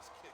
ass kicking.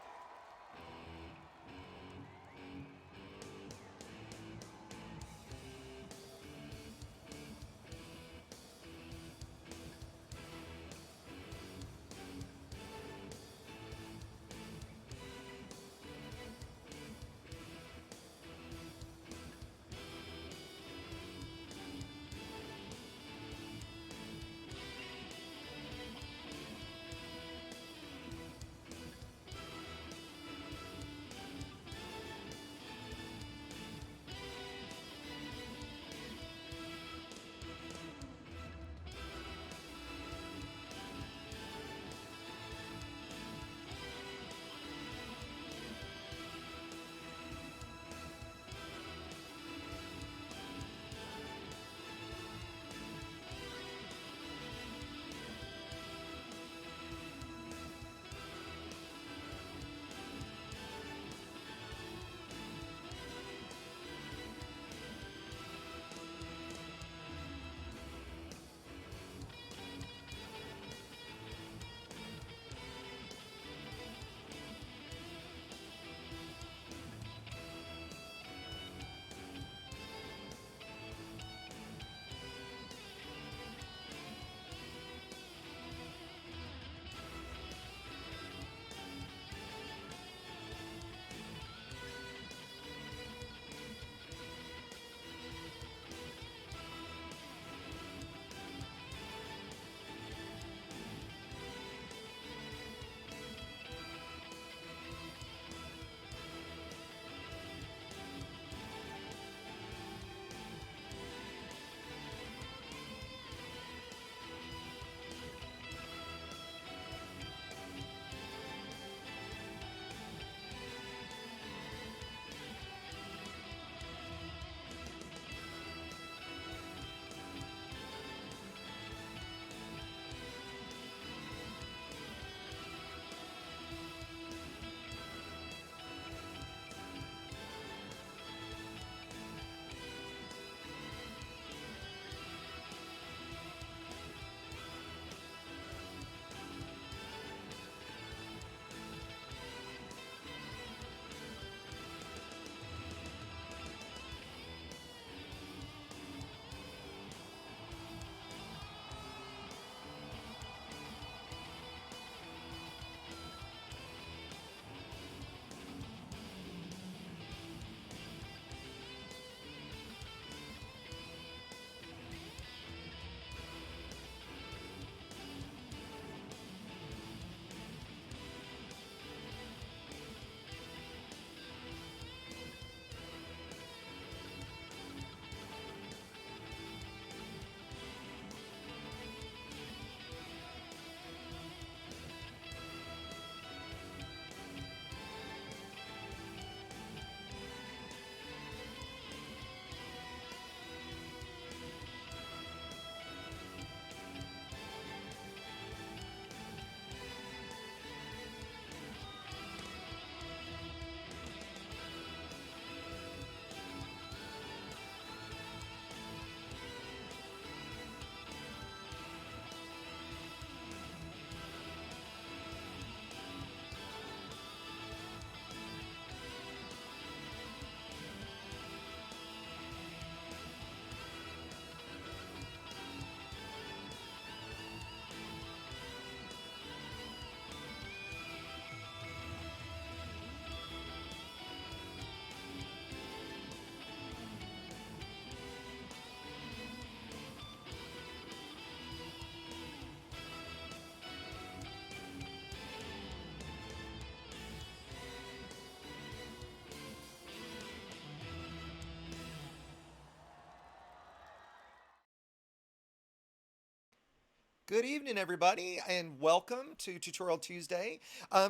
Good evening, everybody, and welcome to Tutorial Tuesday.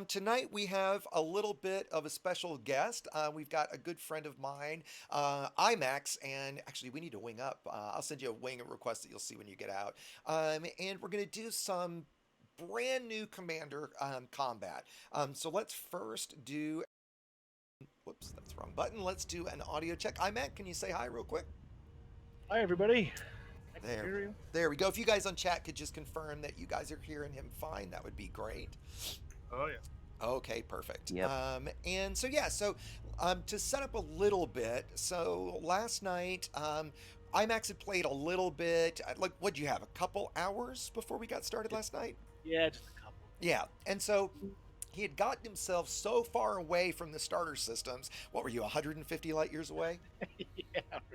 Tonight we have a little bit of a special guest. We've got a good friend of mine, IMAX, and actually we need to wing up. I'll send you a wing request that you'll see when you get out. And we're going to do some brand new Commander combat. So let's first do, whoops, that's the wrong button. Let's do an audio check. IMAX, can you say hi real quick? Hi, everybody. I can There, hear you. there we go. If you guys on chat could just confirm that you guys are hearing him fine, that would be great. Oh, yeah. Okay, perfect. Yep. And so yeah, so to set up a little bit, so last night IMAX had played a little bit. Like, what'd you have? A couple hours before we got started Just last night? yeah, just a couple. Yeah, and so he had gotten himself so far away from the starter systems. What were you, 150 light years away?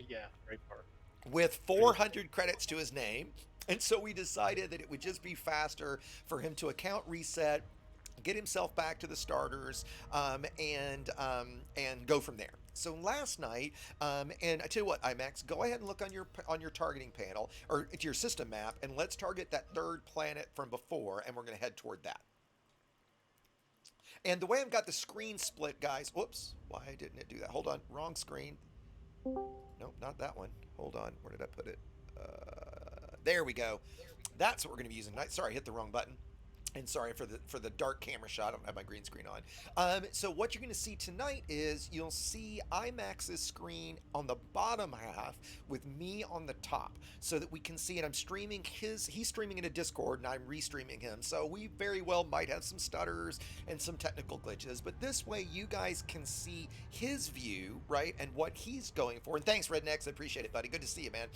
Yeah, very far. With Very far. 400 credits to his name. And so we decided that it would just be faster for him to account reset, get himself back to the starters, and go from there. So last night, and I tell you what, IMAX, go ahead and look on your targeting panel or to your system map, and let's target that third planet from before, and we're going to head toward that. And the way I've got the screen split, guys. Whoops, why didn't it do that? Hold on, wrong screen. Nope, not that one. Hold on, where did I put it? There we go. That's what we're going to be using. Sorry, I hit the wrong button. And sorry for the dark camera shot. I don't have my green screen on. So what you're going to see tonight is you'll see IMAX's screen on the bottom half with me on the top, so that we can see it. I'm streaming his. He's streaming into Discord, and I'm restreaming him. So we very well might have some stutters and some technical glitches, but this way you guys can see his view, right, and what he's going for. And thanks, Rednecks. I appreciate it, buddy. Good to see you, man.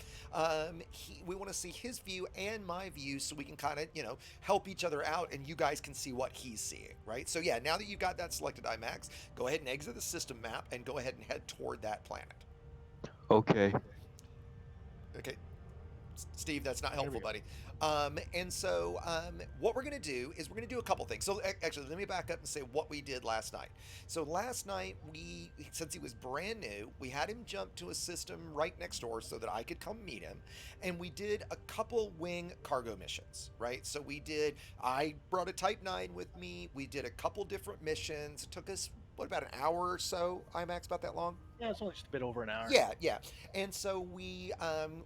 We want to see his view and my view, so we can kind of help each other out, and you guys can see what he's seeing, right? So yeah, now that you've got that selected, IMAX, go ahead and exit the system map and go ahead and head toward that planet. Okay. Okay, Steve, that's not There we helpful, go. buddy. And so, what we're going to do is we're going to do a couple things. So, actually, let me back up and say what we did last night. So, last night, since he was brand new, we had him jump to a system right next door so that I could come meet him. And we did a couple wing cargo missions, right? So, I brought a Type 9 with me. We did a couple different missions. It took us, what, about an hour or so, IMAX, about that long? Yeah, it's only just a bit over an hour. Yeah, yeah. And so we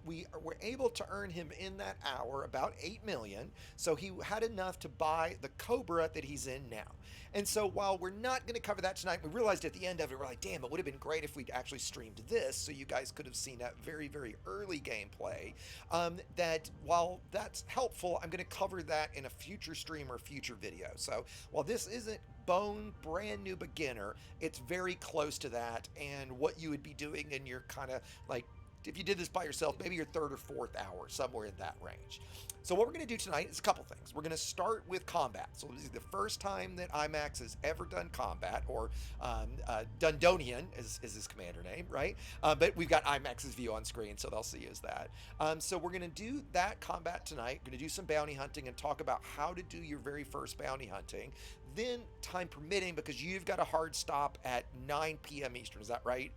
were able to earn him in that hour about 8 million. So he had enough to buy the Cobra that he's in now. And so while we're not going to cover that tonight, we realized at the end of it, we're like, damn, it would have been great if we'd actually streamed this, so you guys could have seen that very, very early gameplay. That while that's helpful, I'm going to cover that in a future stream or future video. So while this isn't bone brand new beginner, it's very close to that, and what you would be doing in your kind of like, if you did this by yourself, maybe your third or fourth hour, somewhere in that range. So what we're going to do tonight is a couple things. We're going to start with combat. So this is the first time that IMAX has ever done combat, or Dundonian is his commander name, right? But we've got IMAX's view on screen, so they'll see as that. So we're going to do that combat tonight. We're going to do some bounty hunting and talk about how to do your very first bounty hunting. Then, time permitting, because you've got a hard stop at 9 p.m. Eastern, is that right?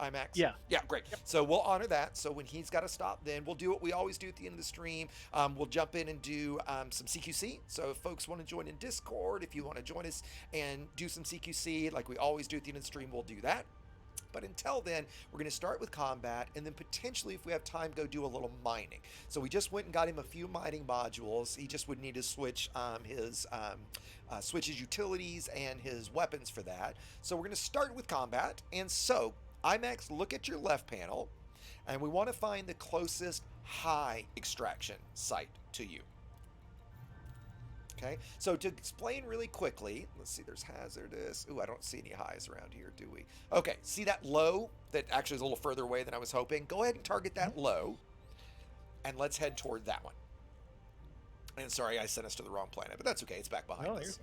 IMAX? Yeah. Yeah, great. So we'll honor that. So when he's got to stop, then we'll do what we always do at the end of the stream. We'll jump in and do some CQC. So if folks want to join in Discord, if you want to join us and do some CQC like we always do at the end of the stream, we'll do that. But until then, we're going to start with combat, and then potentially, if we have time, go do a little mining. So we just went and got him a few mining modules. He just would need to switch switch his utilities and his weapons for that. So we're going to start with combat. And so, IMAX, look at your left panel, and we want to find the closest high extraction site to you. Okay, so to explain really quickly, let's see, there's hazardous. Ooh, I don't see any highs around here, do we? Okay, see that low that actually is a little further away than I was hoping? Go ahead and target that low, and let's head toward that one. And sorry, I sent us to the wrong planet, but that's okay. It's back behind us.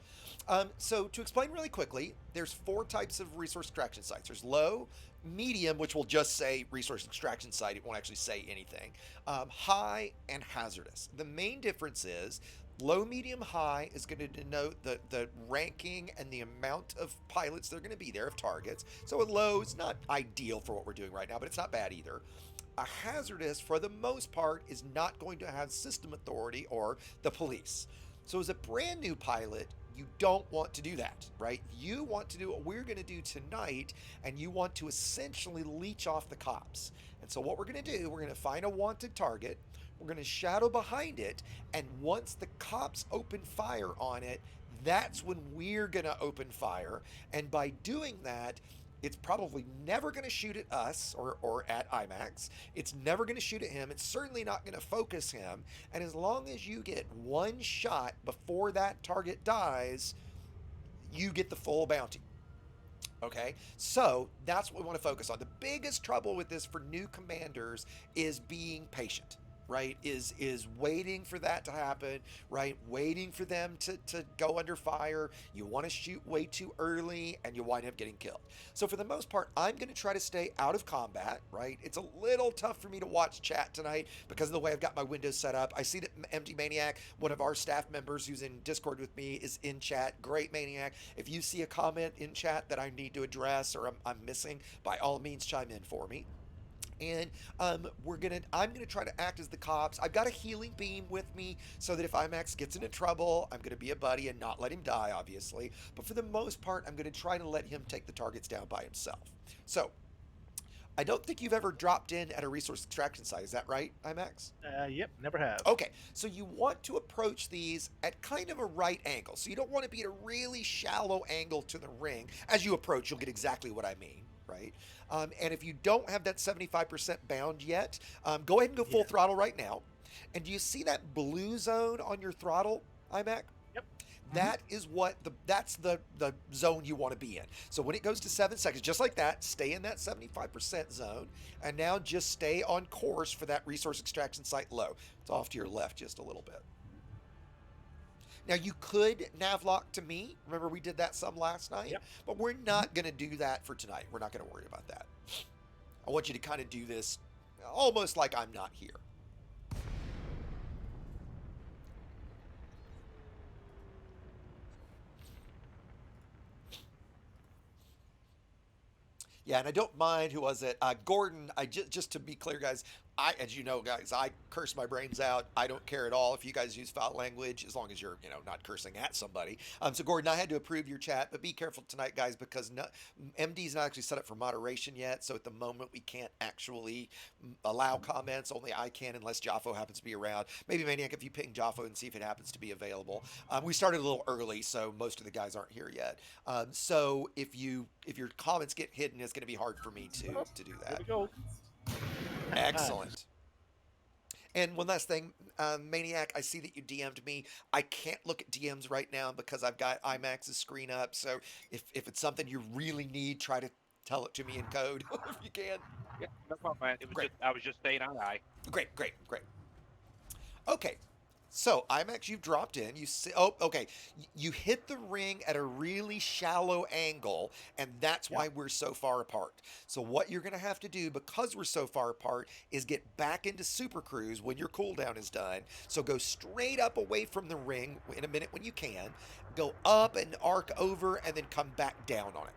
So to explain really quickly, there's 4 types of resource extraction sites. There's low, medium, which will just say resource extraction site. It won't actually say anything. High, and hazardous. The main difference is low, medium, high is going to denote the ranking and the amount of pilots that are going to be there, of targets. So a low is not ideal for what we're doing right now, but it's not bad either. A hazardous, for the most part, is not going to have system authority or the police. So as a brand new pilot, you don't want to do that, right? You want to do what we're going to do tonight, and you want to essentially leech off the cops. And so what we're going to do, we're going to find a wanted target, we're going to shadow behind it, and once the cops open fire on it, that's when we're going to open fire. And by doing that, it's probably never going to shoot at us or at IMAX. It's never going to shoot at him. It's certainly not going to focus him. And as long as you get one shot before that target dies, you get the full bounty. Okay, so that's what we want to focus on. The biggest trouble with this for new commanders is being patient, right? Is waiting for that to happen, right? Waiting for them to go under fire. You want to shoot way too early and you wind up getting killed. So for the most part, I'm going to try to stay out of combat, right? It's a little tough for me to watch chat tonight because of the way I've got my windows set up. I see that Empty Maniac, one of our staff members who's in Discord with me, is in chat. Great Maniac. If you see a comment in chat that I need to address or I'm missing, by all means chime in for me. And I'm gonna try to act as the cops. I've got a healing beam with me so that if IMAX gets into trouble, I'm gonna be a buddy and not let him die, obviously. But for the most part, I'm gonna try to let him take the targets down by himself. So I don't think you've ever dropped in at a resource extraction site. Is that right, IMAX? Yep, never have. Okay, so you want to approach these at kind of a right angle. So you don't want to be at a really shallow angle to the ring. As you approach, you'll get exactly what I mean, right? And if you don't have that 75% bound yet, go ahead and go full Yeah. throttle right now. And do you see that blue zone on your throttle, iMac? Yep. That is that's the zone you want to be in. So when it goes to 7 seconds, just like that, stay in that 75% zone, and now just stay on course for that resource extraction site low. It's off to your left just a little bit. Now you could navlock to me. Remember we did that some last night, Yep. but we're not going to do that for tonight. We're not going to worry about that. I want you to kind of do this almost like I'm not here. Yeah, and I don't mind who was it, Gordon. I just to be clear, guys. As you know, guys, I curse my brains out. I don't care at all if you guys use foul language, as long as you're, not cursing at somebody. So Gordon, I had to approve your chat, but be careful tonight, guys, because MD's not actually set up for moderation yet. So at the moment, we can't actually allow comments. Only I can, unless Jaffo happens to be around. Maybe Maniac, if you ping Jaffo and see if it happens to be available. We started a little early, so most of the guys aren't here yet. So if your comments get hidden, it's going to be hard for me to do There that. we go. Excellent. And one last thing, Maniac, I see that you DM'd me. I can't look at DMs right now because I've got IMAX's screen up. So if it's something you really need, try to tell it to me in code if you can. Yeah, no problem, man. It was Great, just I was just staying on eye. great, great, great. Okay, so IMAX, you've dropped in. You see, oh, okay. You hit the ring at a really shallow angle, and that's why Yep. we're so far apart. So what you're going to have to do, because we're so far apart, is get back into Super Cruise when your cooldown is done. So go straight up away from the ring in a minute when you can. Go up and arc over, and then come back down on it.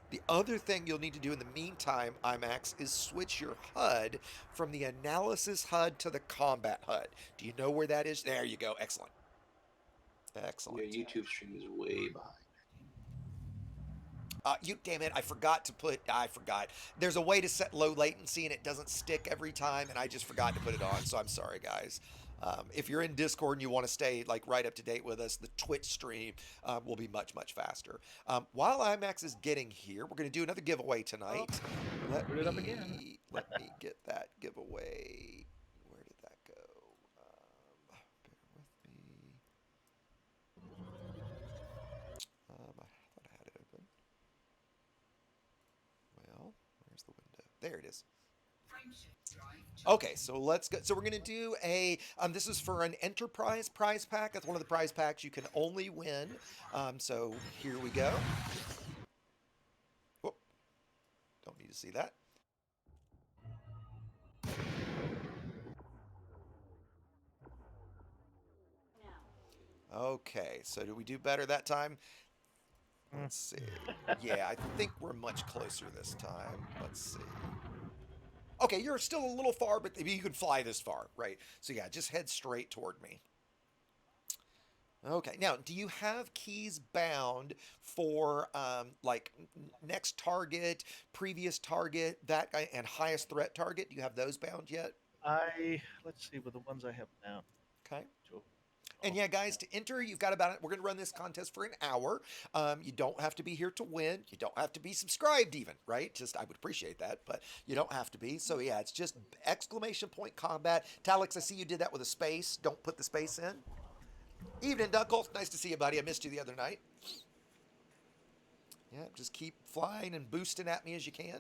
The other thing you'll need to do in the meantime, IMAX, is switch your HUD from the analysis HUD to the combat HUD. Do you know where that is? There you go. Excellent. Excellent. Your YouTube stream is way behind. You damn it! I forgot. There's a way to set low latency and it doesn't stick every time, and I just forgot to put it on. So I'm sorry, guys. If you're in Discord and you want to stay like right up to date with us, the Twitch stream will be much faster. While IMAX is getting here, we're going to do another giveaway tonight. Put it up again. Let me get that giveaway. Where did that go? Bear with me. I thought I had it open. Well, where's the window? There it is. Okay, so let's go. So we're gonna do a. This is for an enterprise prize pack. That's one of the prize packs you can only win. So here we go. Whoop. Don't need to see that. Okay, so did we do better that time? Let's see. Yeah, I think we're much closer this time. Let's see. Okay, you're still a little far, but you can fly this far, right? So yeah, just head straight toward me. Okay, now, do you have keys bound for like next target, previous target, that guy, and highest threat target? Do you have those bound yet? Let's see with the ones I have now. Okay. Joe. And yeah, guys, to enter, you've got about it. We're going to run this contest for an hour. You don't have to be here to win. You don't have to be subscribed even, right? Just, I would appreciate that, but you don't have to be. So yeah, it's just exclamation point combat. Talix, I see you did that with a space. Don't put the space in. Evening, Dunkle. Nice to see you, buddy. I missed you the other night. Yeah, just keep flying and boosting at me as you can.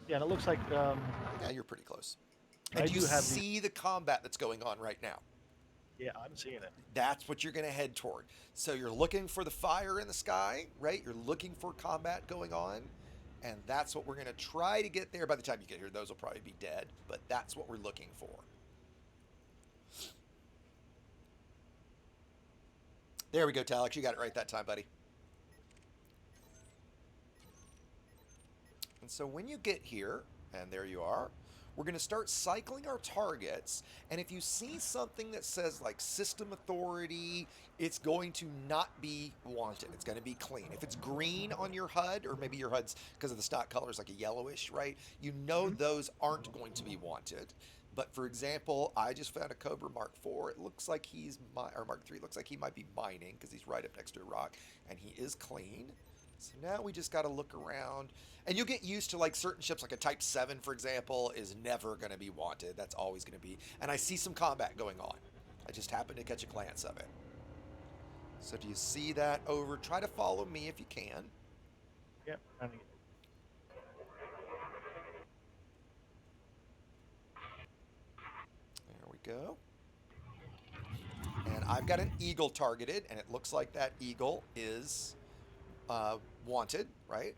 Yeah, and it looks like Yeah, you're pretty close. And I do you do have the. see the combat that's going on right now? Yeah, I'm seeing it. That's what you're going to head toward. So you're looking for the fire in the sky, right? You're looking for combat going on. And that's what we're going to try to get there. By the time you get here, those will probably be dead. But that's what we're looking for. There we go, Talix. You got it right that time, buddy. And so when you get here, and there you are, we're going to start cycling our targets. And if you see something that says like system authority, it's going to not be wanted. It's going to be clean. If it's green on your HUD, or maybe your HUD's because of the stock color is like a yellowish, right? You know those aren't going to be wanted. But for example, I just found a Cobra Mark IV. It looks like or Mark III, looks like he might be mining because he's right up next to a rock. And he is clean. So now we just got to look around. And you'll get used to like certain ships, like a Type 7, for example, is never going to be wanted. That's always going to be. And I see some combat going on. I just happened to catch a glance of it. So do you see that over? Try to follow me if you can. Yep. There we go. And I've got an eagle targeted, and it looks like that eagle is wanted, right?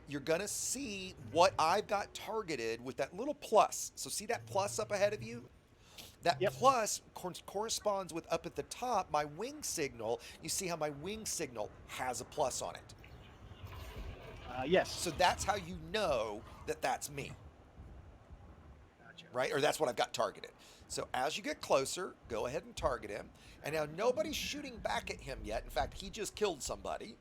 You're going to see what I've got targeted with that little plus. So see that plus up ahead of you? That plus corresponds with up at the top, my wing signal. You see how my wing signal has a plus on it. Yes. So that's how you know that that's me. Gotcha. Right? Or that's what I've got targeted. So as you get closer, go ahead and target him. And now nobody's shooting back at him yet. In fact, he just killed somebody.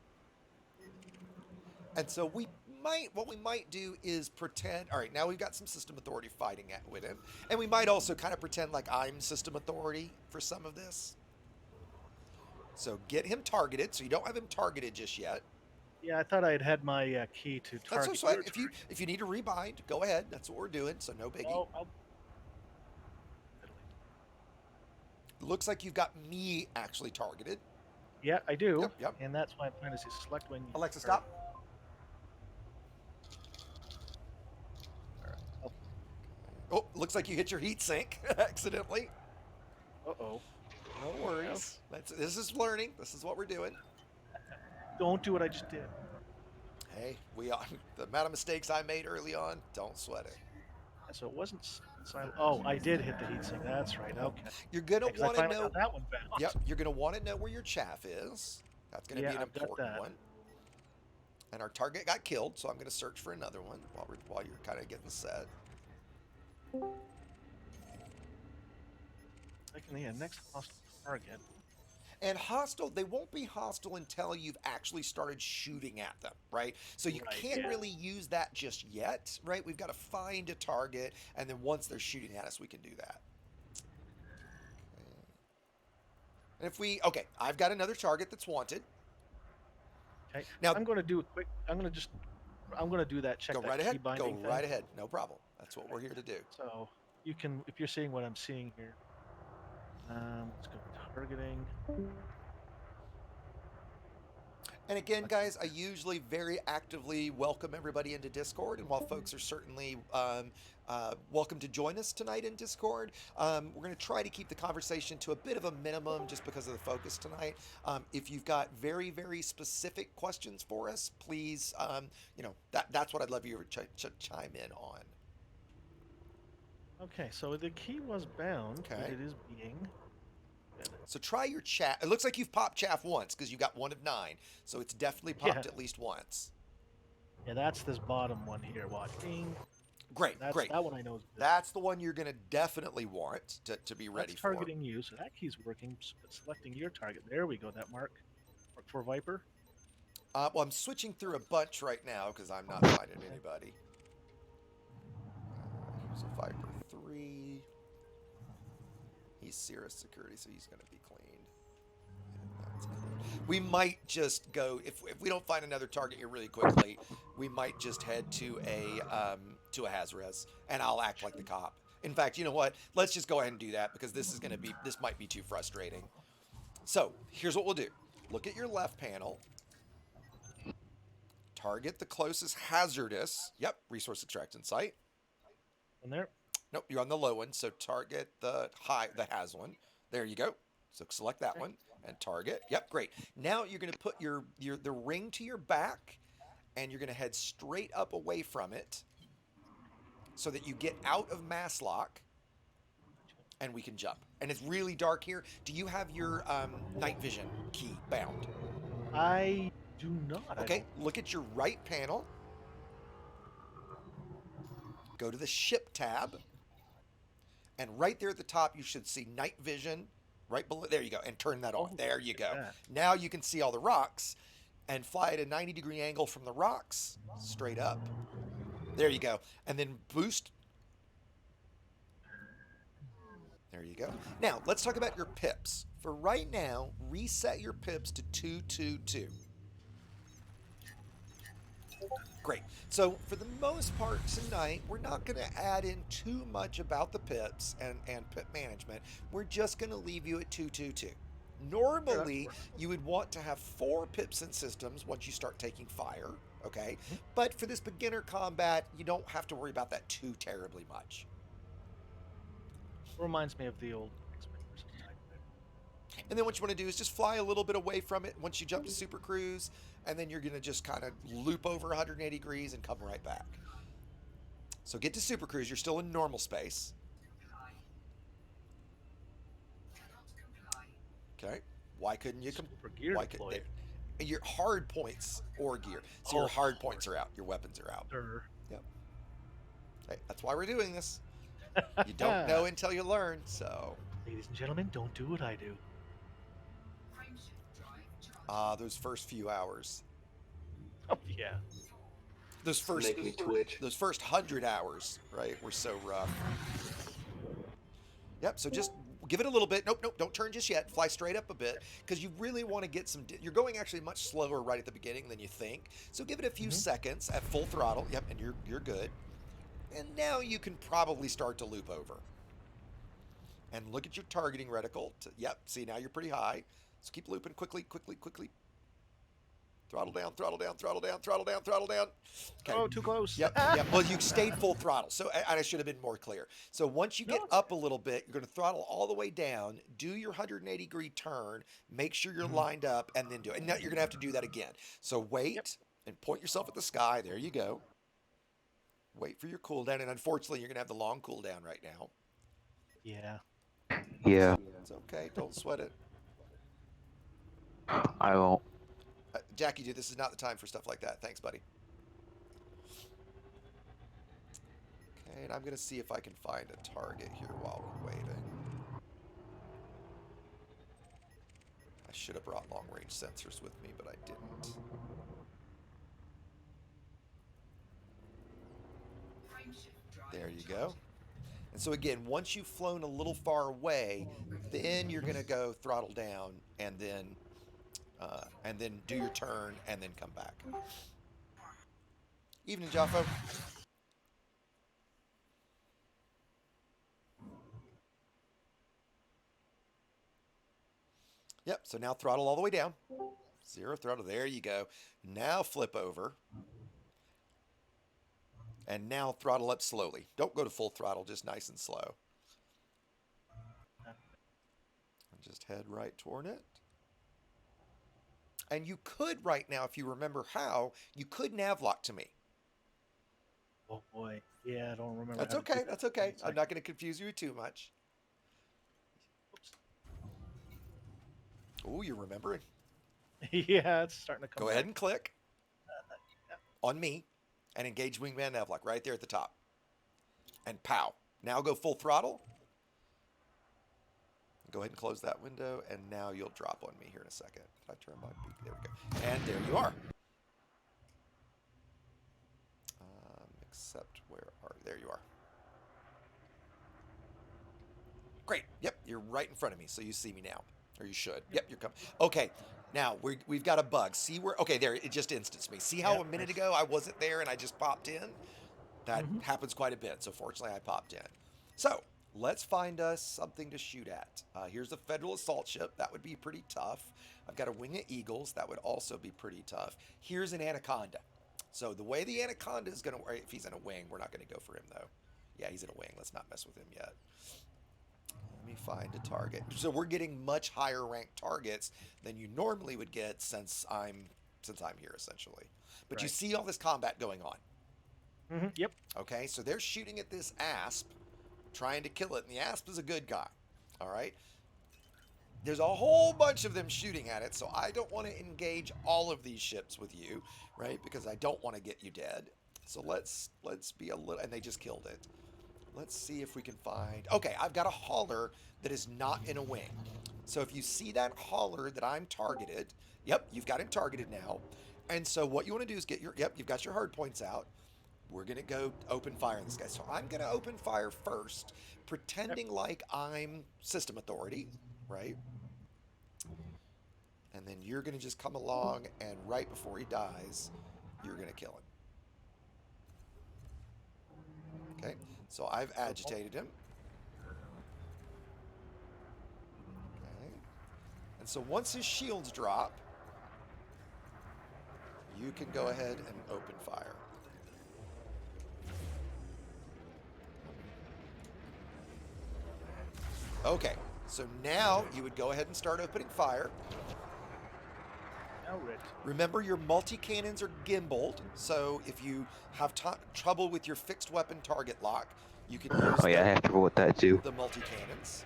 And so what we might do is pretend, all right, now we've got some system authority fighting with him. And we might also kind of pretend like I'm system authority for some of this. So get him targeted. So you don't have him targeted just yet. Yeah, I thought I had my key to target. That's fine. If you need to rebind, go ahead. That's what we're doing. So no biggie. Oh, Looks like you've got me actually targeted. yeah, I do. Yep. And that's why I'm trying to select when. Alexa, stop. Oh, looks like you hit your heat sink accidentally. Uh-oh. No worries. This is learning. This is what we're doing. Don't do what I just did. Hey, the amount of mistakes I made early on, don't sweat it. So it wasn't silent. Oh, I did hit the heatsink. That's right. Okay. You're gonna Because want I to finally know. got that one bounced. Yep, you're gonna want to know where your chaff is. That's gonna be an I've got important that. one. And our target got killed, so I'm gonna search for another one while you're kind of getting set. Next hostile target. And hostile, they won't be hostile until you've actually started shooting at them, right? So you can't really use that just yet, right? We've got to find a target, and then once they're shooting at us, we can do that. And okay, I've got another target that's wanted. Okay. Now I'm going to do a quick. I'm going to do that. Check go that right key ahead. Go binding thing. right ahead. No problem. That's what we're here to do. So you can, if you're seeing what I'm seeing here. Let's go targeting. And again, guys, I usually very actively welcome everybody into Discord. And while folks are certainly welcome to join us tonight in Discord, we're going to try to keep the conversation to a bit of a minimum just because of the focus tonight. If you've got very, very specific questions for us, please, that's what I'd love you to chime in on. Okay, so the key was bound, but Okay. it is being. So try your chaff. It looks like you've popped chaff once because you got 1 of 9. So it's definitely popped at least once. Yeah, that's this bottom one here. Watching. Great, great. That one I know is good. That's the one you're going to definitely want to be ready That's for. targeting you, so that key's working. Selecting your target. There we go. That mark for Viper. Well, I'm switching through a bunch right now because I'm not finding anybody. Here's a Viper 3. He's Cirrus Security, so he's going to be clean. That's clean. We might just go if we don't find another target here really quickly. We might just head to a Hazres, and I'll act like the cop. In fact, you know what? Let's just go ahead and do that because this might be too frustrating. So here's what we'll do. Look at your left panel. Target the closest hazardous. Yep, resource extraction site. In there. Nope, you're on the low one, so target the has one. There you go. So select that one and target. Yep, great. Now you're going to put the ring to your back, and you're going to head straight up away from it, so that you get out of mass lock, and we can jump. And it's really dark here. Do you have your night vision key bound? I do not. Okay, look at your right panel. Go to the ship tab. And right there at the top, you should see night vision right below. There you go. And turn that on. There you go. Now you can see all the rocks and fly at a 90-degree angle from the rocks straight up. There you go. And then boost. There you go. Now, let's talk about your pips. For right now, reset your pips to 222. Great. So for the most part tonight, we're not going to add in too much about the pips and pip management. We're just going to leave you at 222. Normally, you would want to have 4 pips and systems once you start taking fire, okay? But for this beginner combat, you don't have to worry about that too terribly much. Reminds me of the old. And then what you want to do is just fly a little bit away from it once you jump to Super Cruise, and then you're going to just kind of loop over 180 degrees and come right back. So get to Super Cruise. You're still in normal space. Okay. Why couldn't you come? Why could your hard points or gear? So your hard points are out. Your weapons are out. Sure. Yep. Hey, that's why we're doing this. You don't know until you learn. So, ladies and gentlemen, don't do what I do. Those first few hours. Oh yeah. Those first Make me twitch. Those first 100 hours, right, were so rough. Yep. So just give it a little bit. Nope. Don't turn just yet. Fly straight up a bit because you really want to get some. You're going actually much slower right at the beginning than you think. So give it a few seconds at full throttle. Yep, and you're good. And now you can probably start to loop over. And look at your targeting reticle. Yep. See, now you're pretty high. So keep looping quickly. Throttle down. Okay. Oh, too close. Yep. Well, you stayed full throttle. So I should have been more clear. So once you get up a little bit, you're going to throttle all the way down, do your 180-degree turn, make sure you're lined up, and then do it. And now you're going to have to do that again. So wait and point yourself at the sky. There you go. Wait for your cooldown. And unfortunately, you're going to have the long cooldown right now. Yeah. Yeah, It's okay. Don't sweat it. I won't. Jackie, dude, this is not the time for stuff like that. Thanks, buddy. Okay, and I'm going to see if I can find a target here while we're waiting. I should have brought long-range sensors with me, but I didn't. There you go. And so again, once you've flown a little far away, then you're going to go throttle down and then do your turn and then come back. Evening, Jaffo. Yep, so now throttle all the way down. 0 throttle, there you go. Now flip over. And now throttle up slowly. Don't go to full throttle, just nice and slow. And just head right toward it. And you could right now, if you remember how, you could navlock to me. Oh boy. Yeah, I don't remember. That's okay. That's okay. I'm not going to confuse you too much. Oh, you're remembering. Yeah, it's starting to come. Go ahead and click on me and engage wingman navlock right there at the top. And pow. Now go full throttle. Go ahead and close that window, and now you'll drop on me here in a second. Did I turn my beak? There we go. And there you are. Except there you are. Great. Yep, you're right in front of me, so you see me now. Or you should. Yep, you're coming. Okay, now we've got a bug. See where? Okay, there, it just instanced me. See how a minute ago I wasn't there and I just popped in? That happens quite a bit, so fortunately I popped in. So let's find us something to shoot at. Here's a Federal assault ship. That would be pretty tough. I've got a wing of Eagles. That would also be pretty tough. Here's an Anaconda. So the way the Anaconda is going to work, if he's in a wing, we're not going to go for him though. Yeah, he's in a wing. Let's not mess with him yet. Let me find a target. So we're getting much higher ranked targets than you normally would get since I'm here essentially. But you Right. see all this combat going on. Yep. Okay, so they're shooting at this asp, trying to kill it, and the asp is a good guy. All right. There's a whole bunch of them shooting at it, so I don't want to engage all of these ships with you, right? Because I don't want to get you dead. So let's be a little, and they just killed it. Let's see if we can find. Okay, I've got a hauler that is not in a wing. So if you see that hauler that I'm targeted, yep, you've got him targeted now. And so what you want to do is get your, yep, you've got your hard points out. We're going to go open fire on this guy. So I'm going to open fire first, pretending like I'm system authority, right? And then you're going to just come along, and right before he dies, you're going to kill him. Okay, so I've agitated him. Okay. And so once his shields drop, you can go ahead and open fire. Okay, so now you would go ahead and start opening fire. Now red. Remember, your multi-cannons are gimbaled, so if you have trouble with your fixed weapon target lock, you can use Oh yeah, I have trouble with that too. the multi-cannons.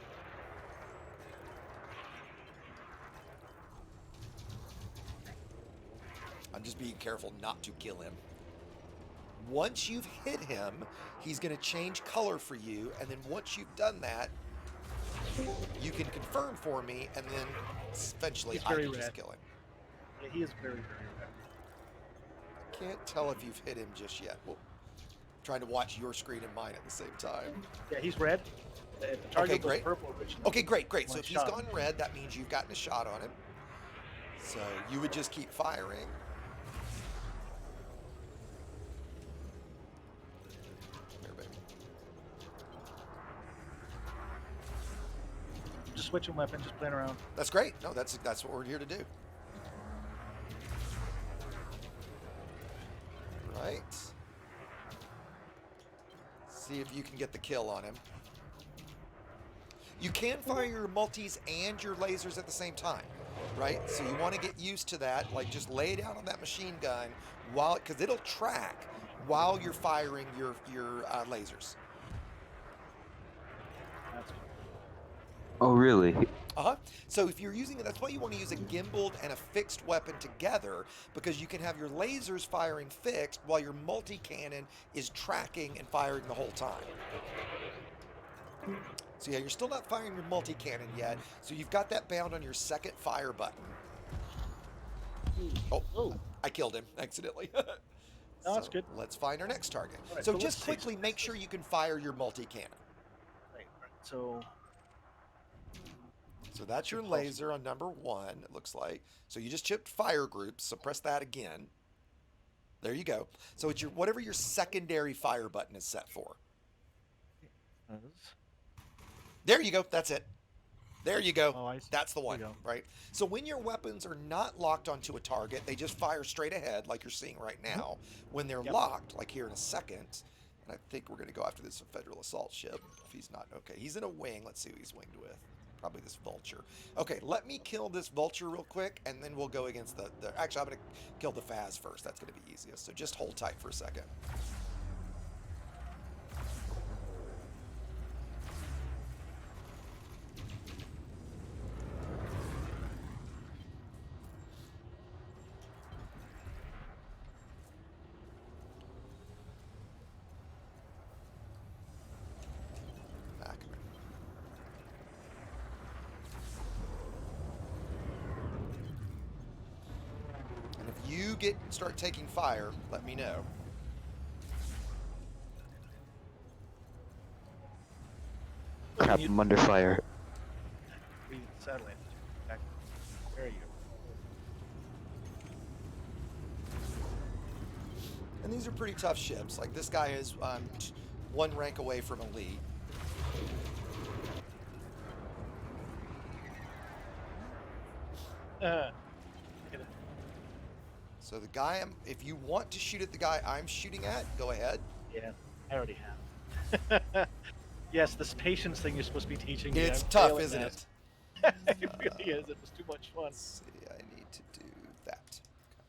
I'm just being careful not to kill him. Once you've hit him, he's going to change color for you, and then once you've done that, you can confirm for me, and then eventually He's I very can just red. kill him. Yeah, he is very, very red. Can't tell if you've hit him just yet. Well, trying to watch your screen and mine at the same time. Yeah, he's red. If the target was great. purple originally. Okay, great. So One if he's shot. gone red, that means you've gotten a shot on him. So you would just keep firing. Here, baby. Just switching weapon, just playing around. That's great. No, that's what we're here to do. Right. See if you can get the kill on him. You can fire your multis and your lasers at the same time, right? So you want to get used to that. Like, just lay down on that machine gun while, because it'll track while you're firing your lasers. That's Oh really? So if you're using it, that's why you want to use a gimbaled and a fixed weapon together, because you can have your lasers firing fixed while your multi-cannon is tracking and firing the whole time. So yeah, you're still not firing your multi-cannon yet, so you've got that bound on your second fire button. Oh, I killed him accidentally. No, that's good. Let's find our next target. All right, So so just let's quickly see. make sure you can fire your multi-cannon. right. So So that's your Too close. laser on number 1, it looks like. So you just chipped fire groups, so press that again. There you go. So it's your whatever your secondary fire button is set for. There you go. That's it. There you go. Oh, I see. That's the There one, you go. right? So when your weapons are not locked onto a target, they just fire straight ahead like you're seeing right now. When they're Yep. locked, like here in a second, and I think we're going to go after this Federal assault ship if he's not okay. He's in a wing. Let's see who he's winged with. Probably this vulture. Okay, let me kill this vulture real quick, and then we'll go against the actually, I'm going to kill the Faz first. That's going to be easiest. So just hold tight for a second. And if you start taking fire, let me know. Crap, I'm under fire. We satellite. Back. There you go. And these are pretty tough ships. Like this guy is 1 rank away from elite. Get it. So the guy, if you want to shoot at the guy I'm shooting at, go ahead. Yeah, I already have. Yes, this patience thing you're supposed to be teaching me. It's I'm tough, failing isn't at. it? It really is. It was too much fun. Let's see, I need to do that.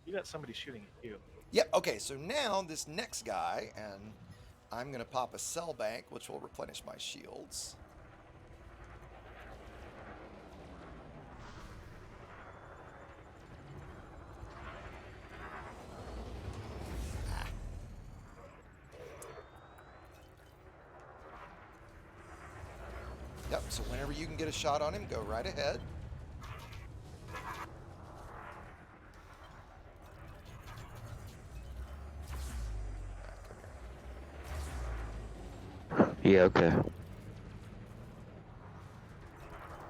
You got somebody shooting at you. Yep, okay, so now this next guy, and I'm going to pop a cell bank, which will replenish my shields. Yep, so whenever you can get a shot on him, go right ahead. Yeah, okay.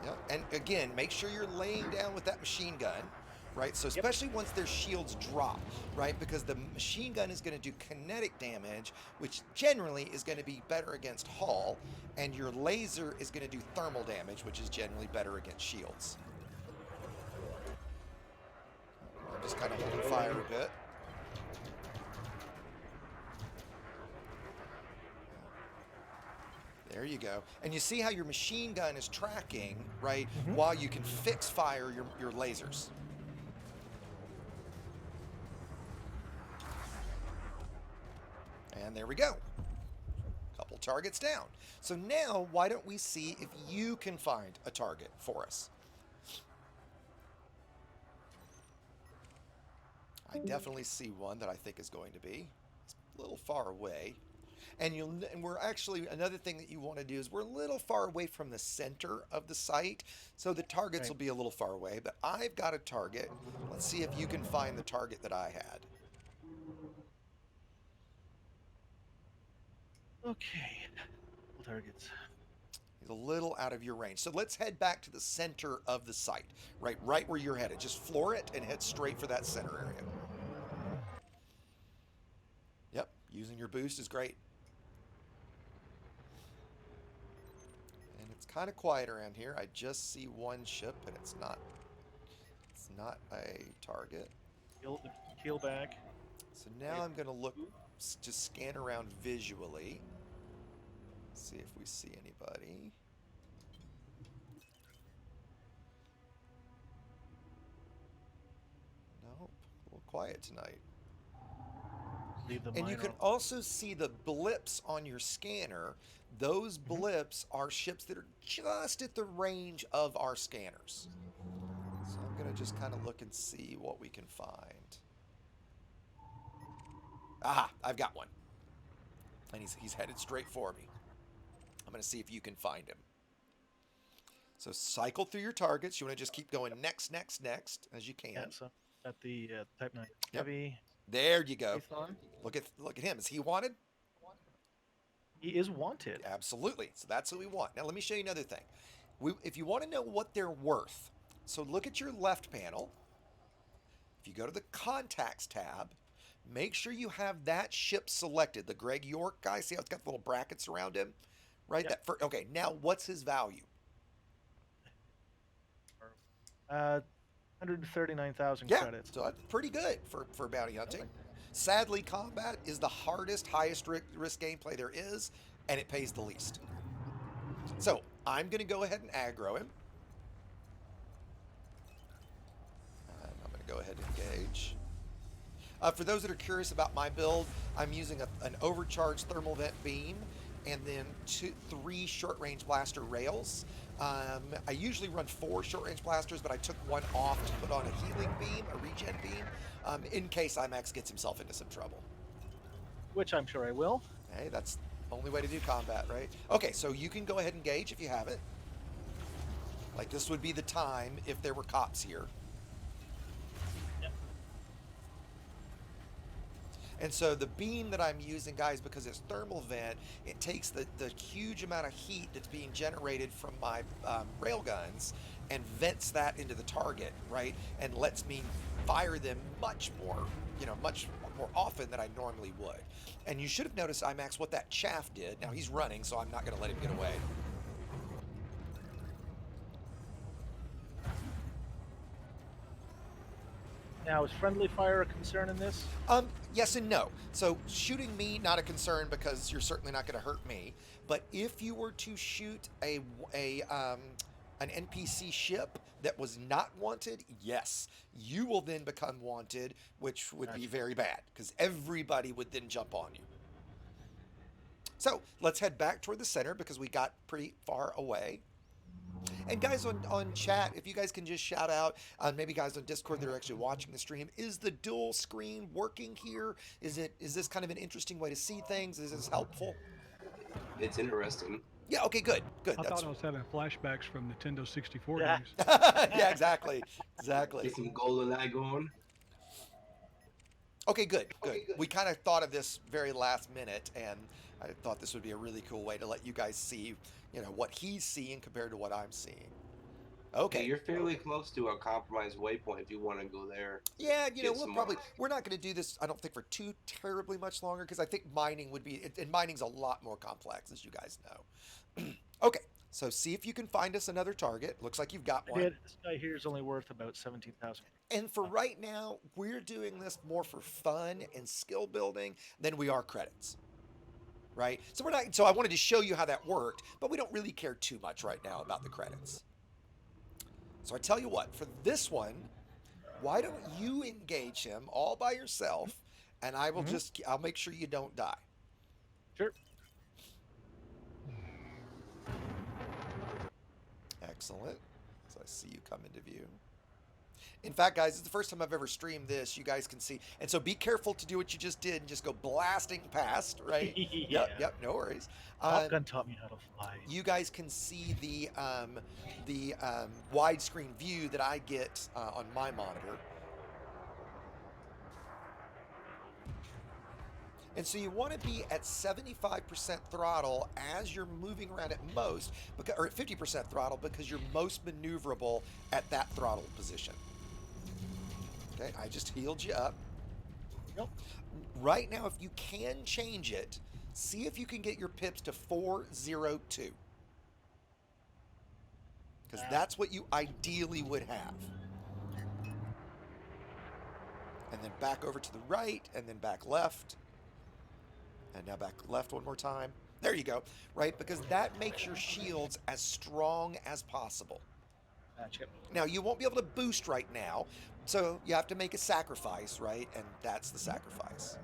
Yep, and again, make sure you're laying down with that machine gun, right? So especially once their shields drop, right? Because the machine gun is going to do kinetic damage, which generally is going to be better against hull, and your laser is going to do thermal damage, which is generally better against shields. I'm just kind of holding fire a bit. There you go. And you see how your machine gun is tracking, right, while you can fix fire your lasers. And there we go. Couple targets down. So now, why don't we see if you can find a target for us? I definitely see one that I think is going to be. It's a little far away. And we're actually, another thing that you want to do is we're a little far away from the center of the site, so the targets will be a little far away, but I've got a target. Let's see if you can find the target that I had. Okay. Targets. He's a little out of your range. So let's head back to the center of the site, right where you're headed. Just floor it and head straight for that center area. Yep, using your boost is great. And it's kind of quiet around here. I just see one ship, and it's not a target. Keel back. So now I'm going to look, just scan around visually. See if we see anybody. Nope, a little quiet tonight. Leave the And you can also see the blips on your scanner. Those blips are ships that are just at the range of our scanners. So I'm going to just kind of look and see what we can find. Aha, I've got one. And he's headed straight for me. I'm going to see if you can find him. So cycle through your targets. You want to just keep going next, as you can. Yeah, so at the Type 9 Yep. Heavy. There you go. Python. Look at him. Is he wanted? He is wanted. Absolutely. So that's who we want. Now let me show you another thing. If you want to know what they're worth, so look at your left panel. If you go to the Contacts tab, make sure you have that ship selected. The Greg York guy. See how it's got little brackets around him? Right? Yep. Okay, now what's his value? 139,000 Yeah, credits. so that's pretty good for bounty hunting. Sadly, combat is the hardest, highest risk gameplay there is, and it pays the least. So I'm going to go ahead and aggro him. And I'm going to go ahead and engage. For those that are curious about my build, I'm using an overcharged thermal vent beam and then 3 short-range blaster rails. I usually run 4 short-range blasters, but I took one off to put on a healing beam, a regen beam, in case IMAX gets himself into some trouble. Which I'm sure I will. Hey, that's the only way to do combat, right? Okay, so you can go ahead and engage if you haven't. Like, this would be the time if there were cops here. Yep. And so the beam that I'm using, guys, because it's thermal vent, it takes the huge amount of heat that's being generated from my rail guns and vents that into the target, right? And lets me fire them much more often than I normally would. And you should have noticed, IMAX, what that chaff did. Now he's running, so I'm not going to let him get away. Now, is friendly fire a concern in this? Yes and no. So shooting me, not a concern because you're certainly not going to hurt me. But if you were to shoot an NPC ship that was not wanted, yes, you will then become wanted, which would be Gotcha. very bad because everybody would then jump on you. So let's head back toward the center because we got pretty far away. And guys on chat, if you guys can just shout out, maybe guys on Discord that are actually watching the stream, is the dual screen working here? Is this kind of an interesting way to see things? Is this helpful? It's interesting. Yeah. Okay. Good. Good. I That's thought I was having flashbacks from Nintendo 64 Yeah. days. yeah. Exactly. Exactly. Get some golden eye going. Okay. Good. Good. We kind of thought of this very last minute, and I thought this would be a really cool way to let you guys see, what he's seeing compared to what I'm seeing. Okay. Hey, you're fairly close to a compromised waypoint if you want to go there. Yeah, Get some more. we're not going to do this, I don't think, for too terribly much longer, because I think mining would be, and mining's a lot more complex, as you guys know. Okay, so see if you can find us another target. Looks like you've got I one. did. This guy here is only worth about 17,000. And for right now, we're doing this more for fun and skill building than we are credits. Right? So I wanted to show you how that worked, but we don't really care too much right now about the credits. So I tell you what, for this one, why don't you engage him all by yourself, and I will I'll make sure you don't die. Sure. Excellent. So I see you come into view. In fact, guys, it's the first time I've ever streamed this. You guys can see. And so be careful to do what you just did and just go blasting past, right? Yeah. Yep, no worries. Top Gun taught me how to fly. You guys can see the widescreen view that I get on my monitor. And so you want to be at 75% throttle as you're moving around at most, or at 50% throttle because you're most maneuverable at that throttle position. Okay, I just healed you up. Yep. Right now, if you can change it, see if you can get your pips to 402. Because that's what you ideally would have. And then back over to the right, and then back left. And now back left one more time. There you go. Right? Because that makes your shields as strong as possible. Gotcha. Now, you won't be able to boost right now, so you have to make a sacrifice, right? And that's the sacrifice.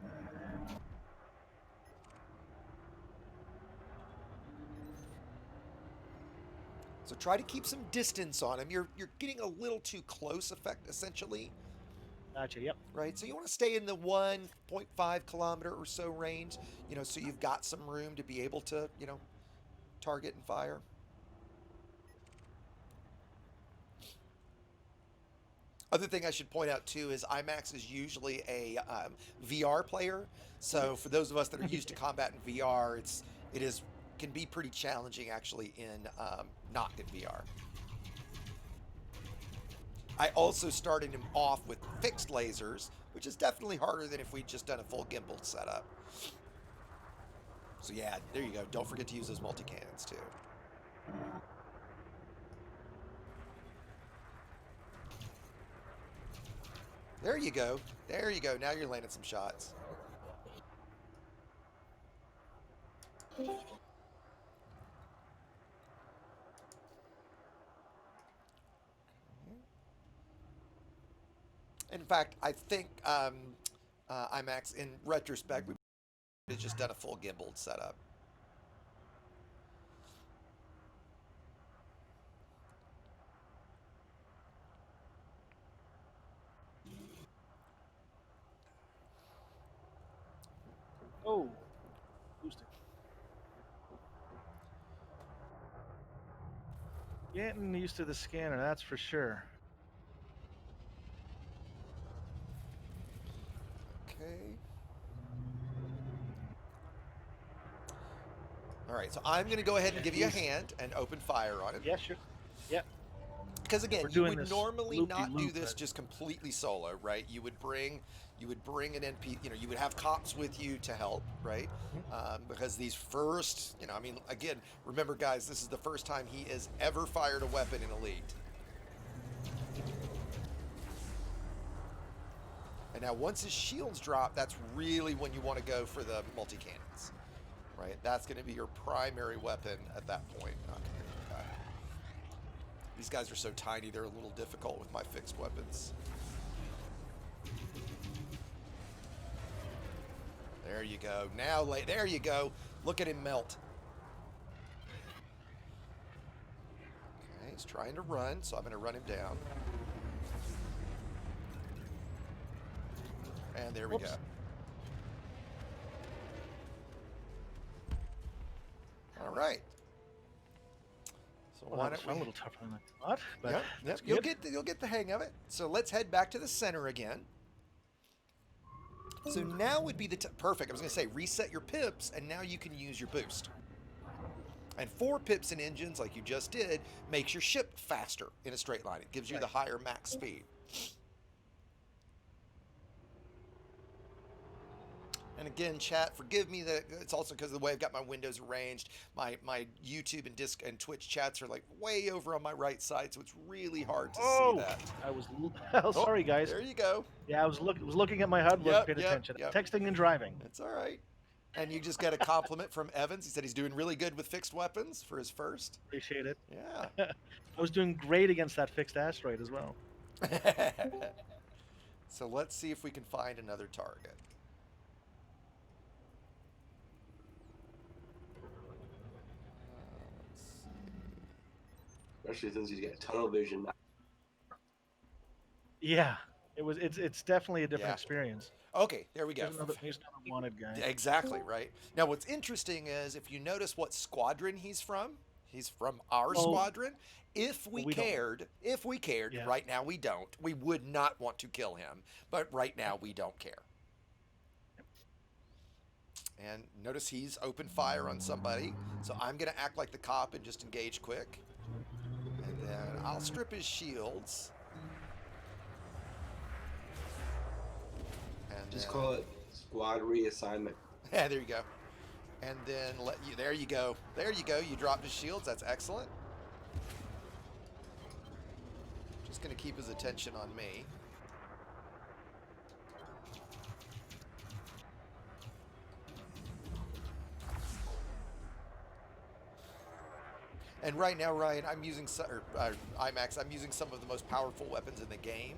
So try to keep some distance on him. You're getting a little too close, essentially. Gotcha, yep. Right, so you want to stay in the 1.5 kilometer or so range, so you've got some room to be able to, target and fire. Other thing I should point out too is IMAX is usually a VR player. So for those of us that are used to combat in VR, can be pretty challenging actually in not in VR. I also started him off with fixed lasers, which is definitely harder than if we'd just done a full gimbal setup. So yeah, there you go. Don't forget to use those multi-cannons too. There you go. There you go. Now you're landing some shots. In fact, I think IMAX, in retrospect, we have just done a full gimbal setup. Oh, boosting. Getting used to the scanner, that's for sure. Okay. All right, so I'm going to go ahead and give you a hand and open fire on it. Yeah, sure. Yep. Because again, We're you doing would this normally not do loop-de-loop, this but- just completely solo, right? You would bring an NP, you would have cops with you to help, right? Because these first, again, remember guys, this is the first time he has ever fired a weapon in Elite. And now once his shields drop, that's really when you want to go for the multi-cannons. Right? That's going to be your primary weapon at that point. Okay. These guys are so tiny, they're a little difficult with my fixed weapons. There you go. Now, there you go. Look at him melt. Okay, he's trying to run, so I'm going to run him down. And there we go. All right. So Well, why that was don't we? a little tougher than I thought, but Yep, that's you'll good. get the hang of it. So let's head back to the center again. So now would be the perfect. I was going to say reset your pips, and now you can use your boost. And 4 pips and engines, like you just did, makes your ship faster in a straight line. It gives you the higher max speed. And again, chat, forgive me that it's also because of the way I've got my windows arranged. My YouTube and Disc and Twitch chats are like way over on my right side, so it's really hard to see that. I was. Oh, sorry, guys. There you go. Yeah, I was looking at my HUD, wasn't paying attention. Yep. Texting and driving. It's all right. And you just got a compliment from Evans. He said he's doing really good with fixed weapons for his first. Appreciate it. Yeah. I was doing great against that fixed asteroid as well. So let's see if we can find another target. Especially since he's got tunnel vision. Yeah, it's definitely a different Yeah. experience. Okay, there we go. He's another wanted guy. Exactly, right. Now, what's interesting is if you notice what squadron he's from our Well, squadron. If we we don't. cared, Yeah. right now we don't. We would not want to kill him, but right now we don't care. And notice he's opened fire on somebody, so I'm going to act like the cop and just engage quick. And then I'll strip his shields. And Just then- call it squad reassignment. Yeah, there you go. And then there you go. There you go. You dropped his shields. That's excellent. Just going to keep his attention on me. And right now, Ryan, I'm using IMAX. I'm using some of the most powerful weapons in the game.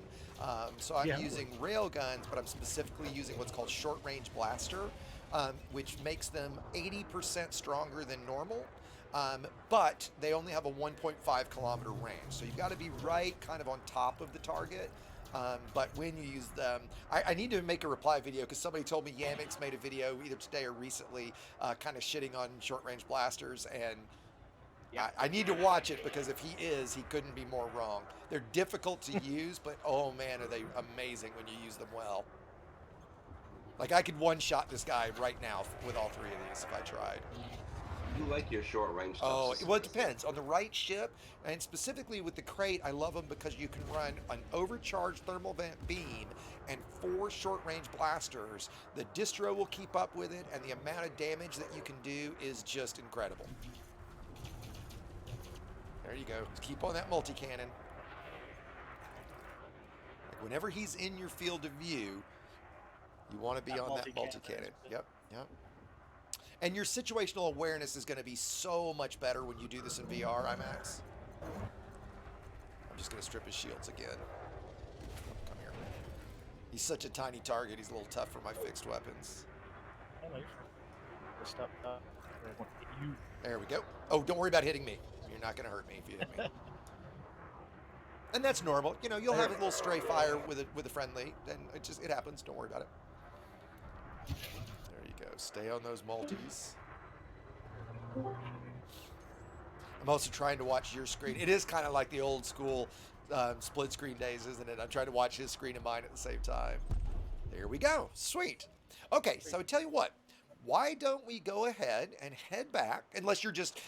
So I'm using rail guns, but I'm specifically using what's called short-range blaster, which makes them 80% stronger than normal. But they only have a 1.5 kilometer range, so you've got to be right kind of on top of the target. But when you use them, I need to make a reply video because somebody told me Yamix made a video either today or recently kind of shitting on short-range blasters, and I need to watch it because if he is, he couldn't be more wrong. They're difficult to use, but oh man, are they amazing when you use them well. Like I could one-shot this guy right now with all 3 of these if I tried. You like your short range stuff. Oh, well, it depends. On the right ship, and specifically with the crate, I love them because you can run an overcharged thermal vent beam and 4 short-range blasters. The distro will keep up with it, and the amount of damage that you can do is just incredible. There you go. Just keep on that multi-cannon. Like whenever he's in your field of view, you want to be on that multi-cannon. Yep. And your situational awareness is going to be so much better when you do this in VR, IMAX. I'm just going to strip his shields again. Come here. He's such a tiny target. He's a little tough for my fixed weapons. There we go. Oh, don't worry about hitting me. You're not going to hurt me if you hit me. And that's normal. You know, you'll have a little stray fire with a friendly, and it happens. Don't worry about it. There you go. Stay on those multis. I'm also trying to watch your screen. It is kind of like the old school split screen days, isn't it? I'm trying to watch his screen and mine at the same time. There we go. Sweet. Okay, so I tell you what. Why don't we go ahead and head back? Unless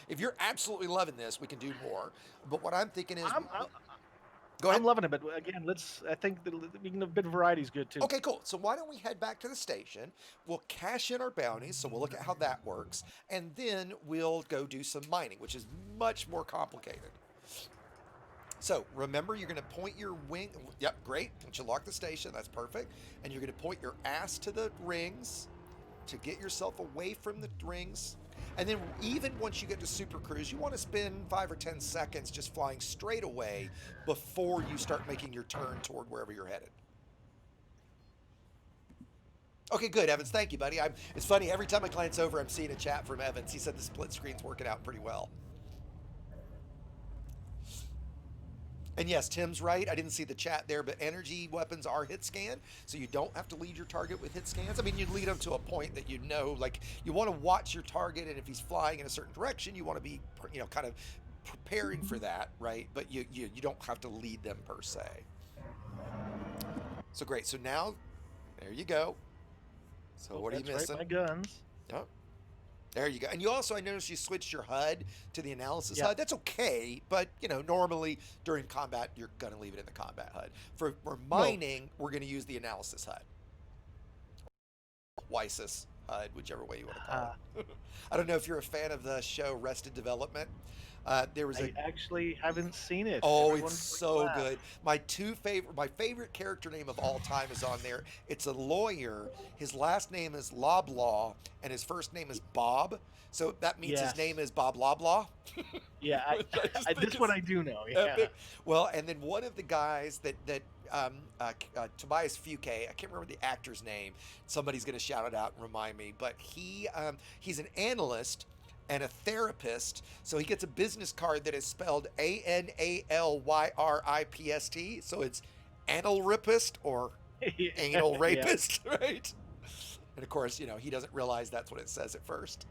if you're absolutely loving this, we can do more. But what I'm thinking is, go ahead. I'm loving it, but again, I think a bit of variety is good too. Okay, cool. So why don't we head back to the station? We'll cash in our bounties, so we'll look at how that works, and then we'll go do some mining, which is much more complicated. So remember, you're going to point your wing. Yep, great. Once you lock the station, that's perfect. And you're going to point your ass to the rings to get yourself away from the rings. And then even once you get to Super Cruise, you want to spend 5 or 10 seconds just flying straight away before you start making your turn toward wherever you're headed. Okay, good, Evans. Thank you, buddy. It's funny, every time I glance over, I'm seeing a chat from Evans. He said the split screen's working out pretty well. And yes, Tim's right. I didn't see the chat there, but energy weapons are hit scan, so you don't have to lead your target with hit scans. I mean, you lead them to a point that you know, like you want to watch your target, and if he's flying in a certain direction, you want to be, kind of preparing for that, right? But you don't have to lead them per se. So great. So now, there you go. So what are you missing? Right, my guns. Oh, there you go. And you also, I noticed you switched your HUD to the analysis Yeah. HUD. That's okay, but normally during combat, you're gonna leave it in the combat HUD. For mining, we're gonna use the analysis HUD. Wysis HUD, whichever way you want to call it. I don't know if you're a fan of the show Arrested Development. There was I actually haven't seen it. Oh, Everyone's it's so like, "Wow." good. My favorite character name of all time is on there. It's a lawyer. His last name is Loblaw, and his first name is Bob. So that means his Yes. name is Bob Loblaw. Yeah, Which I just think this is one I do know. Yeah. epic. Well, and then one of the guys that Tobias Fuke, I can't remember the actor's name. Somebody's going to shout it out and remind me. But he's an analyst and a therapist, so he gets a business card that is spelled ANALYRIPST. So it's analripist or anal rapist, right? And of course, he doesn't realize that's what it says at first.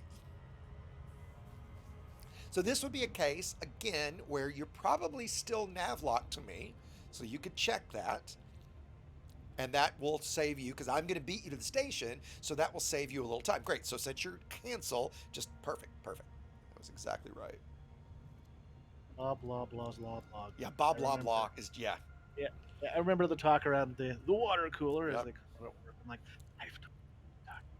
So this would be a case, again, where you're probably still navlocked to me, so you could check that. And that will save you, because I'm going to beat you to the station, so that will save you a little time. Great, so since you're cancel, just perfect. That was exactly right. Blah, blah, blah's law, blah. Yeah, Bob I remember. Loblaw is, yeah. Yeah, I remember the talk around the water cooler. Yep. Is like, I'm like, I have to.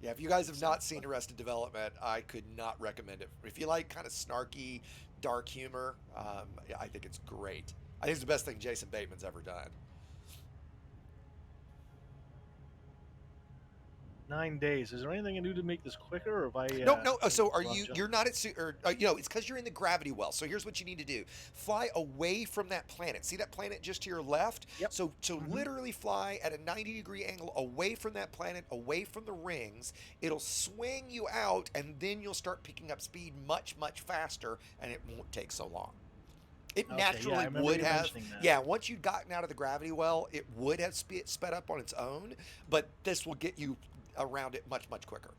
Yeah, if you guys have not seen Arrested Development, I could not recommend it. If you like kind of snarky, dark humor, yeah, I think it's great. I think it's the best thing Jason Bateman's ever done. 9 days. Is there anything I do to make this quicker, or if I? No. So are wrong you? jump? You're not at. It's because you're in the gravity well. So here's what you need to do: fly away from that planet. See that planet just to your left? Yep. So literally fly at a 90-degree angle away from that planet, away from the rings. It'll swing you out, and then you'll start picking up speed much faster, and it won't take so long. It Okay, naturally yeah, I remember would you have. mentioning that. Yeah, once you'd gotten out of the gravity well, it would have sped up on its own. But this will get you around it much quicker.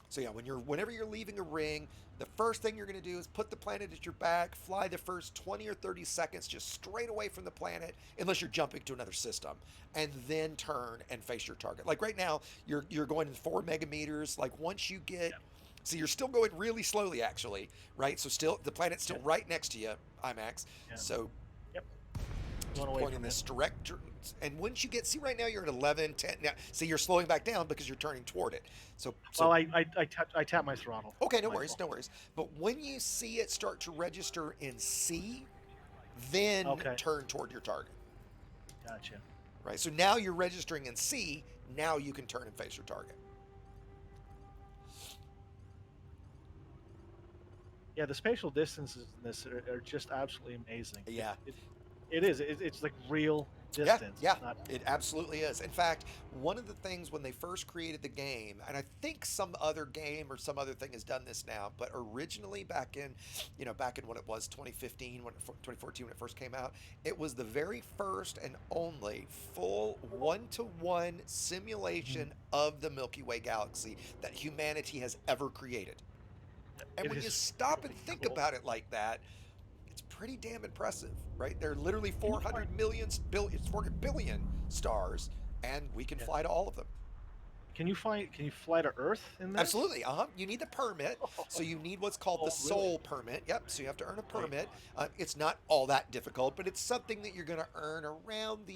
So yeah, whenever you're leaving a ring, the first thing you're going to do is put the planet at your back, fly the first 20 or 30 seconds just straight away from the planet, unless you're jumping to another system, and then turn and face your target. Like right now, you're going in 4 megameters. Like once you get, so you're still going really slowly actually, right? So still the planet's still right next to you, IMAX. Yeah. So Going away pointing from this it. direct, and once you get, see right now you're at 11, 10. Now, see you're slowing back down because you're turning toward it. So Well, I tap my throttle. okay, no My worries. fault. But when you see it start to register in C, then Okay. turn toward your target. Gotcha. Right. So now you're registering in C. Now you can turn and face your target. Yeah, the spatial distances in this are just absolutely amazing. Yeah. It is. It's like real distance. Yeah, It's not, it absolutely is. In fact, one of the things when they first created the game, and I think some other game or some other thing has done this now, but originally back in when it was 2015, 2014 when it first came out, it was the very first and only full one-to-one simulation of the Milky Way galaxy that humanity has ever created. And It when you is stop and really think cool. about it like that, it's pretty damn impressive, right? There are literally 400 billion stars, and we can fly to all of them. Can you fly to Earth in this? Absolutely. You need the permit. So you need what's called the Oh, really? soul permit. Yep. So you have to earn a Right. permit. It's not all that difficult, but it's something that you're going to earn around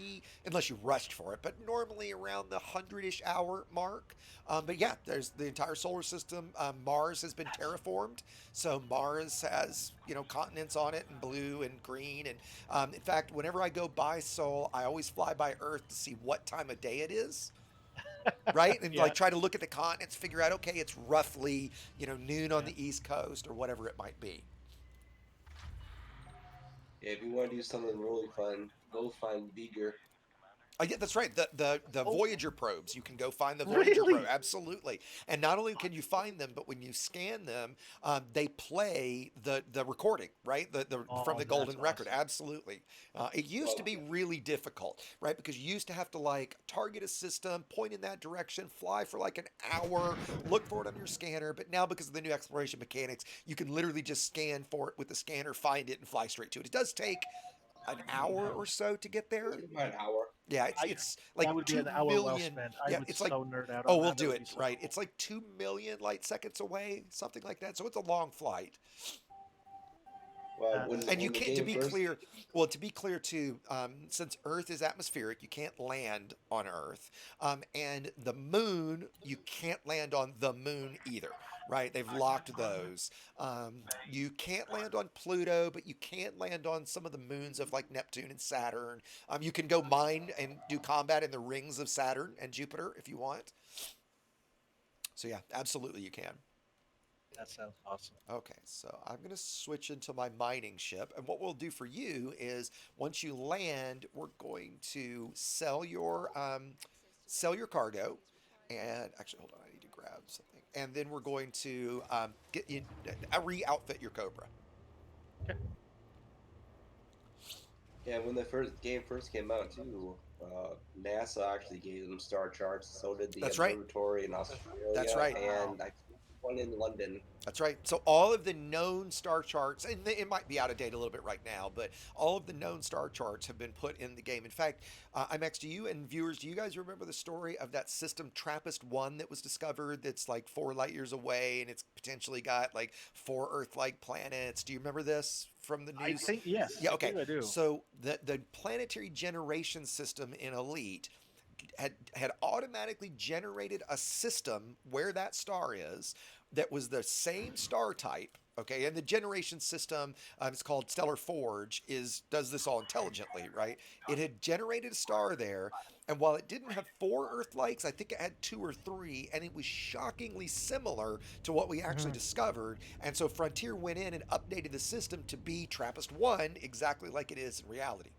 unless you rushed for it, but normally around the 100-ish hour mark. But yeah, there's the entire solar system. Mars has been terraformed. So Mars has, continents on it, and blue and green. And in fact, whenever I go by Sol, I always fly by Earth to see what time of day it is, right? And Yeah. like try to look at the continents, figure out, okay, it's roughly, noon on Yeah. the East Coast or whatever it might be. Yeah, if you want to do something really fun, go find Beager. Yeah, that's right. The Oh, Voyager probes. You can go find the Voyager probe. really? Absolutely. And not only can you find them, but when you scan them, they play the recording, right? The from Oh, the that's golden record. awesome. Absolutely. It used to Well, be really difficult, right? Because you used to have to like target a system, point in that direction, fly for like an hour, look for it on your scanner. But now because of the new exploration mechanics, you can literally just scan for it with the scanner, find it, and fly straight to it. It does take an hour or so to get there. it's about an hour. Yeah, it's I it's That like would be two an hour well million. spent. I Yeah, would it's like, so nerd out oh, on we'll that. That do would it be so right. cool. It's like 2 million light seconds away, something like that. So it's a long flight. Well, That's And you when the can't, to game be first, clear, well, to be clear too, since Earth is atmospheric, you can't land on Earth, and the Moon, you can't land on the Moon either. Right? They've locked those. You can't land on Pluto, but you can land on some of the moons of like Neptune and Saturn. You can go mine and do combat in the rings of Saturn and Jupiter if you want. So yeah, absolutely you can. That sounds awesome. Okay, so I'm going to switch into my mining ship. And what we'll do for you is once you land, we're going to sell your cargo. And actually, hold on, I need to grab something. And then we're going to get you re-outfit your Cobra. yeah, when the first game first came out too, NASA actually gave them star charts. So did the That's right. observatory in That's Australia, right. and I think one in London. That's right. So all of the known star charts, and it might be out of date a little bit right now, but all of the known star charts have been put in the game. In fact, IMAX, to you and viewers, do you guys remember the story of that system TRAPPIST-1 that was discovered that's like 4 light years away and it's potentially got like 4 Earth-like planets? Do you remember this from the I news? think yes. Yeah, I okay. think I do. So the planetary generation system in Elite had automatically generated a system where that star is that was the same star type. Okay, and the generation system, it's called Stellar Forge, does this all intelligently, right? It had generated a star there, and while it didn't have 4 Earth-likes, I think it had 2 or 3, and it was shockingly similar to what we actually discovered. And so Frontier went in and updated the system to be TRAPPIST-1 exactly like it is in reality.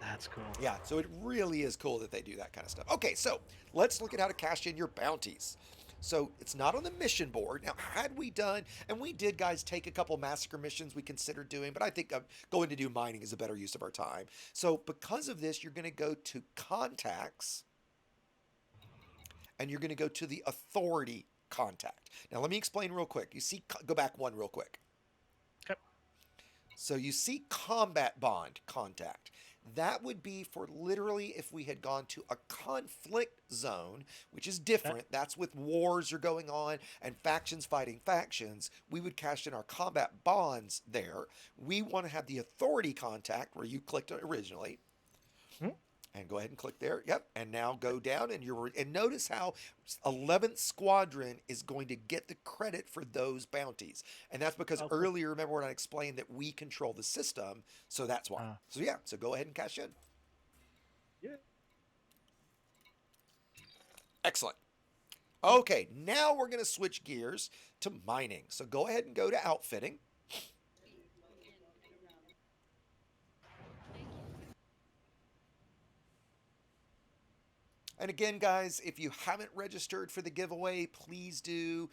That's cool. Yeah, so it really is cool that they do that kind of stuff. Okay, so let's look at how to cash in your bounties. So it's not on the mission board. Now, had we done, and we did, guys, take a couple massacre missions we considered doing, but I think going to do mining is a better use of our time. So because of this, you're going to go to contacts, and you're going to go to the authority contact. Now, let me explain real quick. You see, go back one real quick. Okay. So you see combat bond contact. That would be for literally if we had gone to a conflict zone, which is different. That's with wars are going on and factions fighting factions. We would cash in our combat bonds there. We want to have the authority contact where you clicked originally. And go ahead and click there. Yep. And now go down and notice how 11th Squadron is going to get the credit for those bounties. And that's because earlier, remember when I explained that we control the system. So that's why. So yeah, so go ahead and cash in. Yeah. Excellent. Okay, now we're going to switch gears to mining. So go ahead and go to outfitting. And again, guys, if you haven't registered for the giveaway, please do.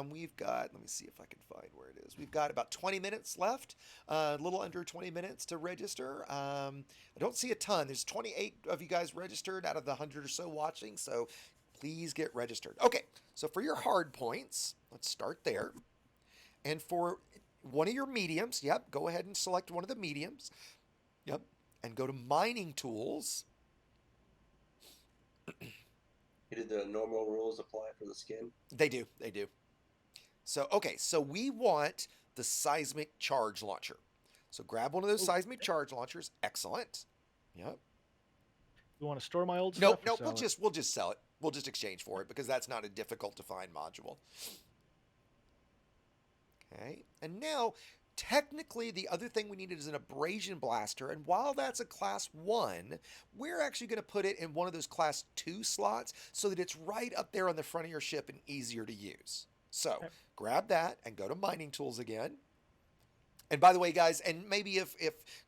We've got, let me see if I can find where it is. We've got about 20 minutes left, a little under 20 minutes to register. I don't see a ton. There's 28 of you guys registered out of the 100 or so watching, so please get registered. Okay, so for your hard points, let's start there. And for one of your mediums, yep, go ahead and select one of the mediums. Yep, and go to mining tools. Did the normal rules apply for the skin? They do. They do. So, okay, so we want the seismic charge launcher. So grab one of those Ooh, seismic charge launchers. Excellent. Yep. You want to store my old Nope, stuff? Or nope. sell We'll it? just sell it. We'll just exchange for it because that's not a difficult to find module. Okay, and now technically the other thing we needed is an abrasion blaster, and while that's a class 1, we're actually going to put it in one of those class 2 slots so that it's right up there on the front of your ship and easier to use. So Okay. grab that and go to mining tools again. And by the way, guys, and maybe if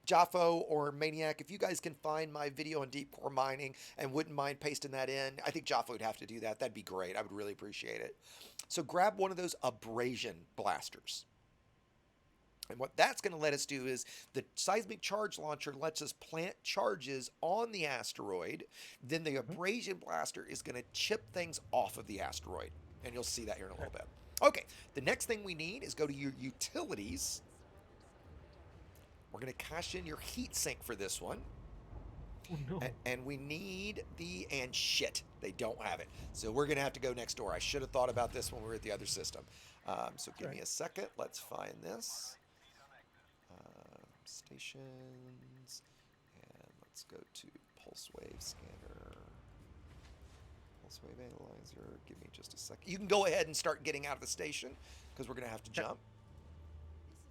Jaffo or Maniac, if you guys can find my video on deep core mining and wouldn't mind pasting that in, I think Jaffo would have to do that. That'd be great. I would really appreciate it. So grab one of those abrasion blasters. And what that's going to let us do is the seismic charge launcher lets us plant charges on the asteroid. Then the abrasion blaster is going to chip things off of the asteroid. And you'll see that here in a little bit. Okay, the next thing we need is go to your utilities. We're going to cash in your heat sink for this one. Oh, no. And we need and shit, they don't have it. So we're going to have to go next door. I should have thought about this when we were at the other system. So give me a second. Let's find this. Stations. And let's go to pulse wave scanner. Pulse wave analyzer. Give me just a second. You can go ahead and start getting out of the station because we're going to have to jump.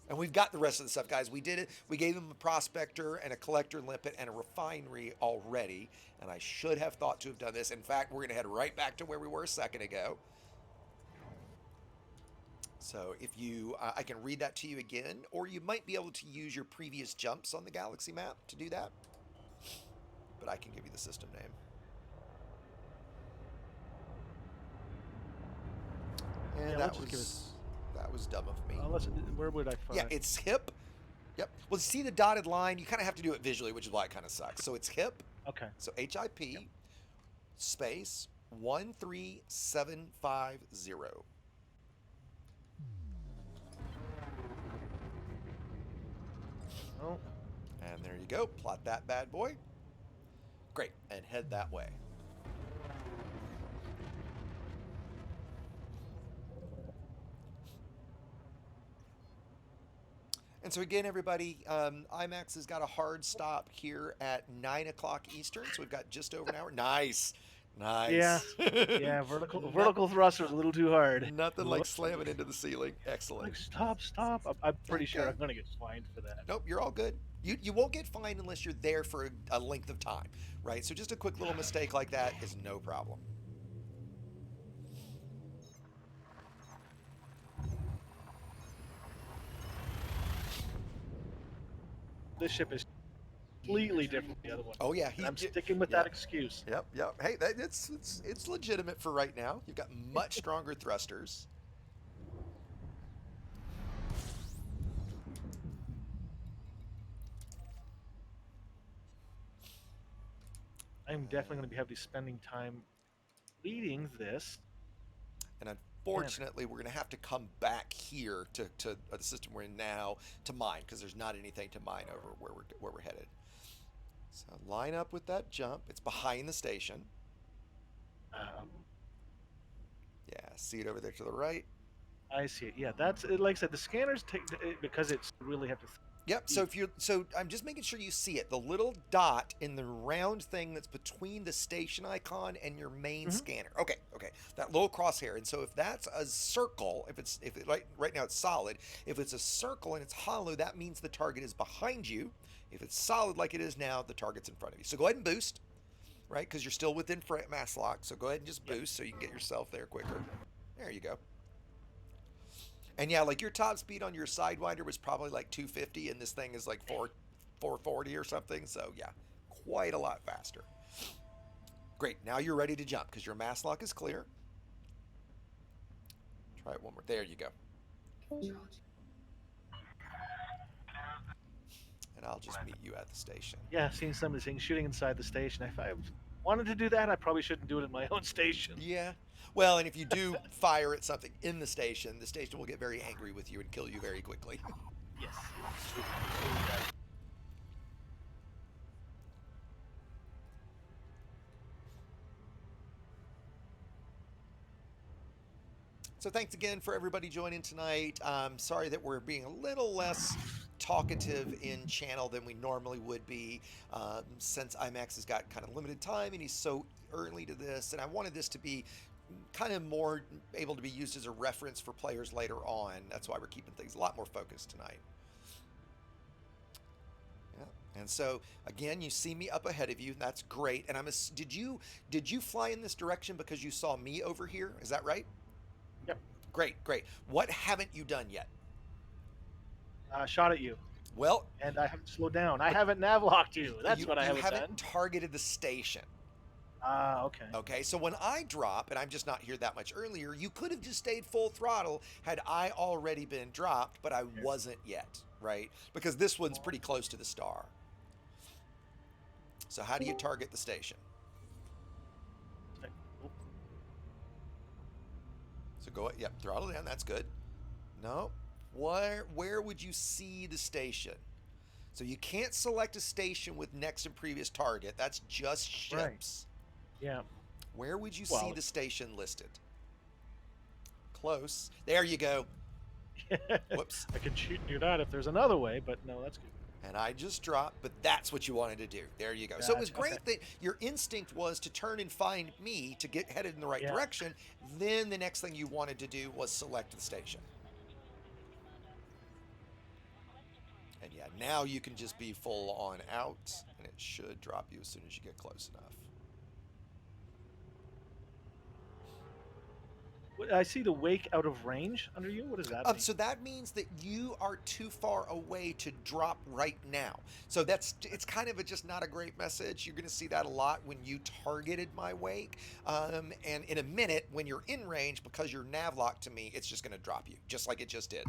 And we've got the rest of the stuff, guys. We did it. We gave them a prospector and a collector limpet and a refinery already. And I should have thought to have done this. In fact, we're going to head right back to where we were a second ago. So if you, I can read that to you again, or you might be able to use your previous jumps on the galaxy map to do that. But I can give you the system name. And Yeah, that let's just that was dumb of me. Where would I find? Yeah, it's hip. Yep. Well, see the dotted line? You kind of have to do it visually, which is why it kind of sucks. So it's hip. Okay. So HIP space 13750. Oh, And there you go. Plot that bad boy. Great. And head that way. And so again, everybody, IMAX has got a hard stop here at 9 o'clock Eastern. So we've got just over an hour. Nice. Nice. Yeah. yeah. Vertical thrust was a little too hard. Nothing like slamming into the ceiling. Excellent. Like, stop. I'm pretty sure Okay. I'm gonna get fined for that. Nope, you're all good. You won't get fined unless you're there for a length of time, right? So just a quick little mistake like that is no problem. This ship is completely different from the other one. Oh yeah, And I'm sticking with that excuse. Yep. Hey, it's legitimate for right now. You've got much stronger thrusters. I'm definitely going to be heavily spending time leading this. And unfortunately, we're going to have to come back here to the system we're in now to mine because there's not anything to mine over where we're headed. So line up with that jump. It's behind the station. Yeah, see it over there to the right. I see it. Yeah, that's like I said. The scanners take because it's really have to. Yep. So I'm just making sure you see it. The little dot in the round thing that's between the station icon and your main scanner. Okay. That little crosshair. And so if that's a circle, if it right now it's solid. If it's a circle and it's hollow, that means the target is behind you. If it's solid like it is now, the target's in front of you. So go ahead and boost, right? Because you're still within mass lock. So go ahead and just boost so you can get yourself there quicker. There you go. And yeah, like your top speed on your Sidewinder was probably like 250, and this thing is like 440 or something. So yeah, quite a lot faster. Great. Now you're ready to jump because your mass lock is clear. Try it one more. There you go. And I'll just meet you at the station. Yeah, seeing some of these things shooting inside the station. If I wanted to do that, I probably shouldn't do it in my own station. Yeah. Well, and if you do fire at something in the station will get very angry with you and kill you very quickly. Yes. So thanks again for everybody joining tonight. Sorry that we're being a little less talkative in channel than we normally would be, since IMAX has got kind of limited time and he's so early to this, and I wanted this to be kind of more able to be used as a reference for players later on. That's why we're keeping things a lot more focused tonight. Yeah. And so again, you see me up ahead of you. That's great. And did you fly in this direction because you saw me over here? Is that right? Yep. Great, great. What haven't you done yet? Shot at you, Well, and I haven't slowed down. I haven't navlocked you. That's what I you haven't haven't done. targeted the station. Okay. Okay, so when I drop, and I'm just not here that much earlier, you could have just stayed full throttle had I already been dropped, but I wasn't yet, right? Because this one's pretty close to the star. So how do you target the station? So go, yep, throttle down, that's good. No, where would you see the station? So you can't select a station with next and previous target. That's just ships. Right. Yeah. Where would you see the station listed? Close. There you go. Whoops. I can do that if there's another way, but no, that's good. And I just dropped, but that's what you wanted to do. There you go. So it was great that your instinct was to turn and find me to get headed in the right direction. Then the next thing you wanted to do was select the station. And yeah, now you can just be full on out, and it should drop you as soon as you get close enough. I see the wake out of range under you. What does that mean? So that means that you are too far away to drop right now. So it's kind of just not a great message. You're going to see that a lot when you targeted my wake. And in a minute, when you're in range, because you're nav locked to me, it's just going to drop you, just like it just did.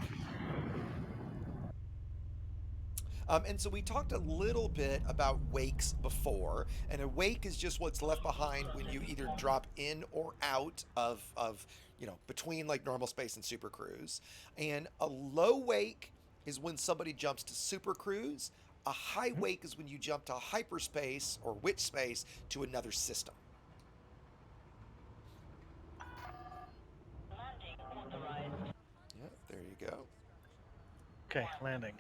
And so we talked a little bit about wakes before, and a wake is just what's left behind when you either drop in or out of between like normal space and super cruise. And a low wake is when somebody jumps to super cruise. A high wake is when you jump to hyperspace or witch space to another system. Yeah, there you go. Okay, landing.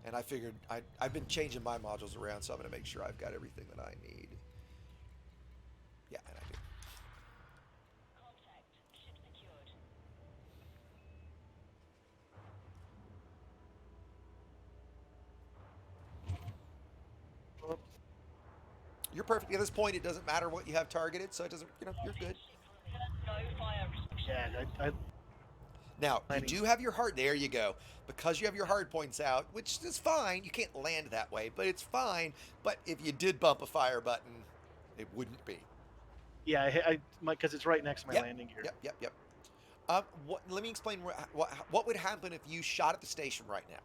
And I figured I've been changing my modules around, so I'm going to make sure I've got everything that I need. Yeah, and I do. You're perfect. At this point, it doesn't matter what you have targeted, so it doesn't, you're good. Yeah, Now, you do have your hard, there you go. Because you have your hard points out, which is fine. You can't land that way, but it's fine. But if you did bump a fire button, it wouldn't be. Yeah, because it's right next to my landing gear. Yep. Let me explain what would happen if you shot at the station right now.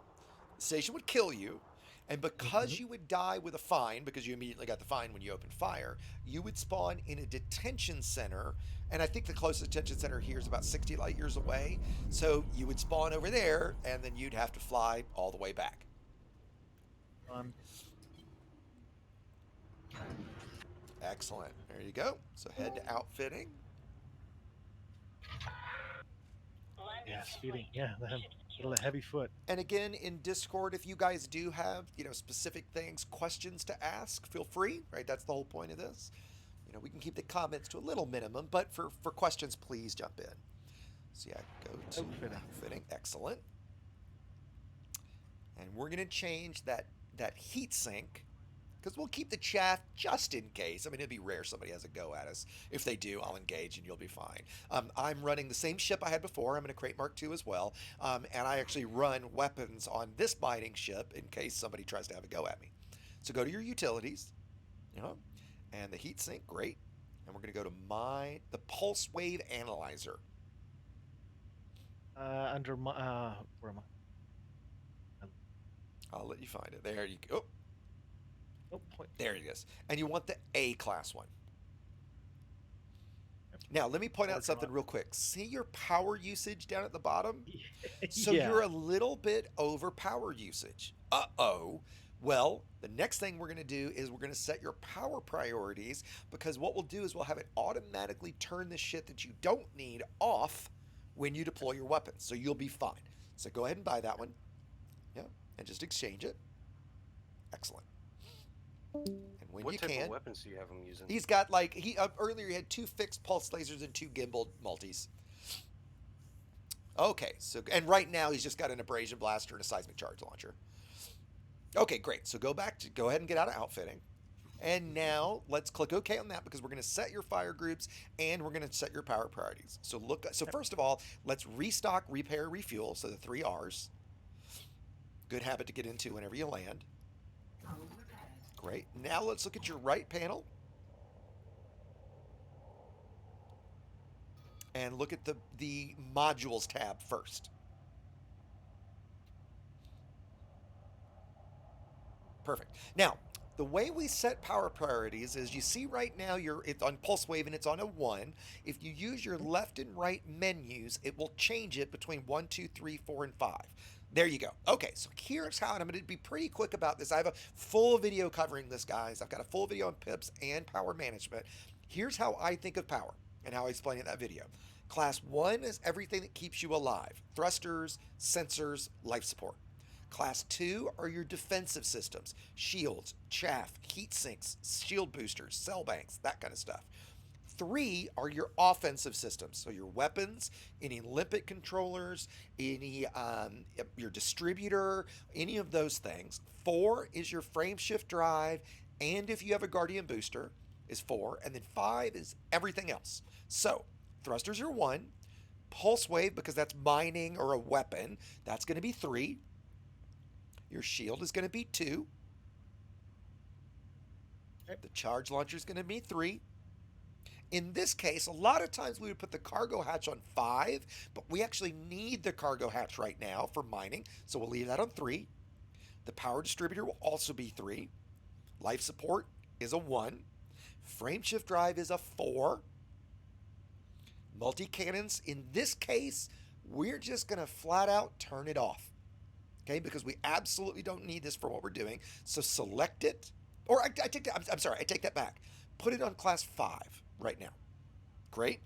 The station would kill you, and because you would die with a fine, because you immediately got the fine when you opened fire, you would spawn in a detention center, and I think the closest detention center here is about 60 light years away, so you would spawn over there, and then you'd have to fly all the way back. Excellent. There you go. So head to outfitting. Yeah, speeding. Yeah, the heavy foot. And again, in Discord, if you guys do have, specific things, questions to ask, feel free, right? That's the whole point of this. We can keep the comments to a little minimum, but for questions, please jump in. So yeah, go to outfitting. Excellent. And we're going to change that heat sink, because we'll keep the chaff just in case. I mean, it'd be rare somebody has a go at us. If they do, I'll engage and you'll be fine. I'm running the same ship I had before. I'm going to create Mark II as well. And I actually run weapons on this mining ship in case somebody tries to have a go at me. So go to your utilities, and the heat sink, great. And we're going to go to the pulse wave analyzer. Under my, where am I? I'll let you find it. There you go. Oh, point. There it is. And you want the A class one. Now, let me point out something real quick. See your power usage down at the bottom? So you're a little bit over power usage. Uh-oh. Well, the next thing we're going to do is we're going to set your power priorities, because what we'll do is we'll have it automatically turn the shit that you don't need off when you deploy your weapons. So you'll be fine. So go ahead and buy that one. Yeah. And just exchange it. Excellent. And when What you type can, of weapons do you have him using? he's got like earlier he had 2 fixed pulse lasers and 2 gimbal multis. Okay, so and right now he's just got an abrasion blaster and a seismic charge launcher. Okay, great. So go ahead and get out of outfitting. And now let's click OK on that, because we're going to set your fire groups and we're going to set your power priorities. So first of all, let's restock, repair, refuel. So the 3 R's. Good habit to get into whenever you land. Great. Now let's look at your right panel. And look at the modules tab first. Perfect. Now, the way we set power priorities is, you see right now it's on pulse wave and it's on a 1. If you use your left and right menus, it will change it between 1, 2, 3, 4, and 5. There you go. Okay, so here's how, and I'm going to be pretty quick about this. I have a full video covering this, guys. I've got a full video on pips and power management. Here's how I think of power and how I explain it in that video. Class 1 is everything that keeps you alive. Thrusters, sensors, life support. Class 2 are your defensive systems. Shields, chaff, heat sinks, shield boosters, cell banks, that kind of stuff. 3 are your offensive systems. So your weapons, any limpet controllers, any your distributor, any of those things. 4 is your frame shift drive, and if you have a guardian booster, is 4. And then 5 is everything else. So thrusters are 1. Pulse wave, because that's mining or a weapon, that's going to be 3. Your shield is going to be 2. The charge launcher is going to be 3. In this case, a lot of times we would put the cargo hatch on 5, but we actually need the cargo hatch right now for mining, so we'll leave that on 3. The power distributor will also be 3. Life support is a 1. Frame shift drive is a 4. Multi-cannons, in this case, we're just going to flat out turn it off. Okay, because we absolutely don't need this for what we're doing. So select it, or I take that. I'm sorry, I take that back. Put it on class 5 right now. Great.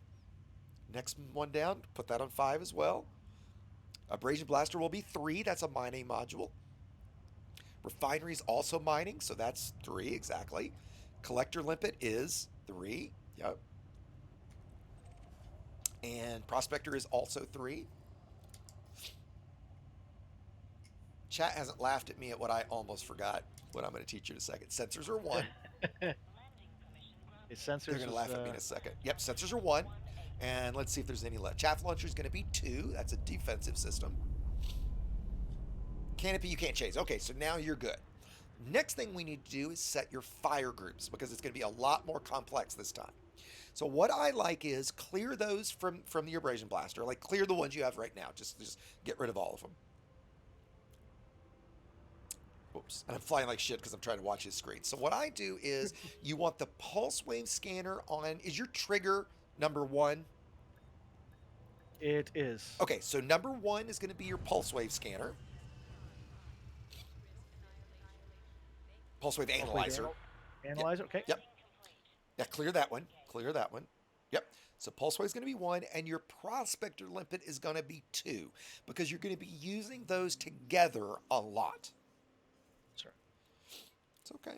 Next one down, put that on 5 as well. Abrasion blaster will be 3. That's a mining module. Refinery is also mining, so that's 3 exactly. Collector limpet is 3. Yep. And prospector is also 3. Chat hasn't laughed at me at what I almost forgot, what I'm going to teach you in a second. Sensors are 1. Sensors. They're going to laugh at me in a second. Yep, sensors are 1. And let's see if there's any left. Chaff launcher is going to be 2. That's a defensive system. Canopy you can't chase. Okay, so now you're good. Next thing we need to do is set your fire groups, because it's going to be a lot more complex this time. So what I like is clear those from the abrasion blaster. Like, clear the ones you have right now. Just get rid of all of them. Oops. And I'm flying like shit because I'm trying to watch his screen. So what I do is, you want the pulse wave scanner on. Is your trigger number 1? It is. Okay, so number 1 is going to be your pulse wave scanner. Pulse wave analyzer. Analyzer, okay. Yep. Yeah, clear that one. Clear that one. Yep. So pulse wave is going to be 1, and your prospector limpet is going to be 2, because you're going to be using those together a lot. Sorry. It's okay.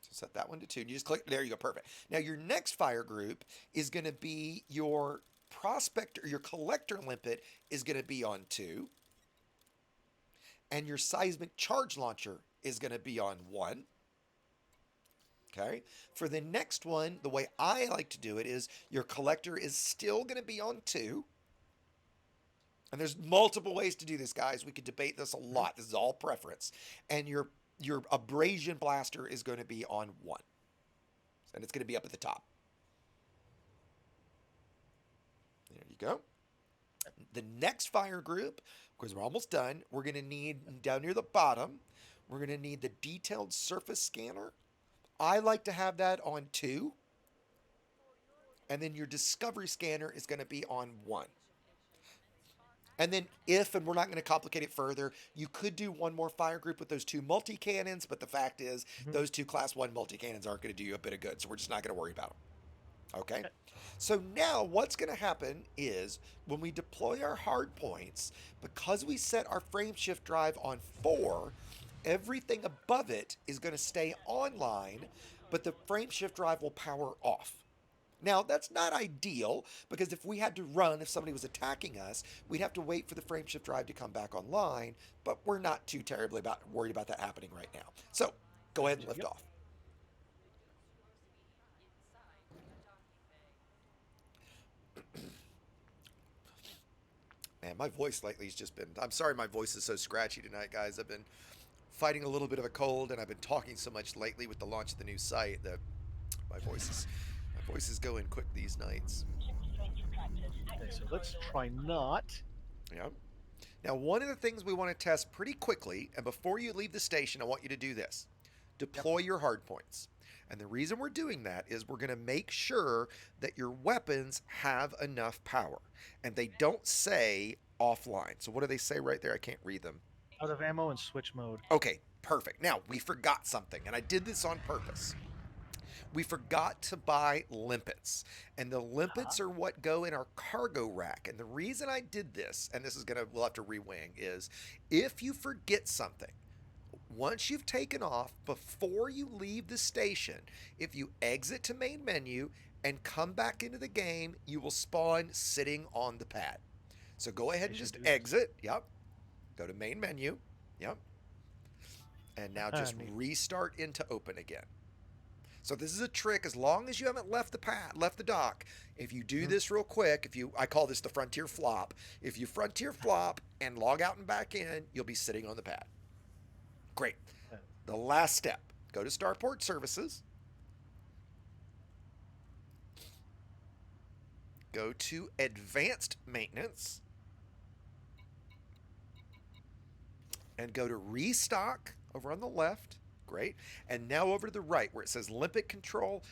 So set that one to 2. And you just click. There you go. Perfect. Now your next fire group is going to be your prospector. Your collector limpet is going to be on 2. And your seismic charge launcher is going to be on 1. Okay. For the next one, the way I like to do it is, your collector is still going to be on 2. And there's multiple ways to do this, guys. We could debate this a lot. This is all preference. And your abrasion blaster is going to be on 1. And it's going to be up at the top. There you go. The next fire group, because we're almost done, we're going to need, down near the bottom, we're going to need the detailed surface scanner. I like to have that on 2. And then your discovery scanner is going to be on 1. And then if, and we're not going to complicate it further, you could do one more fire group with those 2 multi-cannons, but the fact is those 2 class 1 multi-cannons aren't going to do you a bit of good, so we're just not going to worry about them. Okay? So now what's going to happen is when we deploy our hard points, because we set our frame shift drive on 4, everything above it is going to stay online, but the frame shift drive will power off. Now, that's not ideal, because if we had to run, if somebody was attacking us, we'd have to wait for the frame shift drive to come back online, but we're not too terribly worried about that happening right now. So, go ahead and lift off. Man, my voice lately has just been... I'm sorry my voice is so scratchy tonight, guys. I've been fighting a little bit of a cold, and I've been talking so much lately with the launch of the new site that my voice is going quick these nights. Okay, so let's try not. Yeah. Now, one of the things we want to test pretty quickly, and before you leave the station, I want you to do this. Deploy your hard points. And the reason we're doing that is we're going to make sure that your weapons have enough power. And they don't say offline. So what do they say right there? I can't read them. Out of ammo and switch mode. Okay, perfect. Now, we forgot something, and I did this on purpose. We forgot to buy limpets, and the limpets are what go in our cargo rack. And the reason I did this, and we'll have to re-wing, is if you forget something, once you've taken off, before you leave the station, if you exit to main menu and come back into the game, you will spawn sitting on the pad. So go ahead and just exit. Yep. Go to main menu. Yep. And now just restart into open again. So this is a trick. As long as you haven't left the dock, if you do this real quick, I call this the frontier flop. If you frontier flop and log out and back in, you'll be sitting on the pad. Great. The last step, go to Starport Services. Go to Advanced Maintenance. And go to Restock over on the left. Great. And now over to the right where it says Limpet Control.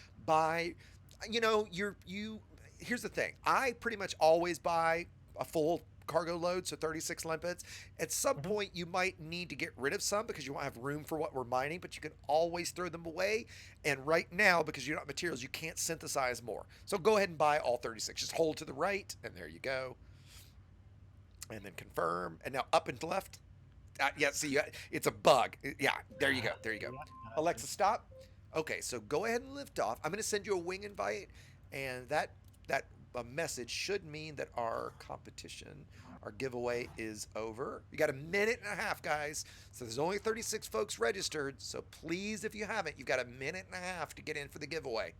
Here's the thing. I pretty much always buy a full cargo load, so 36 limpets. At some point, you might need to get rid of some because you won't have room for what we're mining, but you can always throw them away. And right now, because you don't have materials, you can't synthesize more. So go ahead and buy all 36. Just hold to the right, and there you go. And then confirm. And now up and left. See, it's a bug. Yeah, there you go. There you go. Alexa, stop. Okay, so go ahead and lift off. I'm going to send you a wing invite, and that message should mean that our giveaway is over. You got a minute and a half, guys. So there's only 36 folks registered. So please, if you haven't, you've got a minute and a half to get in for the giveaway.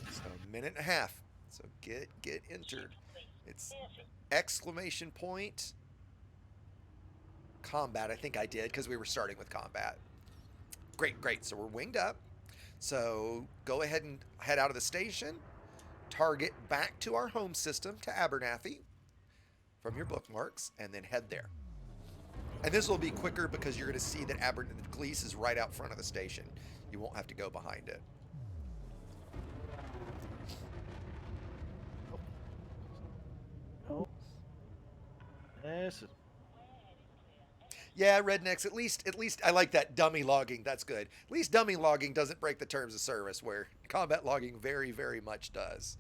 So a minute and a half. So get entered. It's exclamation point combat. I think I did because we were starting with combat. Great. So we're winged up. So go ahead and head out of the station. Target back to our home system to Abernathy from your bookmarks, and then head there. And this will be quicker because you're going to see that Gleese is right out front of the station. You won't have to go behind it. Oh. This is... Yeah, rednecks, at least I like that dummy logging. That's good. At least dummy logging doesn't break the terms of service, where combat logging very, very much does.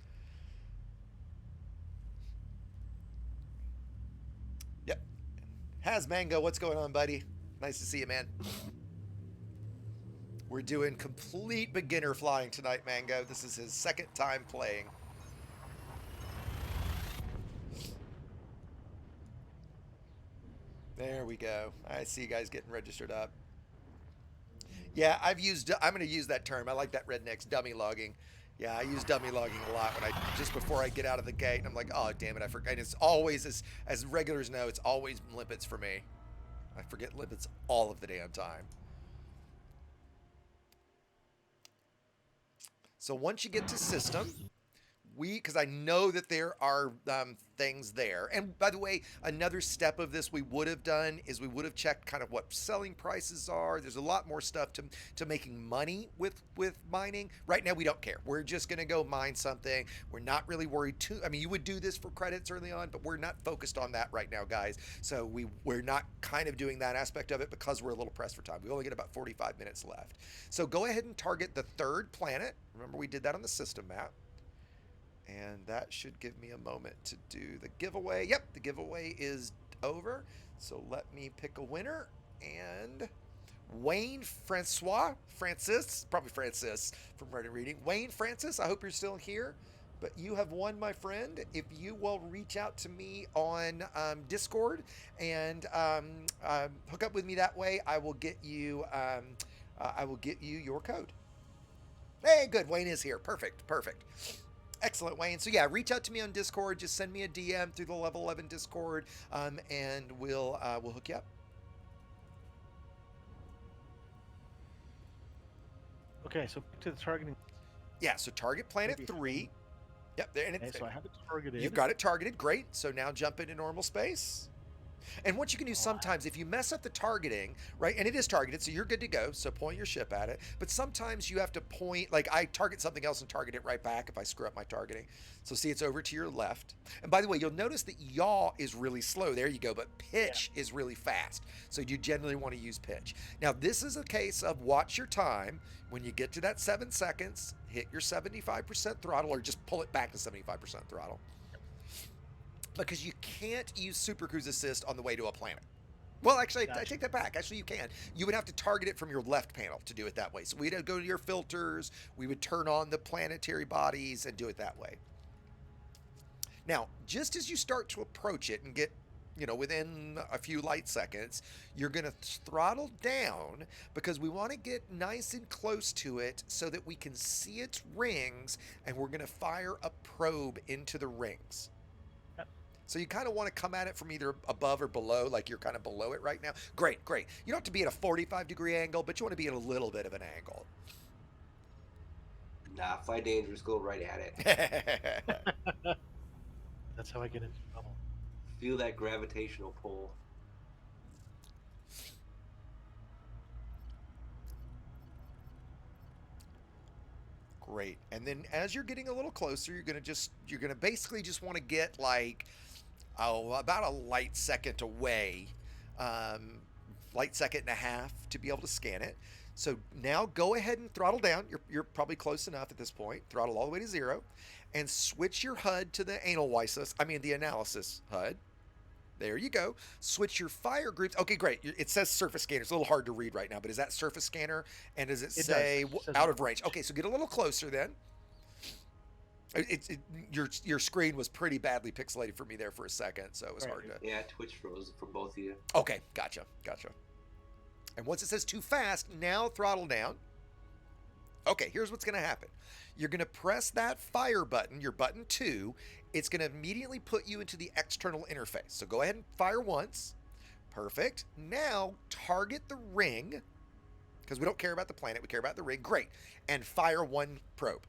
Yep. Mango, what's going on, buddy? Nice to see you, man. We're doing complete beginner flying tonight, Mango. This is his second time playing. There we go. I see you guys getting registered up. Yeah, I'm going to use that term. I like that redneck's dummy logging. Yeah, I use dummy logging a lot just before I get out of the gate. And I'm like, oh, damn it, I forgot. And it's always, as regulars know, it's always limpets for me. I forget limpets all of the damn time. So once you get to system, because I know that there are things there. And by the way, another step of this we would have done is we would have checked kind of what selling prices are. There's a lot more stuff to making money with mining. Right now, we don't care. We're just going to go mine something. We're not really worried too. I mean, you would do this for credits early on, but we're not focused on that right now, guys. So we're not kind of doing that aspect of it because we're a little pressed for time. We only get about 45 minutes left. So go ahead and target the third planet. Remember, we did that on the system map. And that should give me a moment to do the giveaway. Yep, the giveaway is over. So let me pick a winner. And Wayne Francis, probably Francis from Reddit Reading. Wayne Francis, I hope you're still here. But you have won, my friend. If you will reach out to me on Discord and hook up with me that way, I will get you. I will get you your code. Hey, good. Wayne is here. Perfect. Excellent, Wayne. So yeah, reach out to me on Discord. Just send me a DM through the Level 11 Discord, and we'll hook you up. Okay, so back to the targeting. Yeah. So target planet Maybe 3. Yep. There, and Okay, it's, so I have it targeted. you've got it targeted. Great. So now jump into normal space. And what you can do sometimes, if you mess up the targeting, right, and it is targeted, so you're good to go, so point your ship at it, but sometimes you have to point, like I target something else and target it right back if I screw up my targeting. So see, it's over to your left. And by the way, you'll notice that yaw is really slow. There you go, but pitch is really fast. So you generally want to use pitch. Now, this is a case of watch your time. When you get to that 7 seconds, hit your 75% throttle, or just pull it back to 75% throttle. Because you can't use Super Cruise Assist on the way to a planet. Well, actually, I take that back. Actually, you can. You would have to target it from your left panel to do it that way. So we'd go to your filters, we would turn on the planetary bodies and do it that way. Now, just as you start to approach it and get, within a few light seconds, you're going to throttle down because we want to get nice and close to it so that we can see its rings, and we're going to fire a probe into the rings. So you kind of want to come at it from either above or below, like you're kind of below it right now. Great. You don't have to be at a 45-degree angle, but you want to be at a little bit of an angle. Nah, fly dangerous, go right at it. That's how I get into trouble. Feel that gravitational pull. Great. And then as you're getting a little closer, you're gonna basically just want to get like about a light second away, light second and a half to be able to scan it. So now go ahead and throttle down. You're probably close enough at this point. Throttle all the way to 0 and switch your HUD to the the analysis HUD. There you go. Switch your fire groups. Okay, great. It says surface scanner. It's a little hard to read right now, but is that surface scanner? And does it say It says out of range? Okay, so get a little closer then. Your screen was pretty badly pixelated for me there for a second, so it was hard to. Yeah, Twitch froze for both of you. Okay, gotcha. And once it says too fast, now throttle down. Okay, here's what's going to happen. You're going to press that fire button, your button 2. It's going to immediately put you into the external interface. So go ahead and fire once. Perfect. Now target the ring, because we don't care about the planet, we care about the ring. Great. And fire 1 probe.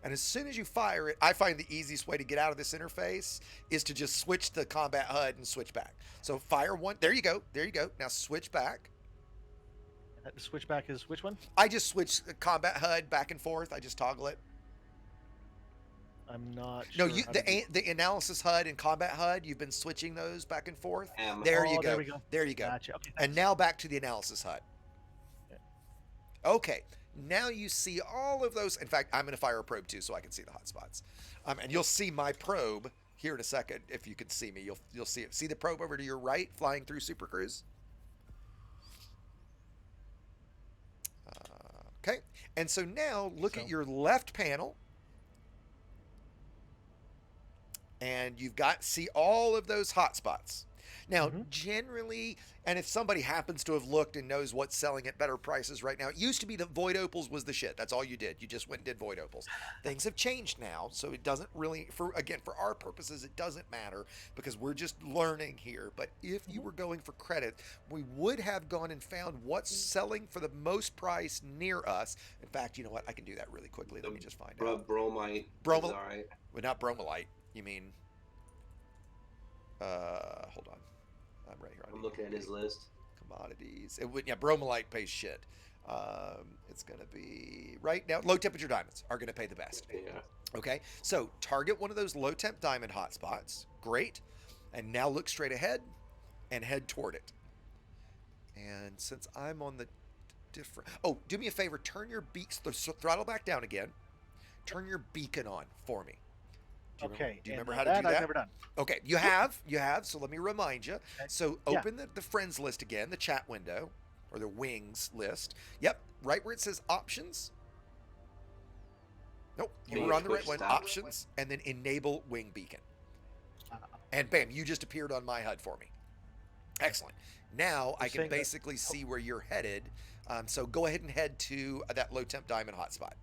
And as soon as you fire it, I find the easiest way to get out of this interface is to just switch the combat HUD and switch back. So fire 1. There you go. Now switch back. The switchback is which one? I just switch the combat HUD back and forth. I just toggle it. I'm not sure. No, the analysis HUD and combat HUD, you've been switching those back and forth. There you go. There we go. There you go. Gotcha. Okay, and now back to the analysis HUD. Okay. Now you see all of those. In fact, I'm going to fire a probe too, so I can see the hotspots. And you'll see my probe here in a second. If you can see me, you'll see it. See the probe over to your right, flying through Super Cruise. Okay. And so now look at your left panel, and see all of those hotspots. Now, Mhm. generally, and if somebody happens to have looked and knows what's selling at better prices right now, it used to be that void opals was the shit. That's all you did. You just went and did void opals. Things have changed now, so it doesn't really, for our purposes, it doesn't matter because we're just learning here. But if you were going for credit, we would have gone and found what's selling for the most price near us. In fact, you know what? I can do that really quickly. Let me just find out. Bromite. Bromo- Is all right. Well, not bromolite. You mean? Hold on. I'm right here. I'm looking at his list. Commodities. It would, yeah, bromolite pays shit. It's going to be right now. Low temperature diamonds are going to pay the best. Yeah. Okay, so target one of those low temp diamond hotspots. Great. And now look straight ahead and head toward it. And since I'm on the different, oh, do me a favor. Turn your throttle back down again. Turn your beacon on for me. Do you remember how to do that? I've never done. Okay, you have. So let me remind you. Okay. So open the friends list again, the chat window, or the wings list. Yep, right where it says options. Nope, you were on the right one. Options, and then enable wing beacon. And bam, you just appeared on my HUD for me. Excellent. Now I can basically see where you're headed. So go ahead and head to that low temp diamond hotspot.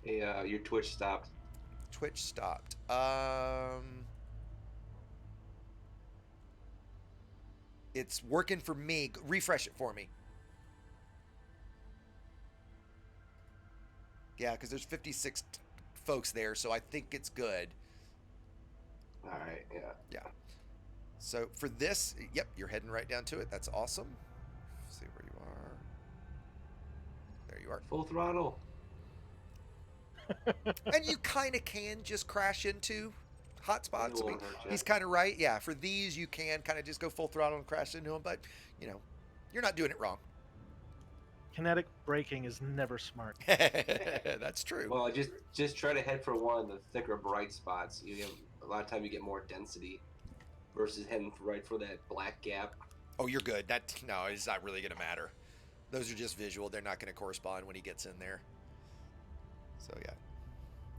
Yeah, your Twitch stopped. Twitch stopped. It's working for me. Refresh it for me. Yeah, because there's 56 folks there, so I think it's good. All right. Yeah. Yeah. So for this, yep, you're heading right down to it. That's awesome. Let's see where you are. There you are. Full throttle. And you kind of can just crash into hotspots. It won't hurt you. He's kind of right. Yeah, for these, you can kind of just go full throttle and crash into them, but, you know, you're not doing it wrong. Kinetic braking is never smart. That's true. Well, just try to head for one of the thicker bright spots. You get, a lot of time you get more density versus heading right for that black gap. Oh, you're good. No, it's not really going to matter. Those are just visual. They're not going to correspond when he gets in there. So, yeah.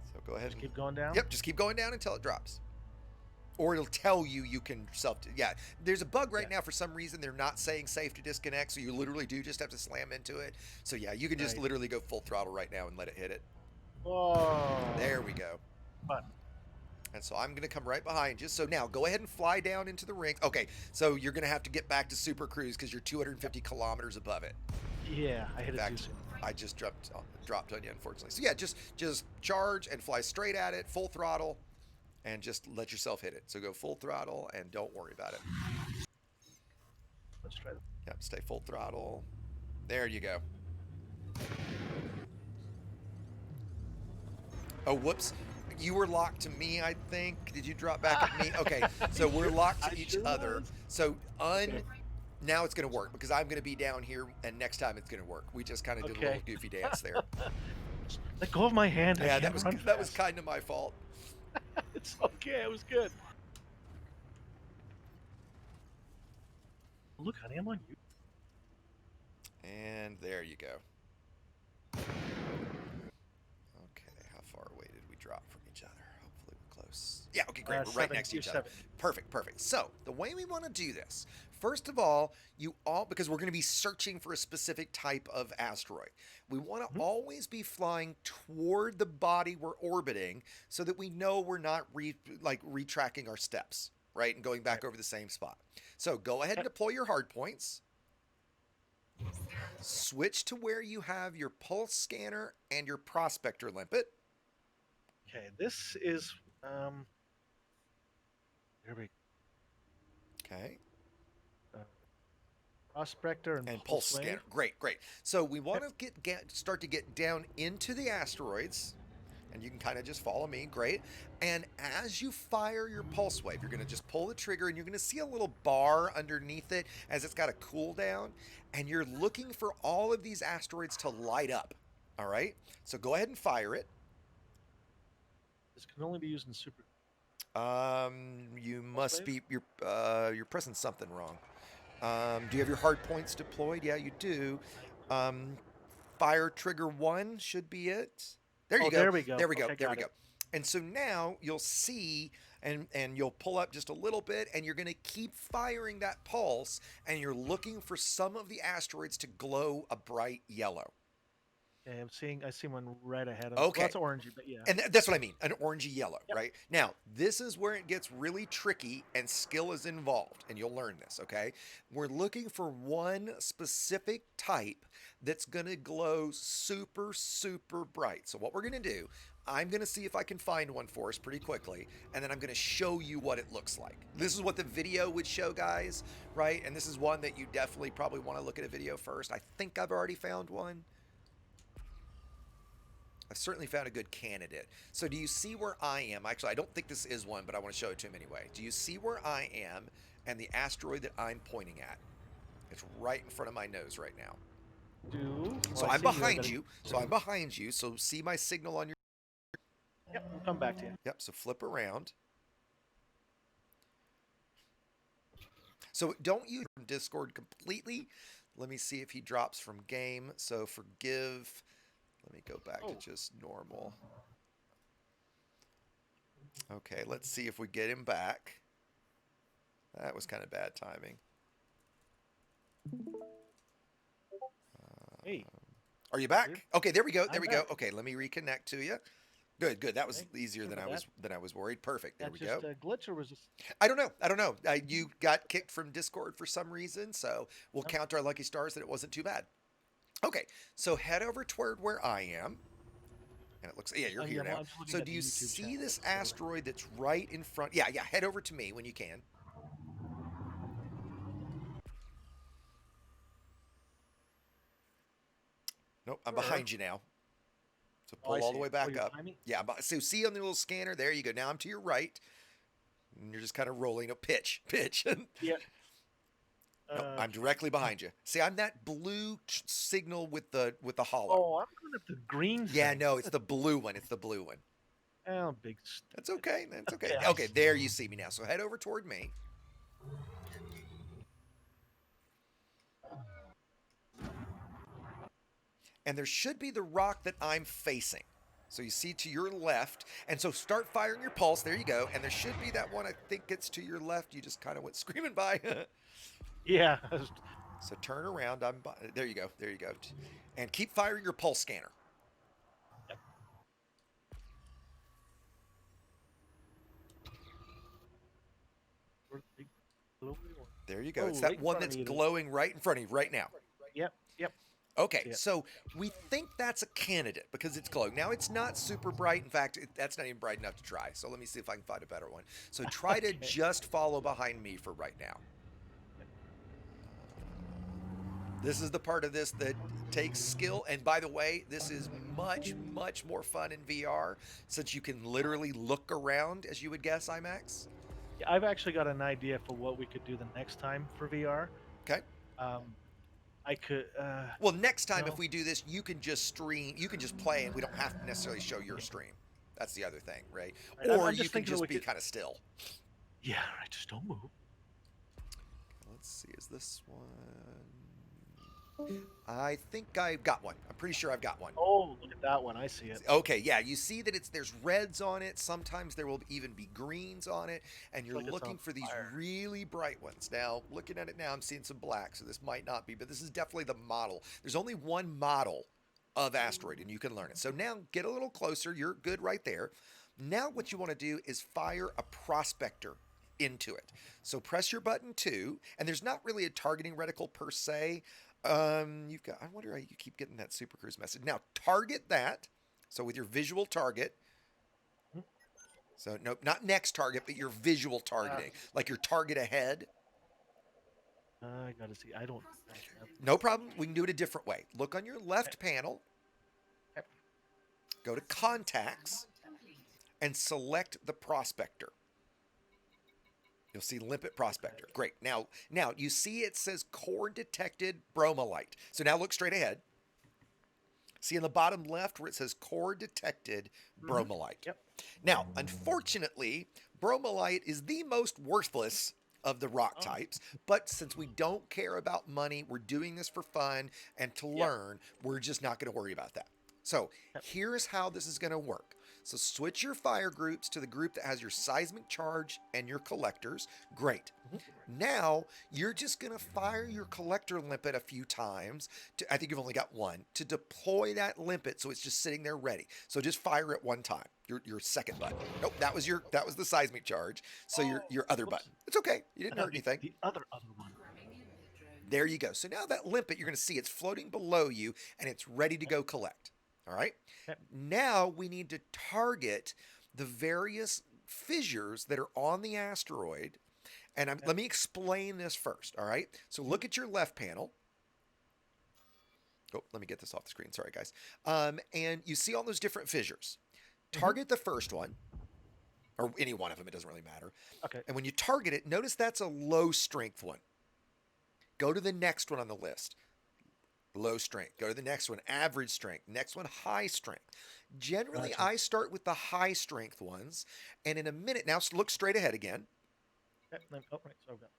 So go ahead. Just keep going down? Yep, just keep going down until it drops. Or it'll tell you can yeah, there's a bug right now for some reason. They're not saying safe to disconnect, so you literally do just have to slam into it. So yeah, you can just literally go full throttle right now and let it hit it. Whoa. There we go. Fun. And so I'm going to come right behind you. So now go ahead and fly down into the ring. Okay, so you're going to have to get back to Super Cruise because you're 250 kilometers above it. Yeah, I hit it In fact, too soon. I just dropped on you, unfortunately. So yeah, just charge and fly straight at it, full throttle, and just let yourself hit it. So go full throttle and don't worry about it. Let's try that. Yep, stay full throttle. There you go. Oh, whoops. You were locked to me, I think. Did you drop back at me? Okay, so we're locked to each other. So now it's going to work because I'm going to be down here, and next time it's going to work. We just kind of did a little goofy dance there. Let go of my hand. Yeah, that was kind of my fault. It's okay. It was good. Look, honey, I'm on you. And there you go. Okay, how far away did we drop from each other? Hopefully we're close. Yeah, okay, great. We're right next to each other. Perfect. So, the way we want to do this, first of all, because we're going to be searching for a specific type of asteroid. We want to always be flying toward the body we're orbiting so that we know we're not retracking our steps, right? And going back over the same spot. So, go ahead and deploy your hard points. Switch to where you have your pulse scanner and your prospector limpet. Okay, this is here we Okay. Prospector and pulse scanner. Great. So we want to start to get down into the asteroids, and you can kind of just follow me. Great. And as you fire your pulse wave, you're going to just pull the trigger, and you're going to see a little bar underneath it as it's got a cooldown, and you're looking for all of these asteroids to light up. All right. So go ahead and fire it. This can only be used in super. You must be you're pressing something wrong. Do you have your hard points deployed? Yeah, you do. Fire trigger 1 should be it. There you go. There we go. There we go. Okay, there we go. And so now you'll see and you'll pull up just a little bit and you're going to keep firing that pulse and you're looking for some of the asteroids to glow a bright yellow. Okay, I see one right ahead of me. Okay. Well, it's orangey, but yeah. And that's what I mean, an orangey yellow, Yep. right? Now, this is where it gets really tricky and skill is involved, and you'll learn this, okay? We're looking for one specific type that's going to glow super, super bright. So what we're going to do, I'm going to see if I can find one for us pretty quickly, and then I'm going to show you what it looks like. This is what the video would show, guys, right? And this is one that you definitely probably want to look at a video first. I think I've already found one. I've certainly found a good candidate. So do you see where I am? Actually, I don't think this is one, but I want to show it to him anyway. Do you see where I am and the asteroid that I'm pointing at? It's right in front of my nose right now. So I'm behind you. So I'm behind you. So see my signal on your... Yep, we'll come back to you. Yep, so flip around. So don't use Discord completely. Let me see if he drops from game. So forgive... Let me go back to just normal. Okay, let's see if we get him back. That was kind of bad timing. Hey. Are you back? Okay, there we go. There I'm we go. back. Okay, let me reconnect to you. Good, good. That was Okay, easier sorry than about I was worried. Perfect. There That's we just go. a glitch or was this? I don't know. I don't know. You got kicked from Discord for some reason, so we'll Oh. count our lucky stars that it wasn't too bad. Okay, so head over toward where I am. And it looks, yeah, you're here well, now. I'm just looking So at do the you YouTube see channel, this so- asteroid that's right in front? Yeah, yeah, head over to me when you can. Nope, I'm behind you now. So Oh, I pull all the see way it. back you're up. behind me? Yeah, so see on the little scanner, there you go. Now I'm to your right. And you're just kind of rolling a pitch. Yeah. Nope, I'm directly behind you. See, I'm that blue signal with the hollow. Oh, I'm going at the green Yeah, thing. no, it's the blue one. It's the blue one. Oh, big. That's okay. That's okay. Yeah, I Okay, see. there you see me now. So head over toward me. And there should be the rock that I'm facing. So you see to your left. And so start firing your pulse. There you go. And there should be that one I think it's to your left. You just kind of went screaming by. Yeah. So turn around. There you go. There you go. And keep firing your pulse scanner. Yep. There you go. Oh, It's right that in one front of that's me, it is. glowing right in front of you right now. Yep. Yep. Okay, See it. so we think that's a candidate because it's glowing. Now, it's not super bright. In fact, that's not even bright enough to try. So let me see if I can find a better one. So try to Okay. just follow behind me for right now. This is the part of this that takes skill. And by the way, this is much, much more fun in VR since you can literally look around, as you would guess, IMAX. Yeah, I've actually got an idea for what we could do the next time for VR. Okay. I could. Well, next time No. if we do this, you can just stream, you can just play, and we don't have to necessarily show your stream. That's the other thing, right? Right, I'm Or just you can thinking that just we be could- kind of still. Yeah, I just don't move. Let's see, is this one? I think I've got one. I'm pretty sure I've got one. Oh, look at that one. I see it. Okay, yeah, you see that there's reds on it. Sometimes there will even be greens on it, and you're like it's looking on for these fire. really bright ones. Now, looking at it now, I'm seeing some black, so this might not be, but this is definitely the model. There's only one model of asteroid, and you can learn it. So now get a little closer. You're good right there. Now what you want to do is fire a prospector into it. So press your button 2, and there's not really a targeting reticle per se. You've got, I wonder how you keep getting that Super Cruise message. Now target that. So with your visual target. So nope, not next target, but your visual targeting, like your target ahead. I gotta see. I don't. No problem. We can do it a different way. Look on your left panel. Go to contacts and select the prospector. You'll see Limpet Prospector. Great. Now you see it says core detected bromolite. So now look straight ahead. See in the bottom left where it says core detected bromolite. Yep. Now, unfortunately, bromolite is the most worthless of the rock types, but since we don't care about money, we're doing this for fun and to learn, we're just not going to worry about that. So here's how this is going to work. So switch your fire groups to the group that has your seismic charge and your collectors. Great. Now you're just going to fire your collector limpet a few times. I think you've only got one to deploy that limpet, so it's just sitting there ready. So just fire it one time. Your second button. Nope, that was the seismic charge. So your other whoops. button. It's okay. You didn't hurt anything. The other one. There you go. So now that limpet, you're going to see it's floating below you and it's ready to go collect. All right. Yep. Now we need to target the various fissures that are on the asteroid. And let me explain this first. All right. So look at your left panel. Oh, let me get this off the screen. Sorry, guys. And you see all those different fissures. Target the first one, or any one of them. It doesn't really matter. Okay. And when you target it, notice that's a low strength one. Go to the next one on the list. Low strength. Go to the next one, average strength. Next one, high strength. Generally, Gotcha. I start with the high strength ones. And in a minute, now look straight ahead again. Yep. Oh, right. So I've got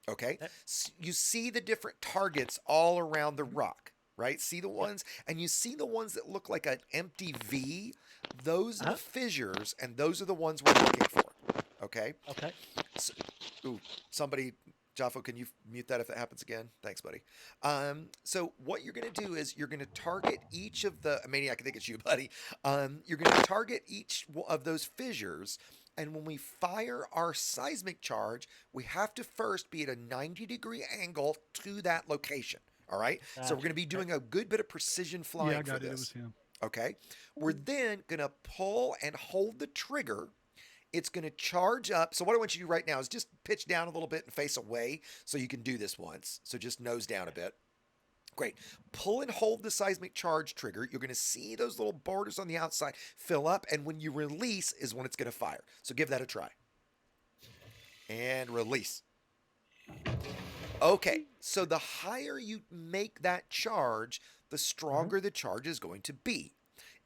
Okay. Yep. You see the different targets all around the rock, right? See the ones, and you see the ones that look like an empty V. Those are the fissures, and those are the ones we're looking for. Okay. Okay. So, ooh, somebody, Jaffo, can you mute that if that happens again? Thanks, buddy. So what you're going to do is you're going to target each of the Maniac. I think it's you, buddy. You're going to target each of those fissures, and when we fire our seismic charge, we have to first be at a 90-degree angle to that location. All right. So we're going to be doing a good bit of precision flying Yeah, I for got it. It this. was him. Okay. We're then going to pull and hold the trigger. It's going to charge up. So what I want you to do right now is just pitch down a little bit and face away so you can do this once. So just nose down a bit. Great. Pull and hold the seismic charge trigger. You're going to see those little borders on the outside fill up, and when you release is when it's going to fire. So give that a try. And release. Okay, so the higher you make that charge, the stronger the charge is going to be.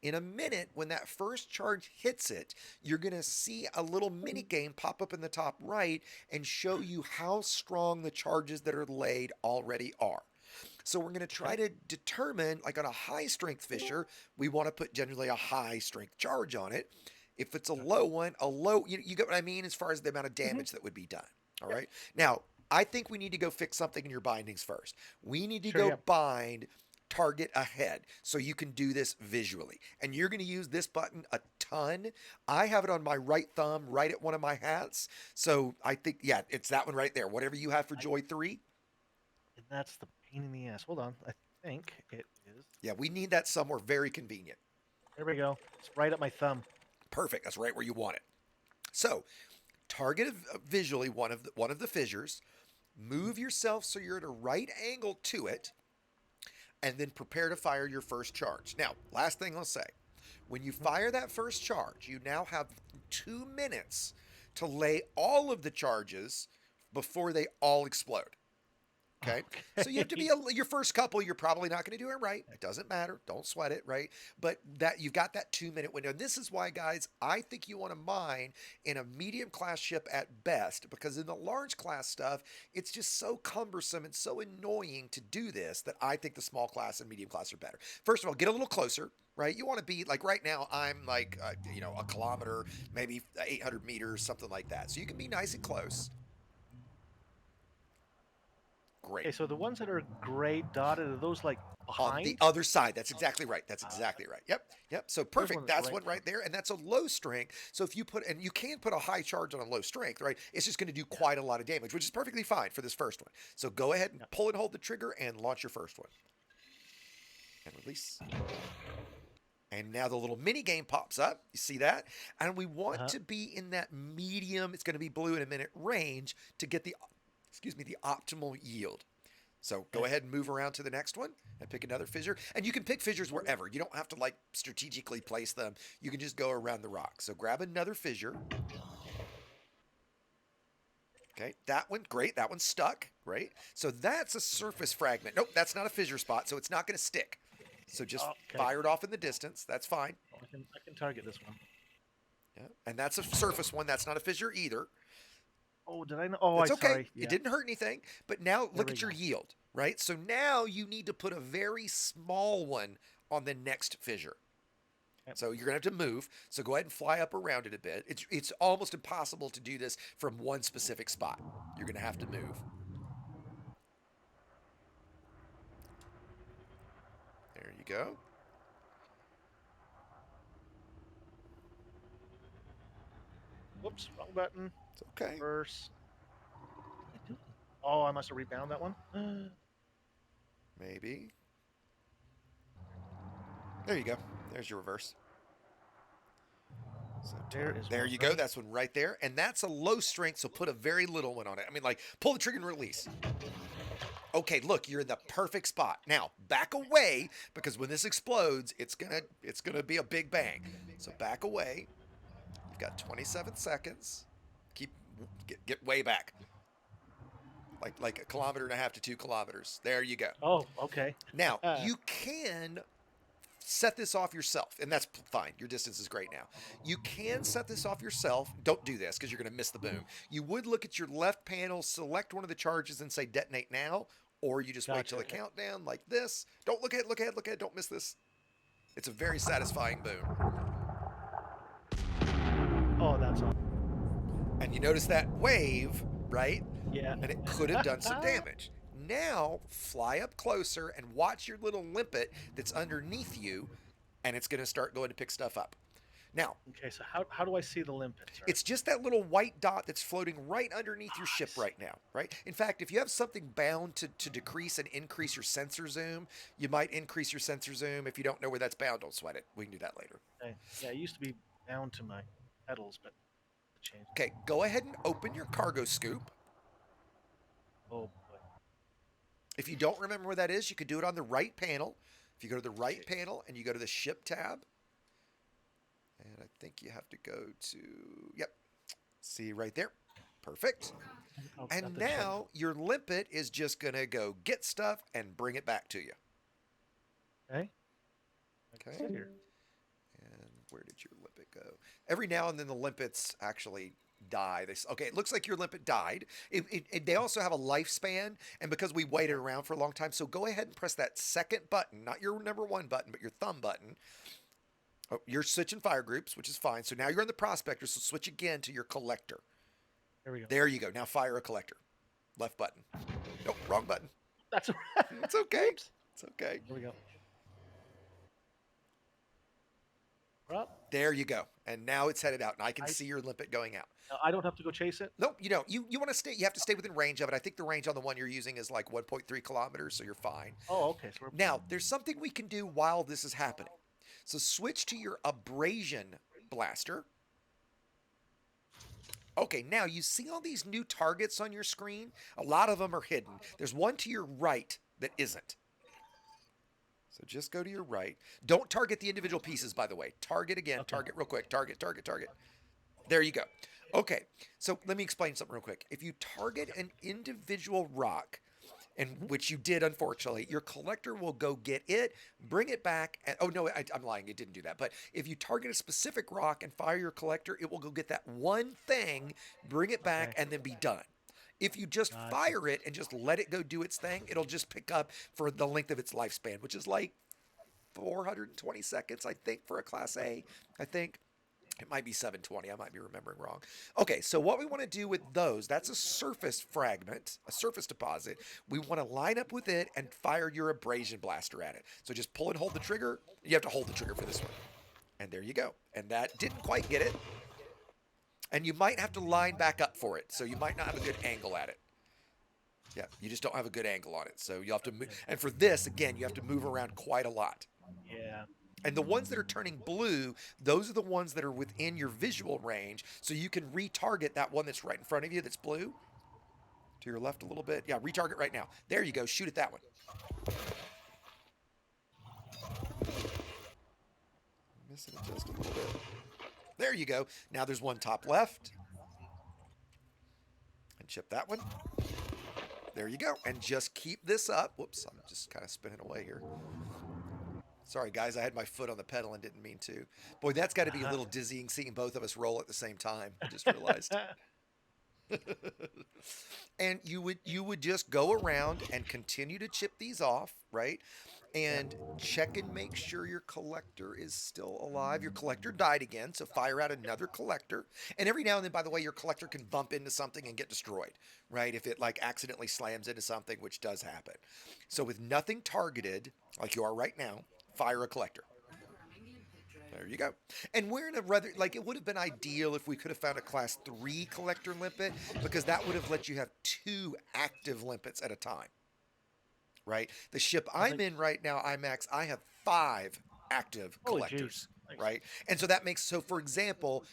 In a minute, when that first charge hits it, you're going to see a little mini game pop up in the top right and show you how strong the charges that are laid already are. So we're going to try to determine, like on a high strength fissure, we want to put generally a high strength charge on it. If it's a low one, you get what I mean as far as the amount of damage that would be done. All right. Now, I think we need to go fix something in your bindings first. We need to go bind target ahead so you can do this visually. And you're going to use this button a ton. I have it on my right thumb, right at one of my hats. So I think, yeah, it's that one right there. Whatever you have for Joy 3. And that's the pain in the ass. Hold on. I think it is. Yeah, we need that somewhere very convenient. There we go. It's right at my thumb. Perfect. That's right where you want it. So target visually one of the fissures. Move yourself so you're at a right angle to it, and then prepare to fire your first charge. Now, last thing I'll say, when you fire that first charge, you now have 2 minutes to lay all of the charges before they all explode. Okay. So you have to be your first couple. You're probably not going to do it right. It doesn't matter. Don't sweat it. Right. But that you've got that 2-minute window. And this is why, guys, I think you want to mine in a medium class ship at best, because in the large class stuff, it's just so cumbersome and so annoying to do this that I think the small class and medium class are better. First of all, get a little closer. Right. You want to be like right now, I'm like, a kilometer, maybe 800 meters, something like that. So you can be nice and close. Great. Okay, so the ones that are gray dotted, are those like behind? On the other side. That's exactly right. That's exactly right. Yep. So perfect. That's one right there. And that's a low strength. So if you and you can put a high charge on a low strength, right? It's just going to do quite a lot of damage, which is perfectly fine for this first one. So go ahead and pull and hold the trigger and launch your first one. And release. And now the little mini game pops up. You see that? And we want to be in that medium, it's going to be blue in a minute, range to get the optimal yield. So go ahead and move around to the next one and pick another fissure. And you can pick fissures wherever. You don't have to strategically place them. You can just go around the rock. So grab another fissure. Okay, that one, great. That one's stuck, great. So that's a surface fragment. Nope, that's not a fissure spot, so it's not going to stick. So just fire it off in the distance. That's fine. I can target this one. Yeah, and that's a surface one. That's not a fissure either. Oh, did I know? Oh, it's okay. Sorry. Yeah. It didn't hurt anything. But now look at your yield, right? So now you need to put a very small one on the next fissure. So you're going to have to move. So go ahead and fly up around it a bit. It's almost impossible to do this from one specific spot. You're going to have to move. There you go. Whoops, wrong button. It's okay. Reverse. What am I doing? Oh, I must have rebound that one. Maybe. There you go. There's your reverse. So there you go. That's one right there. And that's a low strength, so put a very little one on it. I mean, like, pull the trigger and release. Okay, look, you're in the perfect spot. Now, back away, because when this explodes, it's gonna be a big bang. So back away. You've got 27 seconds. Get way back. Like 1.5 kilometers to 2 kilometers. There you go. Oh, okay. Now, you can set this off yourself, and that's fine. Your distance is great now. You can set this off yourself. Don't do this because you're going to miss the boom. You would look at your left panel, select one of the charges, and say detonate now, or you just wait till the countdown like this. Don't look ahead, look ahead, look ahead. Don't miss this. It's a very satisfying boom. Oh, that's all. And you notice that wave, right? Yeah. And it could have done some damage. Now, fly up closer and watch your little limpet that's underneath you, and it's going to start going to pick stuff up. Now, okay, so how do I see the limpet? Sorry. It's just that little white dot that's floating right underneath your ship right now, right? In fact, if you have something bound to decrease and increase your sensor zoom, you might increase your sensor zoom. If you don't know where that's bound, don't sweat it. We can do that later. Okay. Yeah, it used to be bound to my pedals, but it changed. Okay, go ahead and open your cargo scoop. Oh, boy. If you don't remember where that is, you could do it on the right panel. If you go to the right panel and you go to the ship tab, and I think you have to go to, yep, see right there. Perfect. Oh, And now your limpet is just going to go get stuff and bring it back to you. Okay. Okay. Here. And where did your limpet go? Every now and then the limpets actually die. Okay, it looks like your limpet died. They also have a lifespan, and because we waited around for a long time, so go ahead and press that second button, not your number one button, but your thumb button. Oh, you're switching fire groups, which is fine. So now you're on the prospector, so switch again to your collector. There we go. There you go. Now fire a collector. Left button. Nope, wrong button. That's It's okay. Oops. It's okay. Here we go. We're up. There you go. And now it's headed out, and I can see your limpet going out. Now, I don't have to go chase it? Nope, you don't. You want to stay. You have to stay within range of it. I think the range on the one you're using is like 1.3 kilometers, so you're fine. Oh, okay. So Now, there's something we can do while this is happening. So switch to your abrasion blaster. Okay, now you see all these new targets on your screen? A lot of them are hidden. There's one to your right that isn't. So just go to your right. Don't target the individual pieces, by the way. Target again. Okay. Target real quick. Target, target, target. There you go. Okay, so let me explain something real quick. If you target an individual rock, and which you did, unfortunately, your collector will go get it, bring it back, and oh no, I'm lying, it didn't do that. But if you target a specific rock and fire your collector, it will go get that one thing, bring it back, and then be done. If you just fire it and just let it go do its thing, it'll just pick up for the length of its lifespan, which is like 420 seconds, I think, for a Class A, I think. It might be 720. I might be remembering wrong. Okay, so what we want to do with those, that's a surface fragment, a surface deposit. We want to line up with it and fire your abrasion blaster at it. So just pull and hold the trigger. You have to hold the trigger for this one. And there you go. And that didn't quite get it. And you might have to line back up for it. So you might not have a good angle at it. Yeah, you just don't have a good angle on it. So you have to move. And for this, again, you have to move around quite a lot. Yeah. And the ones that are turning blue, those are the ones that are within your visual range. So you can retarget that one that's right in front of you that's blue. To your left a little bit. Yeah, retarget right now. There you go. Shoot at that one. Missing it just a little bit. There you go. Now there's one top left. And chip that one. There you go. And just keep this up. Whoops, I'm just kind of spinning away here. Sorry, guys, I had my foot on the pedal and didn't mean to. Boy, that's got to be a little dizzying seeing both of us roll at the same time. I just realized. And you would just go around and continue to chip these off, right? and check and make sure your collector is still alive. Your collector died again, so fire out another collector. And every now and then, by the way, your collector can bump into something and get destroyed, right? If it like accidentally slams into something, which does happen. So with nothing targeted, like you are right now, fire a collector. There you go. And we're in a rather, like, it would have been ideal if we could have found a class 3 collector limpet, because that would have let you have 2 active limpets at a time, right? The ship I'm in right now, IMAX, I have 5 active Holy collectors, jeez. Nice. right? And so that makes, so for example,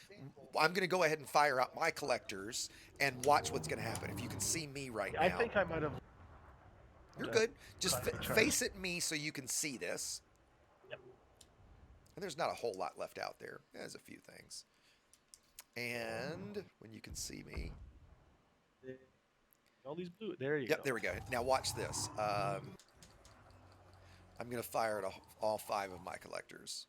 I'm going to go ahead and fire out my collectors and watch what's going to happen. If you can see me right I now. think I might have. You're good. Just charge. face at me so you can see this. Yep. And there's not a whole lot left out there. There's a few things. And when you can see me. All these blue. There you Yep, go. there we go. Now watch this. I'm going to fire at all 5 of my collectors.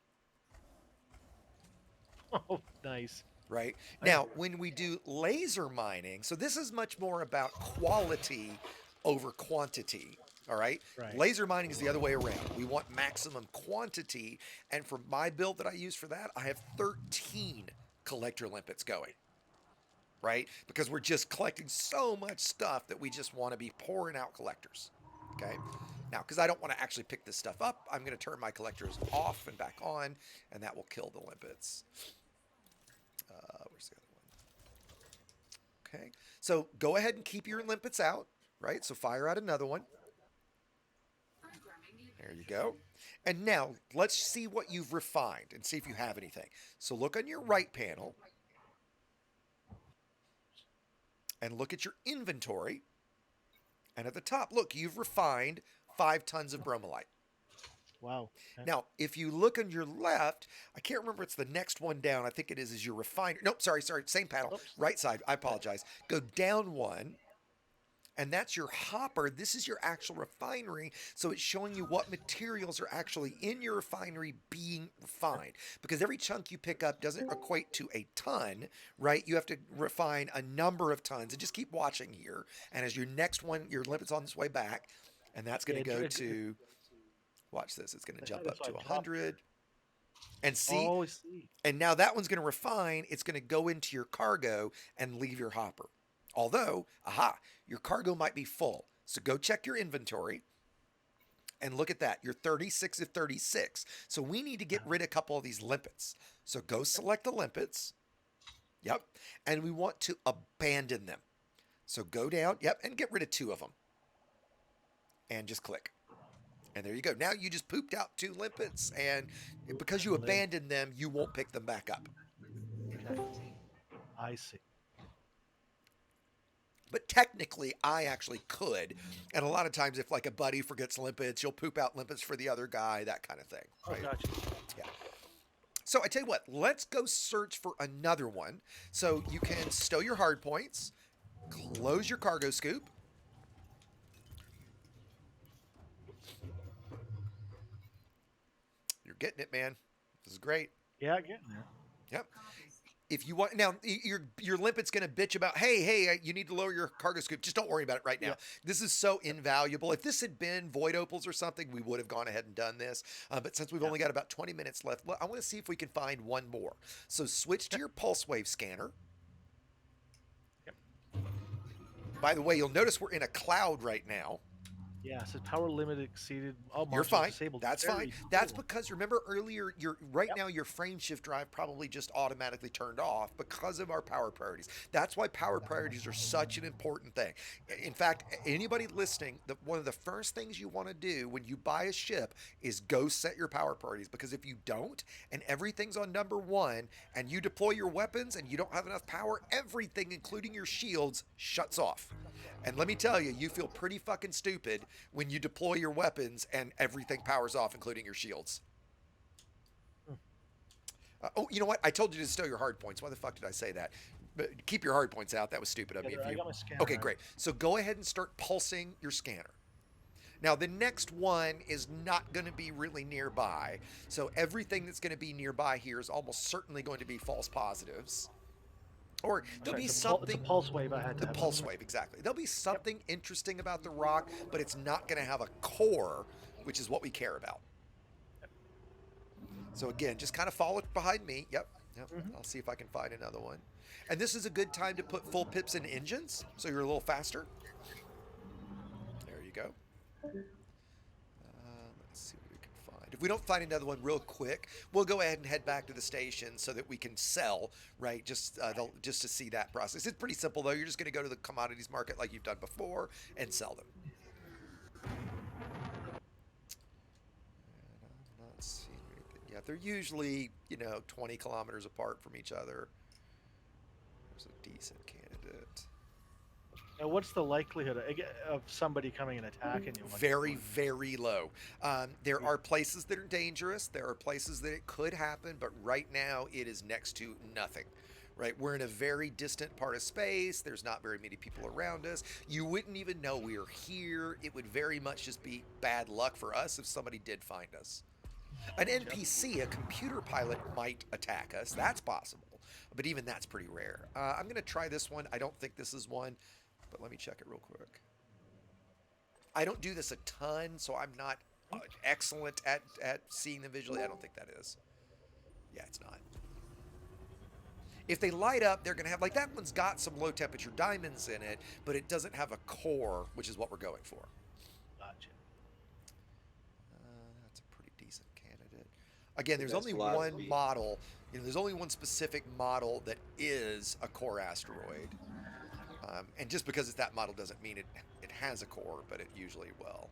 Oh, nice. Right? Now, when we do laser mining, so this is much more about quality over quantity. All right? Right. Laser mining is the other way around. We want maximum quantity. And for my build that I use for that, I have 13 collector limpets going. Right? Because we're just collecting so much stuff that we just want to be pouring out collectors. Okay? Now, because I don't want to actually pick this stuff up, I'm going to turn my collectors off and back on, and that will kill the limpets. Where's the other one? Okay. So go ahead and keep your limpets out, right? So fire out another one. There you go. And now let's see what you've refined and see if you have anything. So look on your right panel and look at your inventory. And at the top, look, you've refined 5 tons of bromolite. Wow. Okay. Now, if you look on your left, I can't remember, it's the next one down. I think it is your refiner. Nope, sorry, same panel. Oops. Right side, I apologize. Go down one, and that's your hopper. This is your actual refinery, so it's showing you what materials are actually in your refinery being refined. Because every chunk you pick up doesn't equate to a ton, right? You have to refine a number of tons, and just keep watching here. And as your next one, your limit's on its way back, and that's going to go to... Watch this. It's going to jump up to 100. And see? Oh, I see. And now that one's going to refine. It's going to go into your cargo and leave your hopper. Although, your cargo might be full. So go check your inventory and look at that. You're 36 of 36. So we need to get rid of a couple of these limpets. So go select the limpets. Yep. And we want to abandon them. So go down. Yep. And get rid of 2 of them. And just click. And there you go. Now you just pooped out 2 limpets, and because you abandoned them, you won't pick them back up. I see. But technically, I actually could. And a lot of times, if like a buddy forgets limpets, you'll poop out limpets for the other guy, that kind of thing. Right? Oh, gotcha. Yeah. So I tell you what, let's go search for another one. So you can stow your hard points, close your cargo scoop. You're getting it, man. This is great. Yeah, getting there. Yep. If you want now, your limpet's going to bitch about, hey, you need to lower your cargo scoop. Just don't worry about it right now. Yeah. This is so invaluable. If this had been void opals or something, we would have gone ahead and done this. But since we've only got about 20 minutes left, I want to see if we can find one more. So switch to your pulse wave scanner. Yep. By the way, you'll notice we're in a cloud right now. Yeah, it says power limit exceeded. All You're marshals fine. disabled. That's Very fine. That's cool. because remember earlier, now your frame shift drive probably just automatically turned off because of our power priorities. That's why power priorities are such an important thing. In fact, anybody listening, one of the first things you want to do when you buy a ship is go set your power priorities, because if you don't and everything's on number 1 and you deploy your weapons and you don't have enough power, everything, including your shields, shuts off. And let me tell you, you feel pretty fucking stupid when you deploy your weapons and everything powers off, including your shields. Oh, you know what? I told you to stow your hard points. Why the fuck did I say that? But keep your hard points out. That was stupid of me. I got my scanner Okay, out. great. So go ahead and start pulsing your scanner. Now, the next one is not going to be really nearby. So everything that's going to be nearby here is almost certainly going to be false positives. Or there'll be something. It's a pulse wave. I had to The have pulse wave, exactly. There'll be something interesting about the rock, but it's not going to have a core which is what we care about. So again, just kind of follow behind me. Yep. Yep. Mhm. I'll see if I can find another one. And this is a good time to put full pips in engines, so you're a little faster. There you go. Let's see what we can find. If we don't find another one real quick, we'll go ahead and head back to the station so that we can sell, right? Just to see that process. It's pretty simple though. You're just going to go to the commodities market like you've done before and sell them. And I'm not seeing anything yet. They're usually 20 kilometers apart from each other. There's a decent candidate. Now, what's the likelihood of somebody coming and attacking you? Very, very low. There are places that are dangerous. There are places that it could happen, but right now it is next to nothing. Right, we're in a very distant part of space. There's not very many people around us. You wouldn't even know we are here. It would very much just be bad luck for us if somebody did find us. An NPC, a computer pilot, might attack us. That's possible, but even that's pretty rare. I'm going to try this one. I don't think this is one, but let me check it real quick. I don't do this a ton, so I'm not excellent at seeing them visually. I don't think that is. Yeah, it's not. If they light up, they're going to have, like, that one's got some low temperature diamonds in it, but it doesn't have a core, which is what we're going for. Gotcha. That's a pretty decent candidate. Again, there's That's only philosophy. one model. There's only one specific model that is a core asteroid. And just because it's that model doesn't mean it has a core, but it usually will.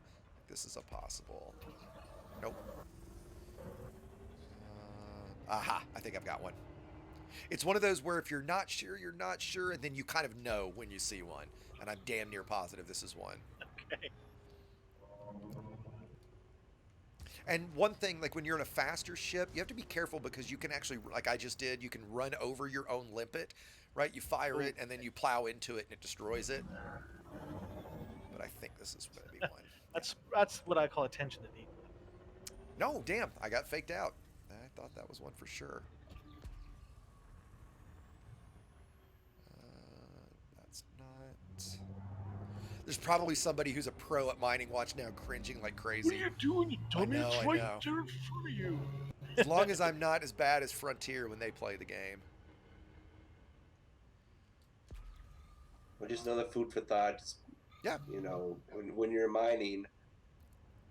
This is a possible. Nope. Aha, I think I've got one. It's one of those where if you're not sure, you're not sure, and then you kind of know when you see one. And I'm damn near positive this is one. Okay. And one thing, like when you're in a faster ship, you have to be careful because you can actually, like I just did, you can run over your own limpet, right? You fire it and then you plow into it and it destroys it. But I think this is going to be one. That's what I call attention to detail. No, damn, I got faked out. I thought that was one for sure. That's not. There's probably somebody who's a pro at mining watch now cringing like crazy. What are you doing, you dummy? know, It's I right know. there in front of you. As long as I'm not as bad as Frontier when they play the game. Well, just another food for thought. Just, Yeah. When you're mining,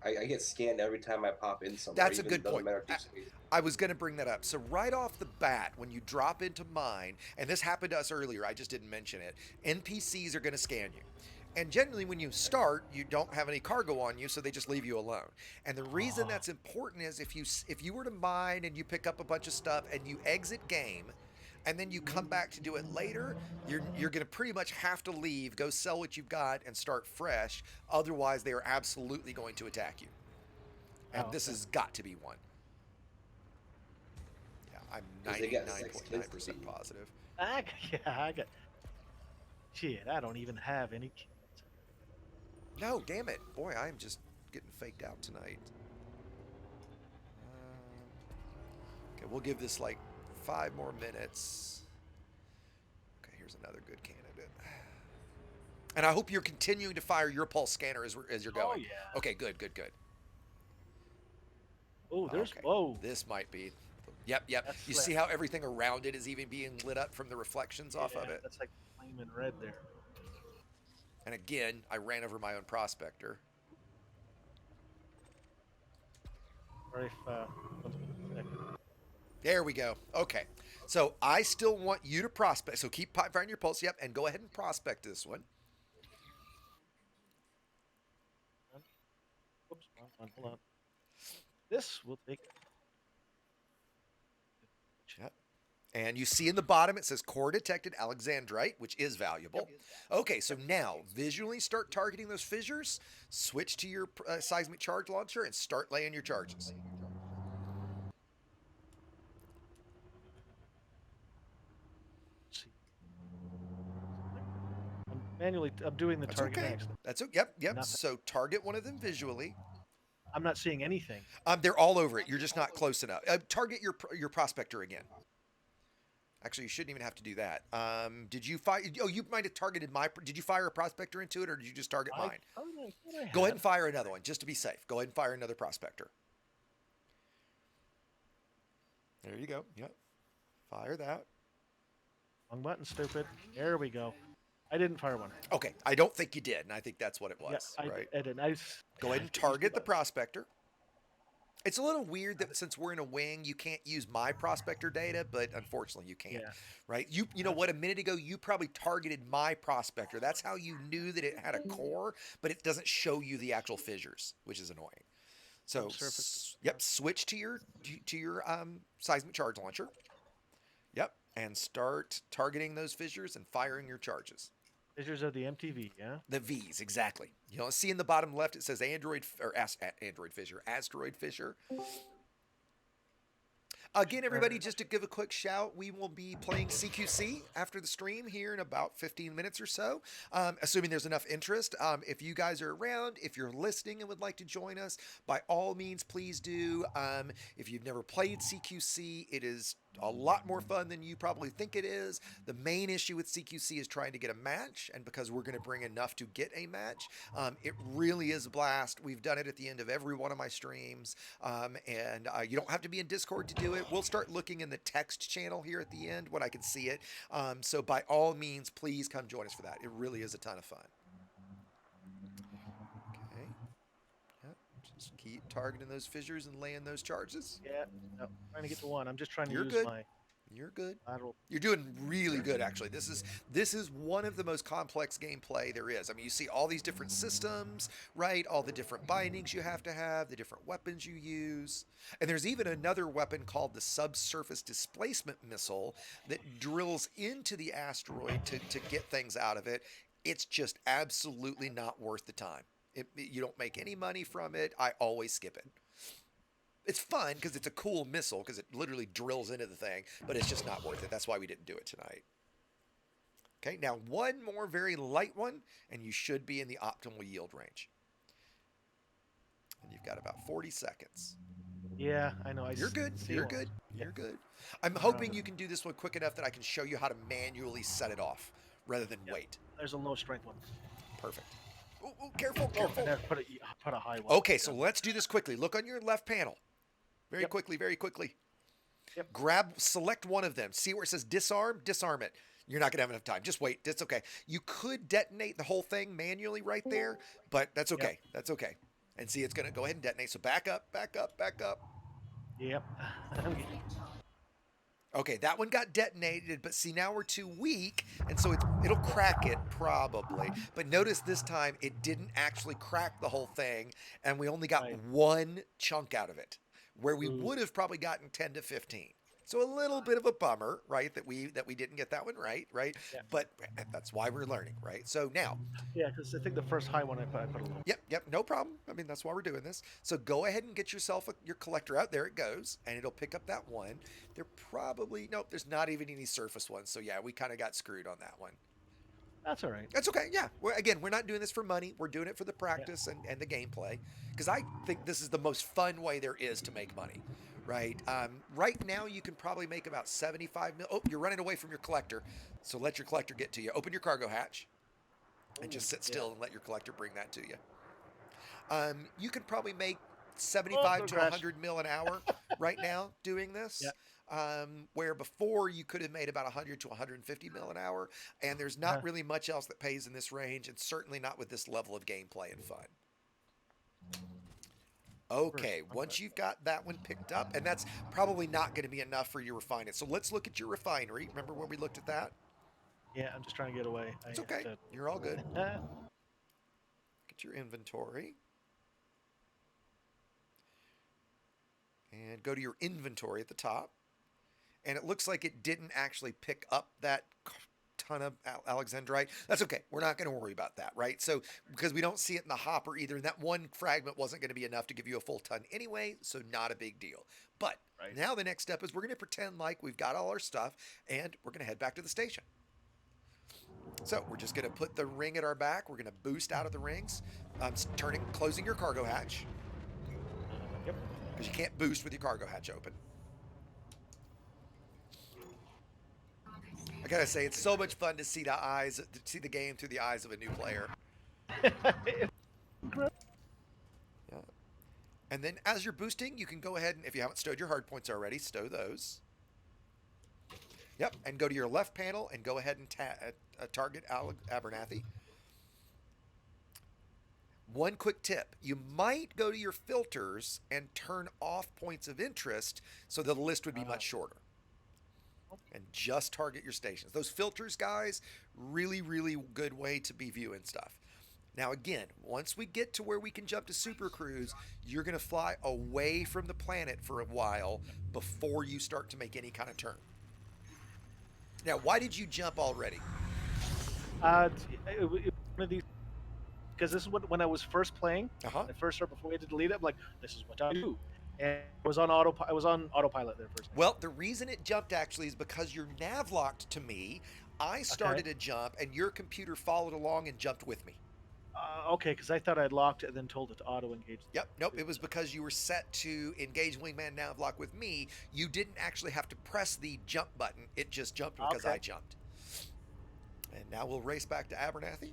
I get scanned every time I pop in somewhere. That's a even good doesn't point. matter if it's- I was going to bring that up. So right off the bat, when you drop into mine, and this happened to us earlier, I just didn't mention it, NPCs are going to scan you. And generally when you start, you don't have any cargo on you, so they just leave you alone. And the reason that's important is if you were to mine and you pick up a bunch of stuff and you exit game, and then you come back to do it later, you're going to pretty much have to leave, go sell what you've got, and start fresh. Otherwise, they are absolutely going to attack you. And this has got to be one. Yeah, I'm 99.9% positive. I got. Shit, I don't even have any kids. No, damn it. Boy, I'm just getting faked out tonight. Okay, we'll give this like 5 more minutes. Okay, here's another good candidate. And I hope you're continuing to fire your pulse scanner as you're going. Oh, yeah. Okay, good. Oh, there's. Okay. Whoa. This might be. Yep. That's You lit. see how everything around it is even being lit up from the reflections off of it? That's like flaming red there. And again, I ran over my own prospector. Or if. There we go. Okay. So I still want you to prospect. So keep firing your pulse. Yep. And go ahead and prospect this one. Oops, wrong one. Hold on. This will take. Yep. And you see in the bottom it says core detected Alexandrite, which is valuable. Okay, so now visually start targeting those fissures, switch to your seismic charge launcher, and start laying your charges. See. I'm doing the That's target okay. next. That's okay. Yep. Nothing. So target one of them visually. I'm not seeing anything. They're all over it. You're just not close enough. Target your prospector again. Actually, you shouldn't even have to do that. Did you fire? Oh, you might have targeted my. Did you fire a prospector into it, or did you just target mine? I thought I Go ahead had. and fire another one, just to be safe. Go ahead and fire another prospector. There you go. Yep. Fire that. Wrong button, stupid. There we go. I didn't fire one. Okay, I don't think you did, and I think that's what it Yeah, was, right? I did. I Go ahead and get used to target the that. prospector. It's a little weird that since we're in a wing, you can't use my prospector data, but unfortunately you can, Yeah. right? You know what? A minute ago, you probably targeted my prospector. That's how you knew that it had a core, but it doesn't show you the actual fissures, which is annoying. So, Surface. yep, switch to your seismic charge launcher. Yep, and start targeting those fissures and firing your charges. Fissures of the MTV, yeah? The V's, exactly. You'll see in the bottom left it says Android fissure, asteroid fissure. Again, everybody, just to give a quick shout, we will be playing CQC after the stream here in about 15 minutes or so, assuming there's enough interest. If you guys are around, if you're listening and would like to join us, by all means, please do. If you've never played CQC, it is a lot more fun than you probably think it is. The main issue with CQC is trying to get a match, and because we're going to bring enough to get a match, it really is a blast. We've done it at the end of every one of my streams, and you don't have to be in Discord to do it. We'll start looking in the text channel here at the end when I can see it. So by all means, please come join us for that. It really is a ton of fun. Okay. Yep. Just keep targeting those fissures and laying those charges. Yeah. No, trying to get to one. I'm just trying to You're use good. my You're good. lateral. You're doing really good, actually. This is one of the most complex gameplay there is. I mean, you see all these different systems, right? All the different bindings you have to have, the different weapons you use. And there's even another weapon called the subsurface displacement missile that drills into the asteroid to get things out of it. It's just absolutely not worth the time. You don't make any money from it. I always skip it. It's fun because it's a cool missile because it literally drills into the thing, but it's just not worth it. That's why we didn't do it tonight. Okay, now one more very light one, and you should be in the optimal yield range. And you've got about 40 seconds. Yeah, I know. You're good. see You're one. good. Yeah. You're good. I'm hoping you can do this one quick enough that I can show you how to manually set it off rather than wait. There's a low strength one. Perfect. Ooh, careful, careful. And put a high one. Okay, so let's do this quickly. Look on your left panel. Very quickly, very quickly. Yep. Select one of them. See where it says disarm? Disarm it. You're not going to have enough time. Just wait. It's okay. You could detonate the whole thing manually right there, but that's okay. Yep. That's okay. And see, it's going to go ahead and detonate. So back up, back up, back up. Yep. Okay, that one got detonated, but see, now we're too weak, and so it'll crack it, probably. But notice this time, it didn't actually crack the whole thing, and we only got one chunk out of it, where we would have probably gotten 10 to 15. So a little bit of a bummer, right, that we didn't get that one right? Yeah. But that's why we're learning, right? So now... Yeah, because I think the first high one I put a little. Yep, no problem. I mean, that's why we're doing this. So go ahead and get yourself your collector out. There it goes, and it'll pick up that one. Nope, there's not even any surface ones. So yeah, we kind of got screwed on that one. That's all right. That's okay. Yeah. We're not doing this for money. We're doing it for the practice and the gameplay. Because I think this is the most fun way there is to make money, right? Right now, you can probably make about 75 mil. Oh, you're running away from your collector. So let your collector get to you. Open your cargo hatch and just sit still and let your collector bring that to you. You can probably make 75 to 100 mil an hour right now doing this. Where before you could have made about 100 to 150 mil an hour, and there's not really much else that pays in this range, and certainly not with this level of gameplay and fun. Okay, once you've got that one picked up, and that's probably not going to be enough for you to refine it. So let's look at your refinery. Remember when we looked at that? Yeah, I'm just trying to get away. It's okay. You're all good. Get your inventory. And go to your inventory at the top. And it looks like it didn't actually pick up that ton of alexandrite. That's okay. We're not going to worry about that, right? So, because we don't see it in the hopper either, and that one fragment wasn't going to be enough to give you a full ton anyway, so not a big deal. But now the next step is we're going to pretend like we've got all our stuff, and we're going to head back to the station. So we're just going to put the ring at our back. We're going to boost out of the rings, closing your cargo hatch. Yep. Because you can't boost with your cargo hatch open. gotta say, it's so much fun to see to see the game through the eyes of a new player. Yeah. And then as you're boosting, you can go ahead and, if you haven't stowed your hard points already, stow those. Yep, and go to your left panel and go ahead and target Abernathy. One quick tip, you might go to your filters and turn off points of interest so the list would be much shorter. And just target your stations. Those filters, guys, really, really good way to be viewing stuff. Now, again, once we get to where we can jump to Super Cruise, you're going to fly away from the planet for a while before you start to make any kind of turn. Now, why did you jump already? One of these, because this is when I was first playing. Uh-huh. At first, or before we had to delete it, I'm like, this is what I do. And I was on autopilot there first. Well, the reason it jumped actually is because you're nav locked to me. I started a jump, and your computer followed along and jumped with me. Okay, because I thought I'd locked it and then told it to auto engage. Yep, nope. It was because you were set to engage wingman nav lock with me. You didn't actually have to press the jump button. It just jumped because I jumped. And now we'll race back to Abernathy.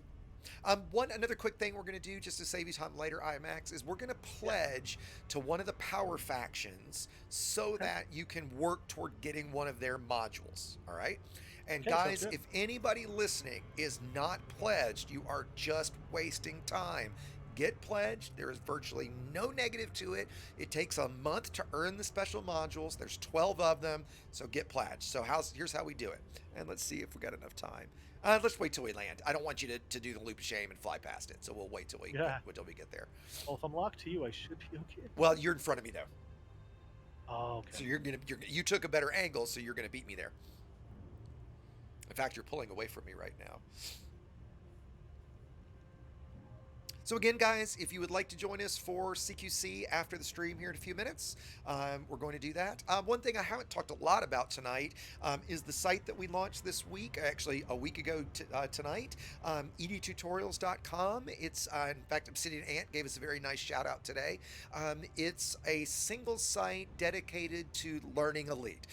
Another quick thing we're going to do just to save you time later, IMAX, is we're going to pledge to one of the power factions so that you can work toward getting one of their modules. All right. And guys, if anybody listening is not pledged, you are just wasting time. Get pledged. There is virtually no negative to it. It takes a month to earn the special modules. There's 12 of them, so get pledged. So here's how we do it. And let's see if we got enough time. Let's wait till we land. I don't want you to do the loop of shame and fly past it, so we'll wait till we get there. Well, if I'm locked to you, I should be okay. Well, you're in front of me though. Oh, okay. So you took a better angle, so you're gonna beat me there. In fact, you're pulling away from me right now. So again, guys, if you would like to join us for CQC after the stream here in a few minutes, we're going to do that. One thing I haven't talked a lot about tonight is the site that we launched this week, actually a week ago tonight, edtutorials.com. It's, in fact, Obsidian Ant gave us a very nice shout out today. It's a single site dedicated to Learning Elite.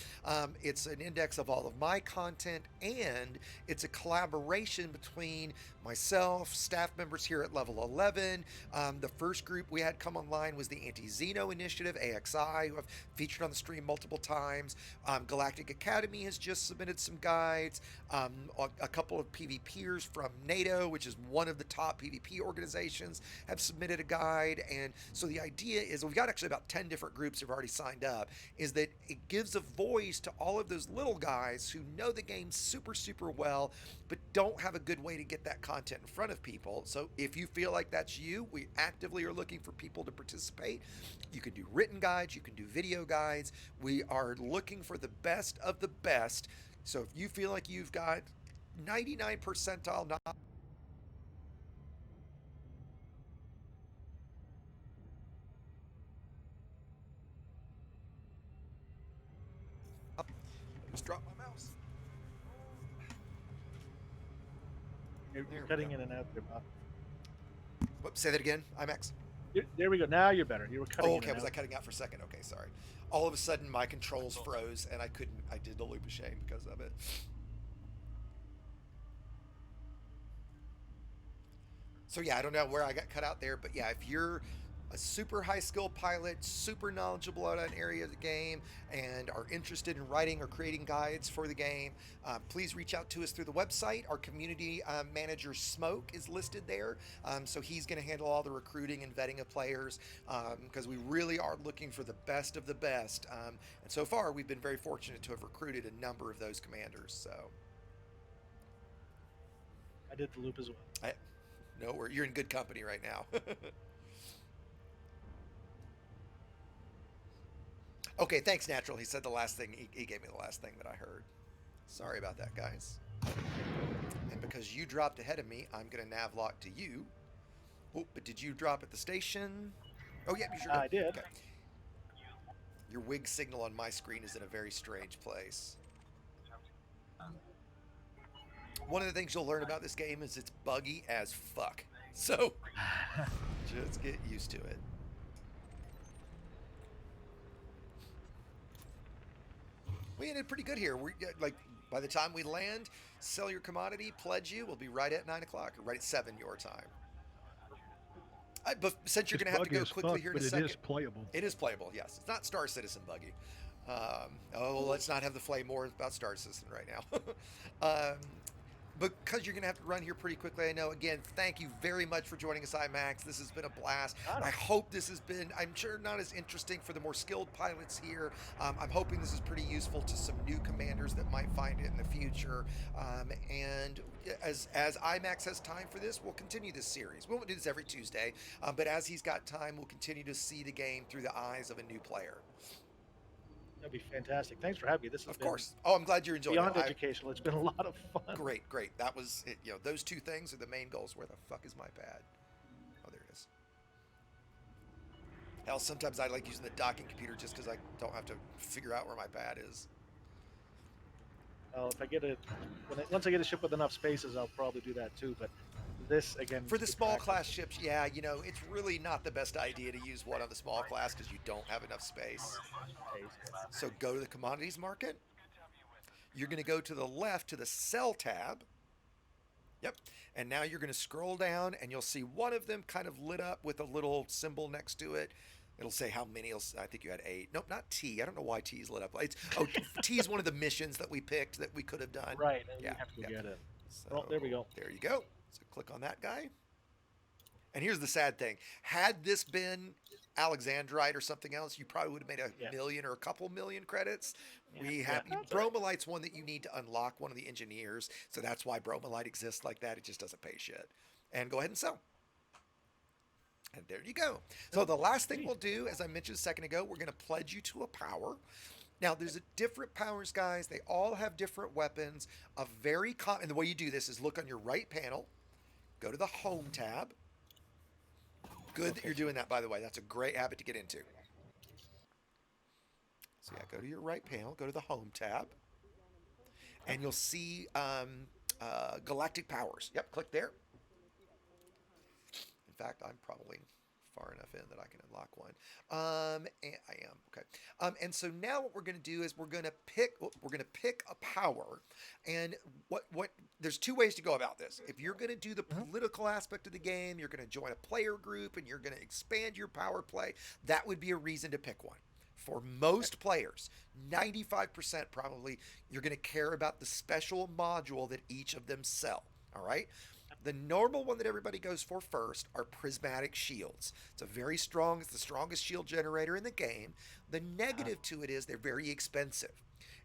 It's an index of all of my content, and it's a collaboration between myself, staff members here at Level 11. The first group we had come online was the Anti-Xeno Initiative, AXI, who I've featured on the stream multiple times. Galactic Academy has just submitted some guides. A couple of PvPers from NATO, which is one of the top PvP organizations, have submitted a guide. And so the idea is, we've got actually about 10 different groups who've already signed up, is that it gives a voice to all of those little guys who know the game super, super well, but don't have a good way to get that content in front of people. So if you feel like that's you, we actively are looking for people to participate. You can do written guides, you can do video guides. We are looking for the best of the best. So if you feel like you've got 99 percentile knowledge, I just dropped my mouse. You're cutting in and out there, Bob. Whoops, say that again, IMAX. There we go. Now you're better. You were cutting. Oh, okay. Was I cutting out for a second? Okay, sorry. All of a sudden, my controls froze, and I did the loop of shame because of it. So yeah, I don't know where I got cut out there, but yeah, if you're a super high skill pilot, super knowledgeable about an area of the game, and are interested in writing or creating guides for the game, please reach out to us through the website. Our community manager Smoke is listed there, so he's going to handle all the recruiting and vetting of players, because we really are looking for the best of the best, and so far we've been very fortunate to have recruited a number of those commanders. So I did the loop as well. You're in good company right now. Okay, thanks, Natural. He said the last thing, he gave me the last thing that I heard. Sorry about that, guys. And because you dropped ahead of me, I'm going to nav lock to you. Oh, but did you drop at the station? Oh, yeah, you sure did. I did. Okay. Your wig signal on my screen is in a very strange place. One of the things you'll learn about this game is it's buggy as fuck. So, just get used to it. We ended pretty good here. We like By the time we land, sell your commodity, pledge you. We'll be right at 9 o'clock, or right at 7 your time. But since you're It's going to have to buggy go as quickly fuck, here in but a it second. is playable. It is playable, yes. It's not Star Citizen buggy. Let's not have the flame more about Star Citizen right now. Because you're going to have to run here pretty quickly, I know. Again, thank you very much for joining us, IMAX. This has been a blast. I hope this has been, I'm sure, not as interesting for the more skilled pilots here. I'm hoping this is pretty useful to some new commanders that might find it in the future. And as IMAX has time for this, we'll continue this series. We won't do this every Tuesday, but as he's got time, we'll continue to see the game through the eyes of a new player. That'd be fantastic. Thanks for having me. This has Of been course. Oh, I'm glad you're enjoying beyond it. educational. It's been a lot of fun. Great, great. That was it. You know, those two things are the main goals. Where the fuck is my pad? Oh, there it is. Hell, sometimes I like using the docking computer just because I don't have to figure out where my pad is. Well, if I get it, once I get a ship with enough spaces, I'll probably do that too. But this again, For the good small practice. class ships, yeah, you know, it's really not the best idea to use one on the small class because you don't have enough space. So go to the commodities market. You're going to go to the left to the sell tab. Yep. And now you're going to scroll down and you'll see one of them kind of lit up with a little symbol next to it. It'll say how many. I think you had 8. Nope, not T. I don't know why T is lit up. T is one of the missions that we picked that we could have done. Right. And Yeah, you have to go yeah. get it. So, Well, there we go. There you go. So click on that guy. And here's the sad thing. Had this been Alexandrite or something else, you probably would have made a million or a couple million credits. We have Bromelite's one that you need to unlock, one of the engineers. So that's why Bromelite exists like that. It just doesn't pay shit. And go ahead and sell. And there you go. So the last thing we'll do, as I mentioned a second ago, we're going to pledge you to a power. Now, there's different powers, guys. They all have different weapons. And the way you do this is look on your right panel, go to the Home tab. Good that you're doing that, by the way. That's a great habit to get into. So yeah, go to your right panel, go to the Home tab, and you'll see Galactic Powers. Yep, click there. In fact, I'm probably far enough in that I can unlock one. And I am okay. And so now what we're going to do is we're going to pick a power, and what there's 2 ways to go about this. If you're going to do the political aspect of the game, you're going to join a player group, and you're going to expand your power play. That would be a reason to pick one. For most players, 95% probably, you're going to care about the special module that each of them sell. All right. The normal one that everybody goes for first are prismatic shields. It's the strongest shield generator in the game. The negative to it is they're very expensive.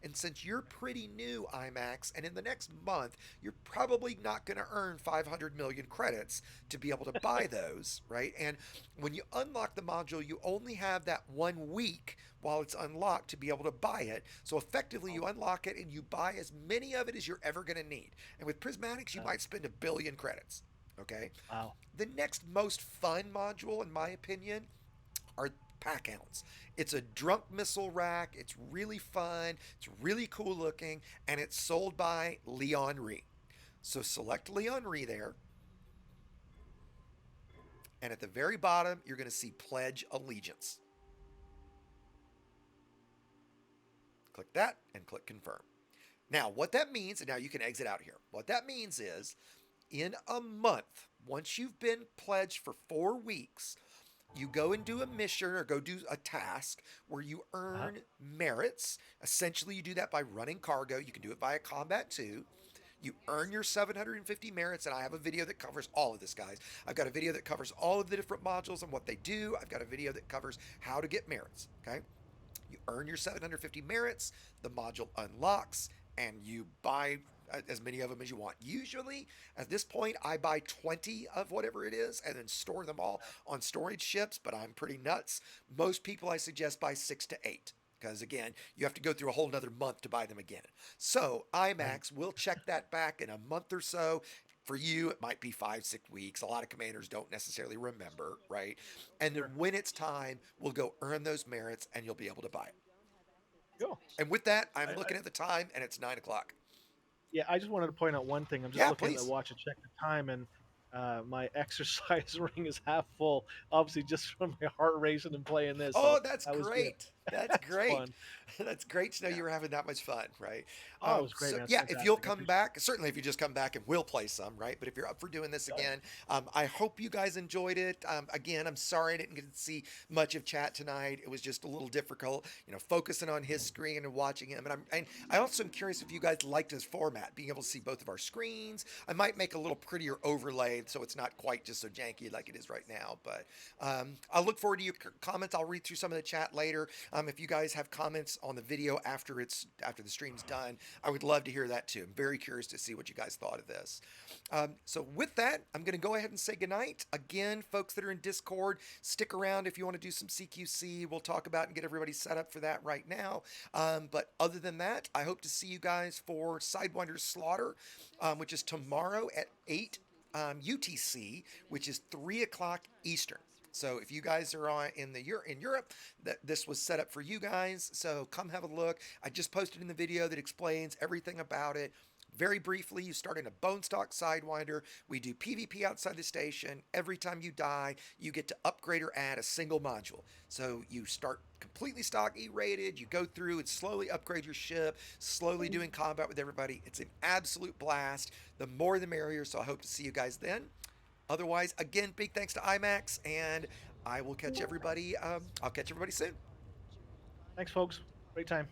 And since you're pretty new, IMAX, and in the next month, you're probably not going to earn 500 million credits to be able to buy those, right? And when you unlock the module, you only have that 1 week while it's unlocked to be able to buy it. So effectively, you unlock it and you buy as many of it as you're ever going to need. And with prismatics, you might spend 1 billion credits, okay? Wow. The next most fun module, in my opinion, are pack hounds. It's a drunk missile rack. It's really fun. It's really cool looking, and it's sold by Leon Ree. So select Leon Ree there. And at the very bottom, you're going to see Pledge Allegiance. Click that and click Confirm. Now, what that means, and now you can exit out here. What that means is, in a month, once you've been pledged for 4 weeks, you go and do a mission or go do a task where you earn merits. Essentially, you do that by running cargo. You can do it via Combat 2. You earn your 750 merits, and I have a video that covers all of this, guys. I've got a video that covers all of the different modules and what they do. I've got a video that covers how to get merits, okay? You earn your 750 merits, the module unlocks, and you buy as many of them as you want. Usually, at this point, I buy 20 of whatever it is and then store them all on storage ships, but I'm pretty nuts. Most people I suggest buy 6 to 8. Because again, you have to go through a whole nother month to buy them again. So IMAX will check that back in a month or so. For you, it might be 5-6 weeks. A lot of commanders don't necessarily remember, right? And then when it's time, we'll go earn those merits and you'll be able to buy it. Go. And with that, I'm looking at the time and it's 9 o'clock. Yeah, I just wanted to point out one thing. I'm just looking at please. the watch and check the time, and my exercise ring is half full. Obviously, just from my heart racing and playing this. Oh, so that's that was good. great. That's It's great. fun. That's great to know Yeah. you were having that much fun, right? Oh, it was great, So man. It's yeah, if you'll fantastic. I come appreciate back, certainly if you just come back and we'll play some, right? But if you're up for doing this again, I hope you guys enjoyed it. Again, I'm sorry I didn't get to see much of chat tonight. It was just a little difficult, focusing on his screen and watching him. And I also am curious if you guys liked this format, being able to see both of our screens. I might make a little prettier overlay so it's not quite just so janky like it is right now. But I'll look forward to your comments. I'll read through some of the chat later. If you guys have comments on the video after the stream's done, I would love to hear that too. I'm very curious to see what you guys thought of this. So with that, I'm going to go ahead and say goodnight. Again, folks that are in Discord, stick around if you want to do some CQC. We'll talk about and get everybody set up for that right now. But other than that, I hope to see you guys for Sidewinder's Slaughter, which is tomorrow at 8 UTC, which is 3 o'clock Eastern. So if you guys are in Europe, that this was set up for you guys. So come have a look. I just posted in the video that explains everything about it. Very briefly, you start in a bone stock sidewinder. We do PvP outside the station. Every time you die, you get to upgrade or add a single module. So you start completely stock E-rated. You go through and slowly upgrade your ship, slowly doing combat with everybody. It's an absolute blast. The more the merrier. So I hope to see you guys then. Otherwise, again, big thanks to IMAX, and I will catch everybody. I'll catch everybody soon. Thanks, folks. Great time.